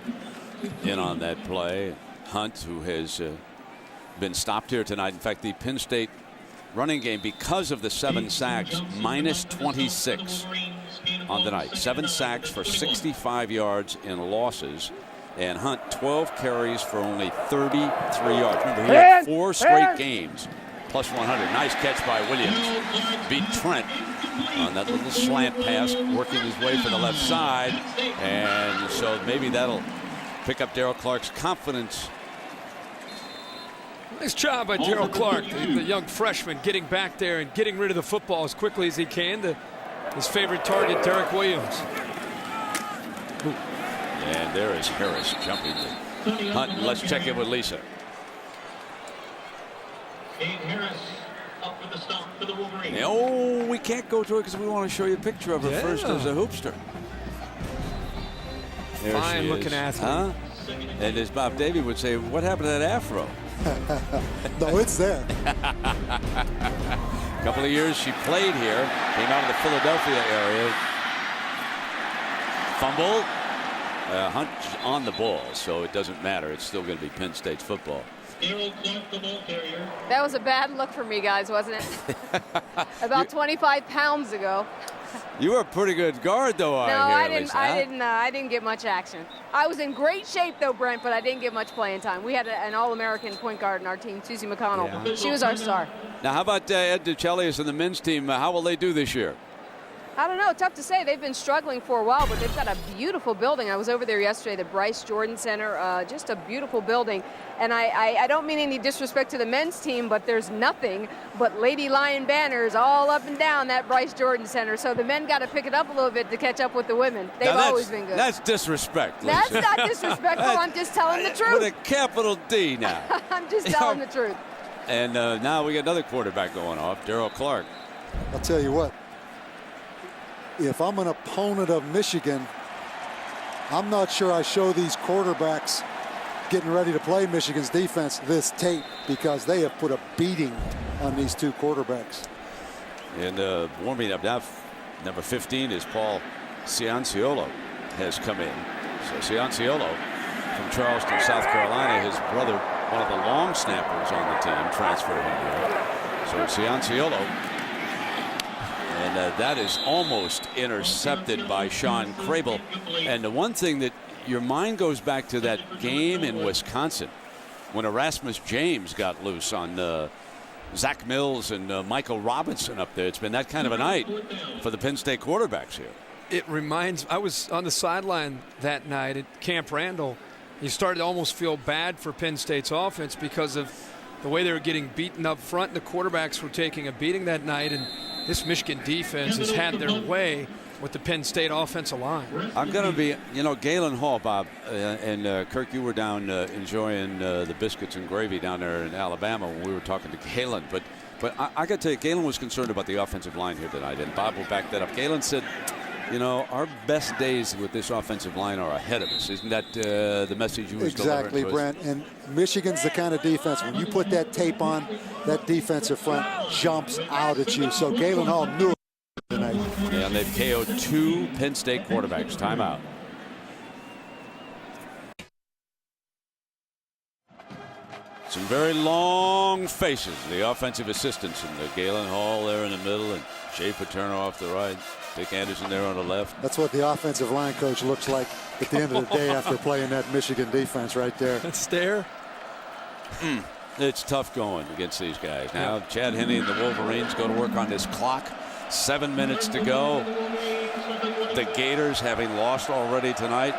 in on that play. Hunt, who has been stopped here tonight. In fact, the Penn State running game, because of the 7 sacks, minus 26 on the night. 7 sacks for 65 yards in losses. And Hunt, 12 carries for only 33 yards. Remember, he had 4 straight games plus 100. Nice catch by Williams. Beat Trent on that little slant pass, working his way for the left side. And so maybe that'll pick up Darrell Clark's confidence. Nice job by Darrell Clark, the young freshman, getting back there and getting rid of the football as quickly as he can to his favorite target, Derek Williams. And there is Harris jumping to Hunt. Let's check in with Lisa. Harris up for the stop for the Wolverines. Oh, we can't go to it because we want to show you a picture of her first as a hoopster. There Fine she looking is. athlete. Huh? And as Bob Davey would say, what happened to that afro? No, it's there. A couple of years she played here, came out of the Philadelphia area. Fumble. Hunt on the ball, so it doesn't matter. It's still going to be Penn State's football. That was a bad look for me, guys, wasn't it? About 25 pounds ago. You were a pretty good guard, though. No, I didn't. I didn't get much action. I was in great shape, though, Brent, but I didn't get much playing time. We had an All-American point guard in our team, Susie McConnell. Yeah. She was our star. Now, how about Ed DeChellius and the men's team? How will they do this year? I don't know. Tough to say. They've been struggling for a while, but they've got a beautiful building. I was over there yesterday, the Bryce Jordan Center. Just a beautiful building. And I don't mean any disrespect to the men's team, but there's nothing but Lady Lion banners all up and down that Bryce Jordan Center. So the men got to pick it up a little bit to catch up with the women. They've always been good. That's disrespect, Lisa. That's not disrespectful. I'm just telling the truth. With a capital D now. I'm just telling the truth. And now we got another quarterback going off, Daryl Clark. I'll tell you what. If I'm an opponent of Michigan, I'm not sure I show these quarterbacks getting ready to play Michigan's defense this tape, because they have put a beating on these two quarterbacks. And warming up now, number 15 is Paul Cianciolo has come in. So Cianciolo from Charleston, South Carolina, his brother, one of the long snappers on the team, transferred him here. So Cianciolo. And that is almost intercepted by Sean Crable. And the one thing that your mind goes back to that game in Wisconsin when Erasmus James got loose on Zach Mills and Michael Robinson up there. It's been that kind of a night for the Penn State quarterbacks here. It reminds, I was on the sideline that night at Camp Randall. You started to almost feel bad for Penn State's offense because of the way they were getting beaten up front. The quarterbacks were taking a beating that night, and this Michigan defense has had their way with the Penn State offensive line. I'm going to be, Galen Hall, Bob, and Kirk, you were down enjoying the biscuits and gravy down there in Alabama when we were talking to Galen. But I got to tell you, Galen was concerned about the offensive line here tonight, and Bob will back that up. Galen said, our best days with this offensive line are ahead of us. Isn't that the message you was Exactly, delivering to us? Brent. And Michigan's the kind of defense, when you put that tape on, that defensive front jumps out at you. So Galen Hall knew it tonight. Yeah, and they've KO'd two Penn State quarterbacks. Timeout. Some very long faces. The offensive assistants and the Galen Hall there in the middle, and Jay Paterno off the right. Dick Anderson there on the left. That's what the offensive line coach looks like at the end of the day after playing that Michigan defense right there. That stare. It's tough going against these guys. Now Chad Henne and the Wolverines go to work on this clock. 7 minutes to go. The Gators, having lost already tonight,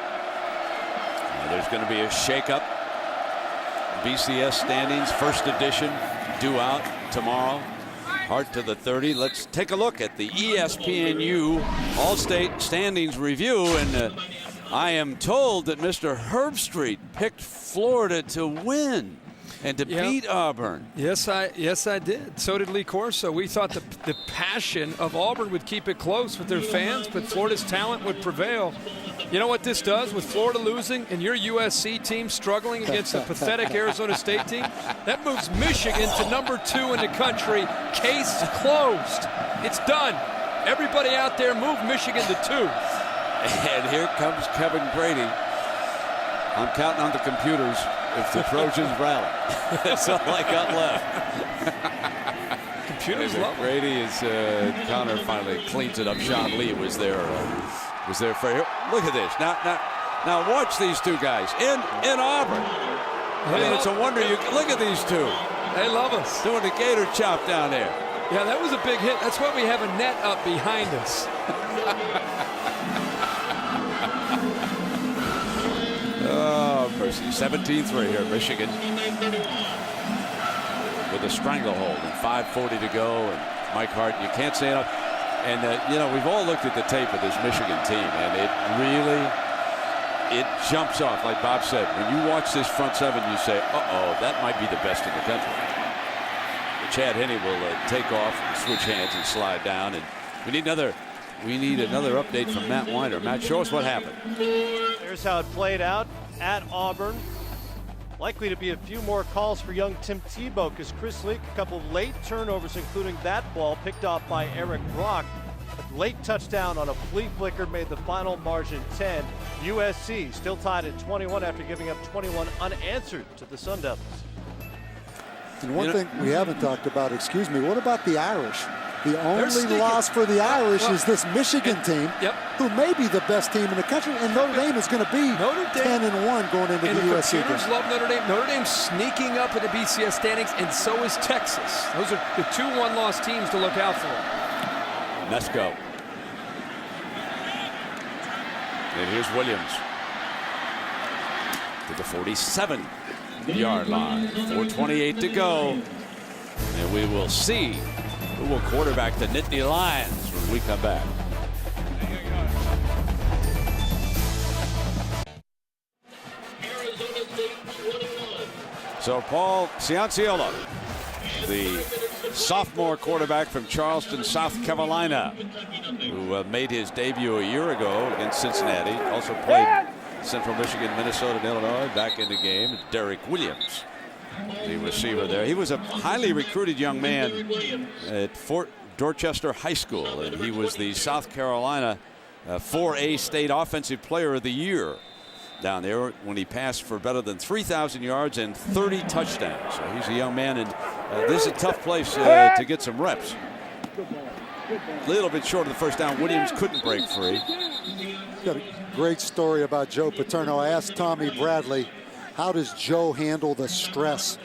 there's going to be a shakeup. BCS standings, first edition, due out tomorrow. Hart to the 30. Let's take a look at the ESPNU All-State Standings Review. And I am told that Mr. Herbstreit picked Florida to win and to beat Auburn. Yes, I did. So did Lee Corso. We thought the passion of Auburn would keep it close with their fans, but Florida's talent would prevail. You know what this does with Florida losing and your USC team struggling against a pathetic Arizona State team? That moves Michigan to #2 in the country. Case closed. It's done. Everybody out there, move Michigan to 2. And here comes Kevin Grady. I'm counting on the computers if the Trojans rally. That's all I got left. Computers love it. Grady is Connor finally cleans it up. Sean Lee was there for here. Look at this. Now watch these two guys in Auburn. I mean, it's a wonder you look at these two. They love us. Doing the gator chop down there. Yeah, that was a big hit. That's why we have a net up behind us. Oh, mercy. 17-3 here, Michigan. With a stranglehold and 5:40 to go. And Mike Hart, you can't say enough. And, we've all looked at the tape of this Michigan team, and it jumps off, like Bob said. When you watch this front seven, you say, uh-oh, that might be the best in the country. But Chad Henne will take off and switch hands and slide down. And we need another update from Matt Weiner. Matt, show us what happened. Here's how it played out at Auburn. Likely to be a few more calls for young Tim Tebow because Chris Leak, a couple of late turnovers, including that ball picked off by Eric Brock. A late touchdown on a flea flicker made the final margin 10. USC still tied at 21 after giving up 21 unanswered to the Sun Devils. And one thing we haven't talked about, what about the Irish? The only loss for the Irish is this Michigan team, who may be the best team in the country, and Notre Dame is going to be 10-1 going into the USC game. Computers love Notre Dame. Notre Dame's sneaking up in the BCS standings, and so is Texas. Those are the 2 one-loss teams to look out for. Nesco. And here's Williams to the 47-yard line. 4:28 to go. And we will see who will quarterback the Nittany Lions when we come back. So Paul Cianciola, the sophomore quarterback from Charleston, South Carolina, who made his debut a year ago against Cincinnati, also played Central Michigan, Minnesota, and Illinois. Back in the game, Derek Williams, the receiver there. He was a highly recruited young man at Fort Dorchester High School, and he was the South Carolina 4A State Offensive Player of the Year down there when he passed for better than 3,000 yards and 30 touchdowns. So he's a young man, and this is a tough place to get some reps. A little bit short of the first down. Williams couldn't break free. Got a great story about Joe Paterno. I asked Tommy Bradley, how does Joe handle the stress?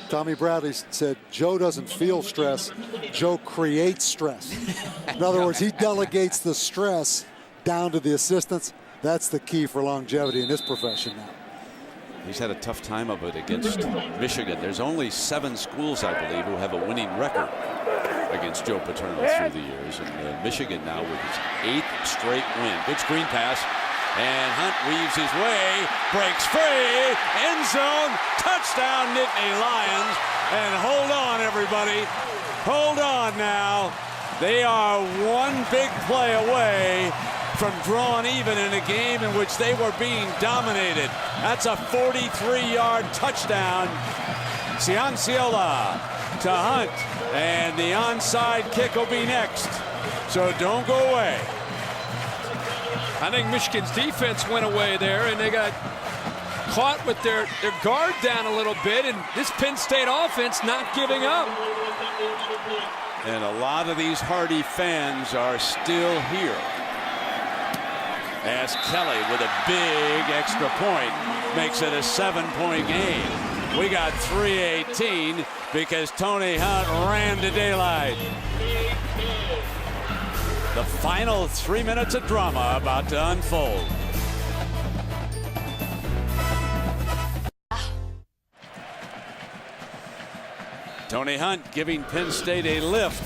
Tommy Bradley said, Joe doesn't feel stress, Joe creates stress. In other words, he delegates the stress down to the assistants. That's the key for longevity in this profession now. He's had a tough time of it against Michigan. There's only 7 schools, I believe, who have a winning record against Joe Paterno through the years. And Michigan now with his 8th straight win. Good screen pass. And Hunt weaves his way, breaks free, end zone, touchdown Nittany Lions. And hold on, everybody. Hold on now. They are one big play away from drawing even in a game in which they were being dominated. That's a 43-yard touchdown. Cianciola to Hunt, and the onside kick will be next. So don't go away. I think Michigan's defense went away there, and they got caught with their guard down a little bit, and this Penn State offense not giving up. And a lot of these hardy fans are still here, as Kelly with a big extra point makes it a 7-point game. We got 3:18 because Tony Hunt ran to daylight. The final 3 minutes of drama about to unfold. Tony Hunt giving Penn State a lift,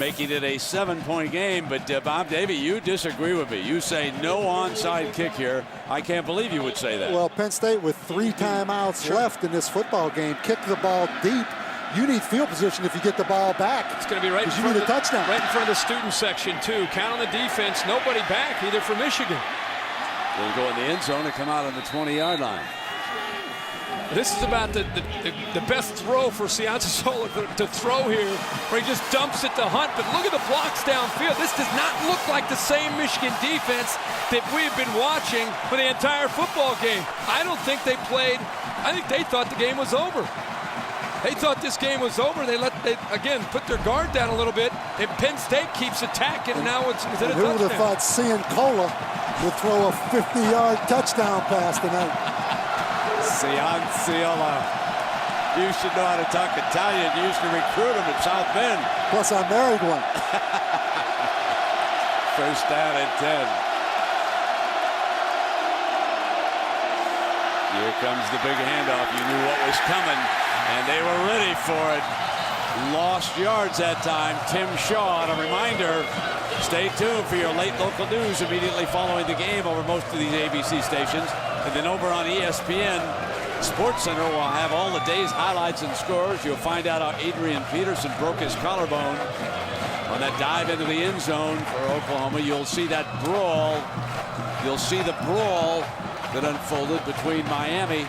making it a 7-point game. But Bob Davie, you disagree with me. You say no onside kick here. I can't believe you would say that. Well, Penn State with 3 timeouts left in this football game, kick the ball deep. You need field position if you get the ball back. It's going to be right in front of a touchdown. Right in front of the student section too. Count on the defense. Nobody back either for Michigan. They'll go in the end zone and come out on the 20-yard line. This is about the best throw for Cianciola to throw here, where he just dumps it to Hunt. But look at the blocks downfield. This does not look like the same Michigan defense that we've been watching for the entire football game. I don't think they played. I think they thought the game was over. They thought this game was over. They again put their guard down a little bit, and Penn State keeps attacking, and now it's a touchdown. Who would have thought Cianciola would throw a 50-yard touchdown pass tonight? Cianciola. You should know how to talk Italian. You used to recruit him at South Bend. Plus, I married one. First down and 10. Here comes the big handoff. You knew what was coming, and they were ready for it. Lost yards that time. Tim Shaw. And a reminder, stay tuned for your late local news immediately following the game over most of these ABC stations. And then over on ESPN, SportsCenter will have all the day's highlights and scores. You'll find out how Adrian Peterson broke his collarbone on that dive into the end zone for Oklahoma. You'll see that brawl. You'll see the brawl that unfolded between Miami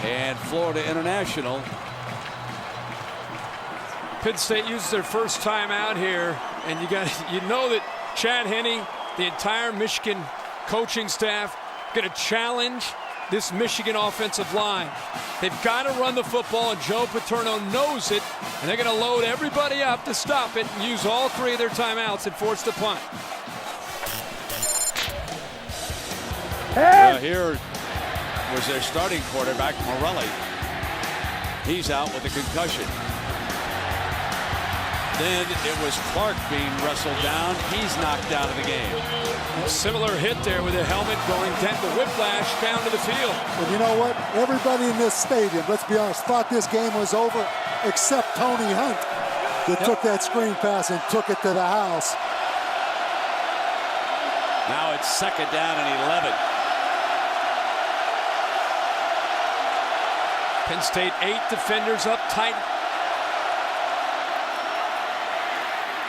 and Florida International. Penn State uses their first time out here, and you know that Chad Henne, the entire Michigan coaching staff, going to challenge this Michigan offensive line. They've got to run the football, and Joe Paterno knows it, and they're going to load everybody up to stop it and use all 3 of their timeouts and force the punt. Here was their starting quarterback, Morelli. He's out with a concussion. Then it was Clark being wrestled down. He's knocked out of the game. A similar hit there with the helmet going down, the whiplash down to the field. And you know what? Everybody in this stadium, let's be honest, thought this game was over except Tony Hunt that took that screen pass and took it to the house. Now it's 2nd down and 11. Penn State 8 defenders up tight.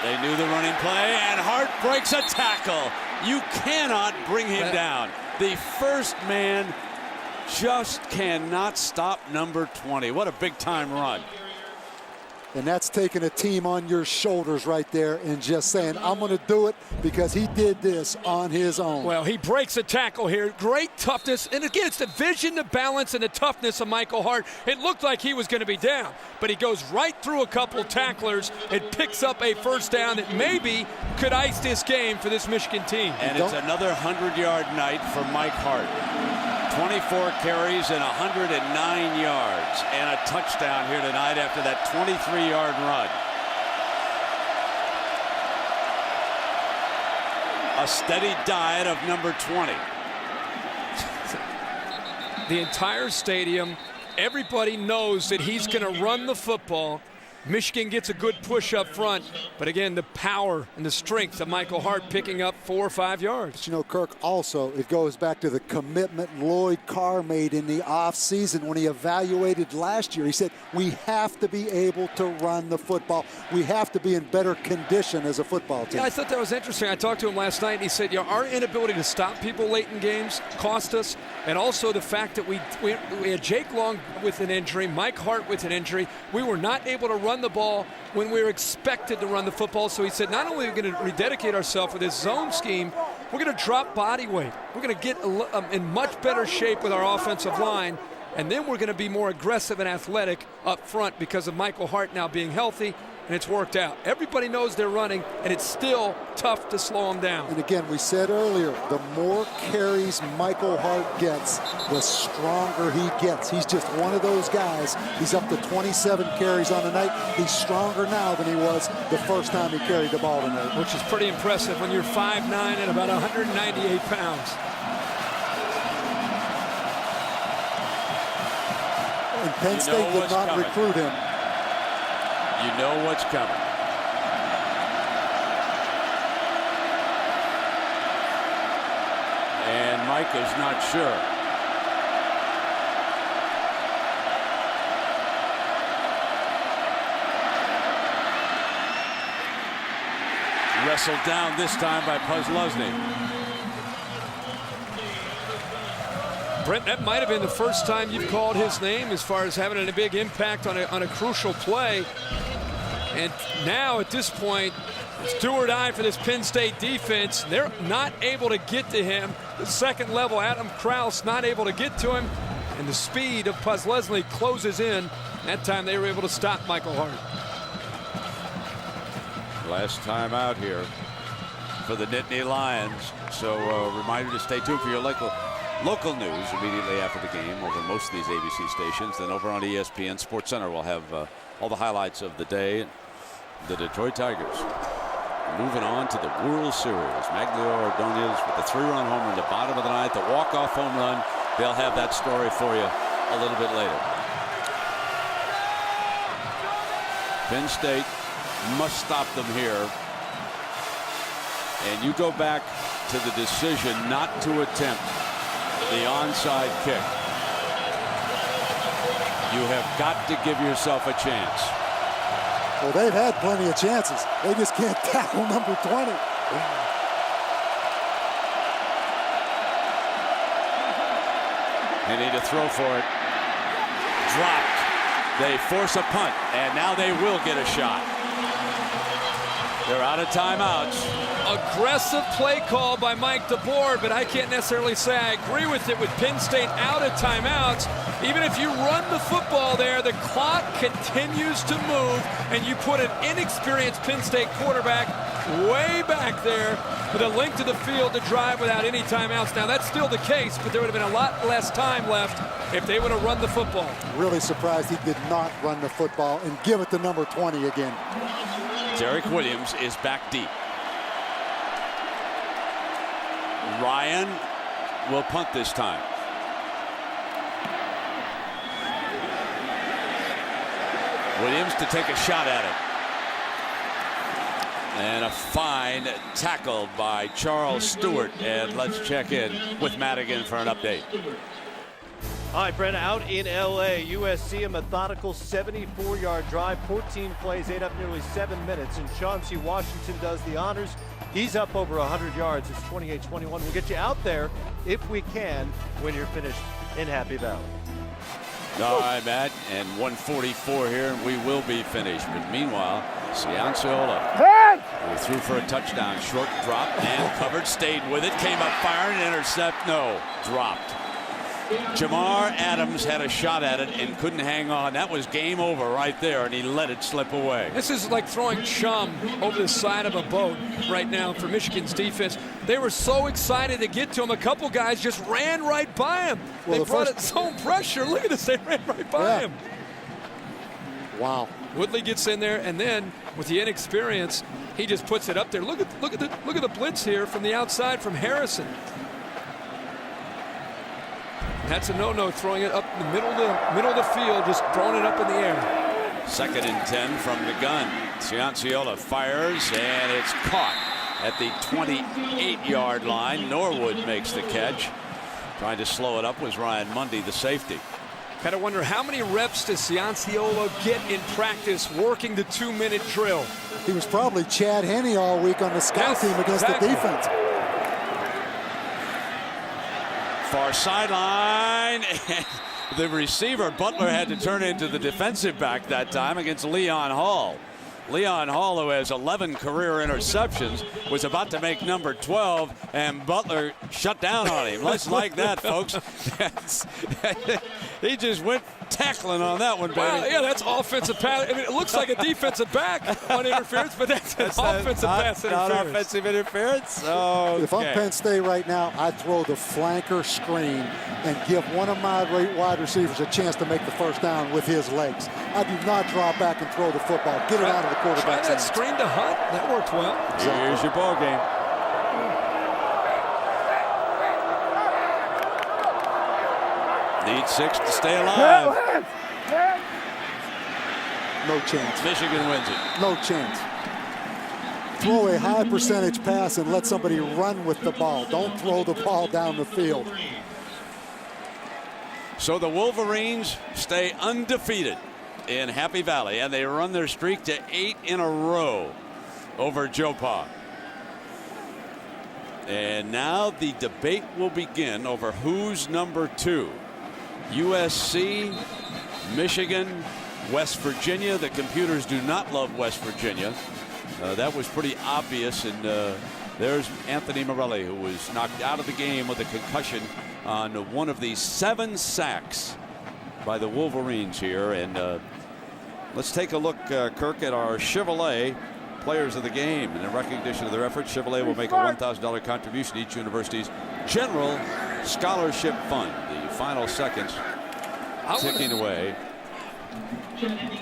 They knew the running play, and Hart breaks a tackle. You cannot bring him down. The first man just cannot stop number 20. What a big-time run. And that's taking a team on your shoulders right there and just saying, I'm going to do it because he did this on his own. Well, he breaks a tackle here. Great toughness. And again, it's the vision, the balance, and the toughness of Michael Hart. It looked like he was going to be down, but he goes right through a couple tacklers and picks up a first down that maybe could ice this game for this Michigan team. And it's another 100-yard night for Mike Hart. 24 carries and 109 yards and a touchdown here tonight after that 23-yard run. A steady diet of number 20. The entire stadium, everybody knows that he's going to run the football. Michigan gets a good push up front, but again, the power and the strength of Michael Hart picking up 4 or 5 yards. But you know, Kirk, also, it goes back to the commitment Lloyd Carr made in the offseason when he evaluated last year. He said, we have to be able to run the football. We have to be in better condition as a football team. Yeah, I thought that was interesting. I talked to him last night, and he said, our inability to stop people late in games cost us, and also the fact that we had Jake Long with an injury, Mike Hart with an injury. We were not able to run the ball when we were expected to run the football. So he said, not only are we going to rededicate ourselves with this zone scheme, we're going to drop body weight. We're going to get in much better shape with our offensive line, and then we're going to be more aggressive and athletic up front because of Michael Hart now being healthy, and it's worked out. Everybody knows they're running, and it's still tough to slow them down. And again, we said earlier, the more carries Michael Hart gets, the stronger he gets. He's just one of those guys. He's up to 27 carries on the night. He's stronger now than he was the first time he carried the ball tonight. Which is pretty impressive when you're 5'9" and about 198 pounds. And Penn State did not recruit him. You know what's coming. And Mike is not sure. Wrestled down this time by Puslesny. Brent, that might have been the first time you've called his name as far as having a big impact on a crucial play. And now at this point, it's do or die for this Penn State defense. They're not able to get to him. The second level, Adam Krause not able to get to him. And the speed of Puslesny closes in. That time they were able to stop Michael Hart. Last time out here for the Nittany Lions. So reminder to stay tuned for your local news immediately after the game over most of these ABC stations. Then over on ESPN SportsCenter we'll have all the highlights of the day. The Detroit Tigers moving on to the World Series. Maglio Ordonez with the 3-run homer in the bottom of the ninth, the walk-off home run. They'll have that story for you a little bit later. Penn State must stop them here. And you go back to the decision not to attempt the onside kick. You have got to give yourself a chance. Well, they've had plenty of chances. They just can't tackle number 20. They need to throw for it. Dropped. They force a punt, and now they will get a shot. They're out of timeouts. Aggressive play call by Mike DeBoer, but I can't necessarily say I agree with it with Penn State out of timeouts. Even if you run the football there, the clock continues to move, and you put an inexperienced Penn State quarterback way back there with a length to the field to drive without any timeouts. Now, that's still the case, but there would have been a lot less time left if they would have run the football. Really surprised he did not run the football and give it to number 20 again. Derek Williams is back deep. Ryan will punt this time. Williams to take a shot at it. And a fine tackle by Charles Stewart. And let's check in with Madigan for an update. All right, Brent, out in L.A., USC, a methodical 74-yard drive, 14 plays, ate up nearly 7 minutes, and Chauncey Washington does the honors. He's up over 100 yards. It's 28-21. We'll get you out there, if we can, when you're finished in Happy Valley. All right, Matt, and 1:44 here, and we will be finished. But meanwhile, Cianciola threw for a touchdown, short drop, and covered, stayed with it, came up firing, intercept, no, dropped. Jamar Adams had a shot at it and couldn't hang on. That was game over right there, and he let it slip away. This is like throwing chum over the side of a boat right now for Michigan's defense. They were so excited to get to him. A couple guys just ran right by him. Well, they brought zone pressure. Look at this. They ran right by him. Wow. Woodley gets in there, and then with the inexperience, he just puts it up there. Look at the blitz here from the outside from Harrison. That's a no-no, throwing it up the middle of the field, just throwing it up in the air. 2nd and 10 from the gun. Cianciola fires, and it's caught at the 28-yard line. Norwood makes the catch. Trying to slow it up was Ryan Mundy, the safety. Kind of wonder how many reps does Cianciola get in practice working the 2-minute drill? He was probably Chad Henne all week on the scout team against the defense. Far sideline, and the receiver, Butler, had to turn into the defensive back that time against Leon Hall. Leon Hall, who has 11 career interceptions, was about to make number 12, and Butler shut down on him. Let's like that, folks. He just went tackling on that one, baby. Wow, yeah, that's offensive pass. I mean, it looks like a defensive back on interference, but that's an offensive pass interference. Not offensive interference? Okay. If I'm Penn State right now, I'd throw the flanker screen and give one of my wide receivers a chance to make the first down with his legs. I do not drop back and throw the football. Get it out of the quarterback's hands. hands. Screen to Hunt. That worked well. Exactly. Here's your ball game. Need 6 to stay alive. No chance. Michigan wins it. No chance. Throw a high percentage pass and let somebody run with the ball. Don't throw the ball down the field. So the Wolverines stay undefeated in Happy Valley, and they run their streak to 8 in a row over Joe Pa. And now the debate will begin over who's number 2. USC, Michigan, West Virginia. The computers do not love West Virginia. That was pretty obvious, and there's Anthony Morelli, who was knocked out of the game with a concussion on one of the 7 sacks by the Wolverines here. And let's take a look, Kirk, at our Chevrolet Players of the Game. And in recognition of their efforts, Chevrolet will make a $1,000 contribution to each university's general scholarship fund. The final seconds ticking away.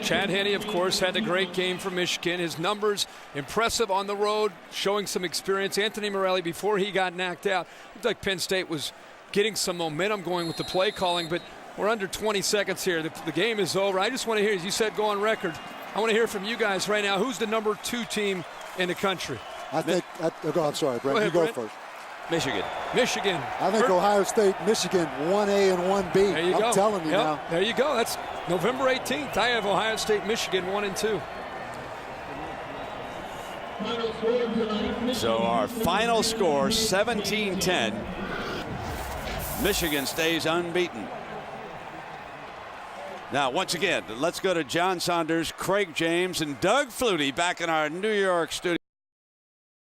Chad Henne, of course, had a great game for Michigan. His numbers impressive on the road, showing some experience. Anthony Morelli, before he got knocked out, looked like Penn State was getting some momentum going with the play calling, but we're under 20 seconds here. The game is over. I just want to hear, as you said, go on record. I want to hear from you guys right now. Who's the number 2 team in the country? I'm sorry, Brent. You go first. Michigan. I think Ohio State, Michigan, 1A and 1B. There you go. I'm telling you now. There you go. That's November 18th. I have Ohio State, Michigan 1 and 2. So our final score, 17-10. Michigan stays unbeaten. Now, once again, let's go to John Saunders, Craig James, and Doug Flutie back in our New York studio.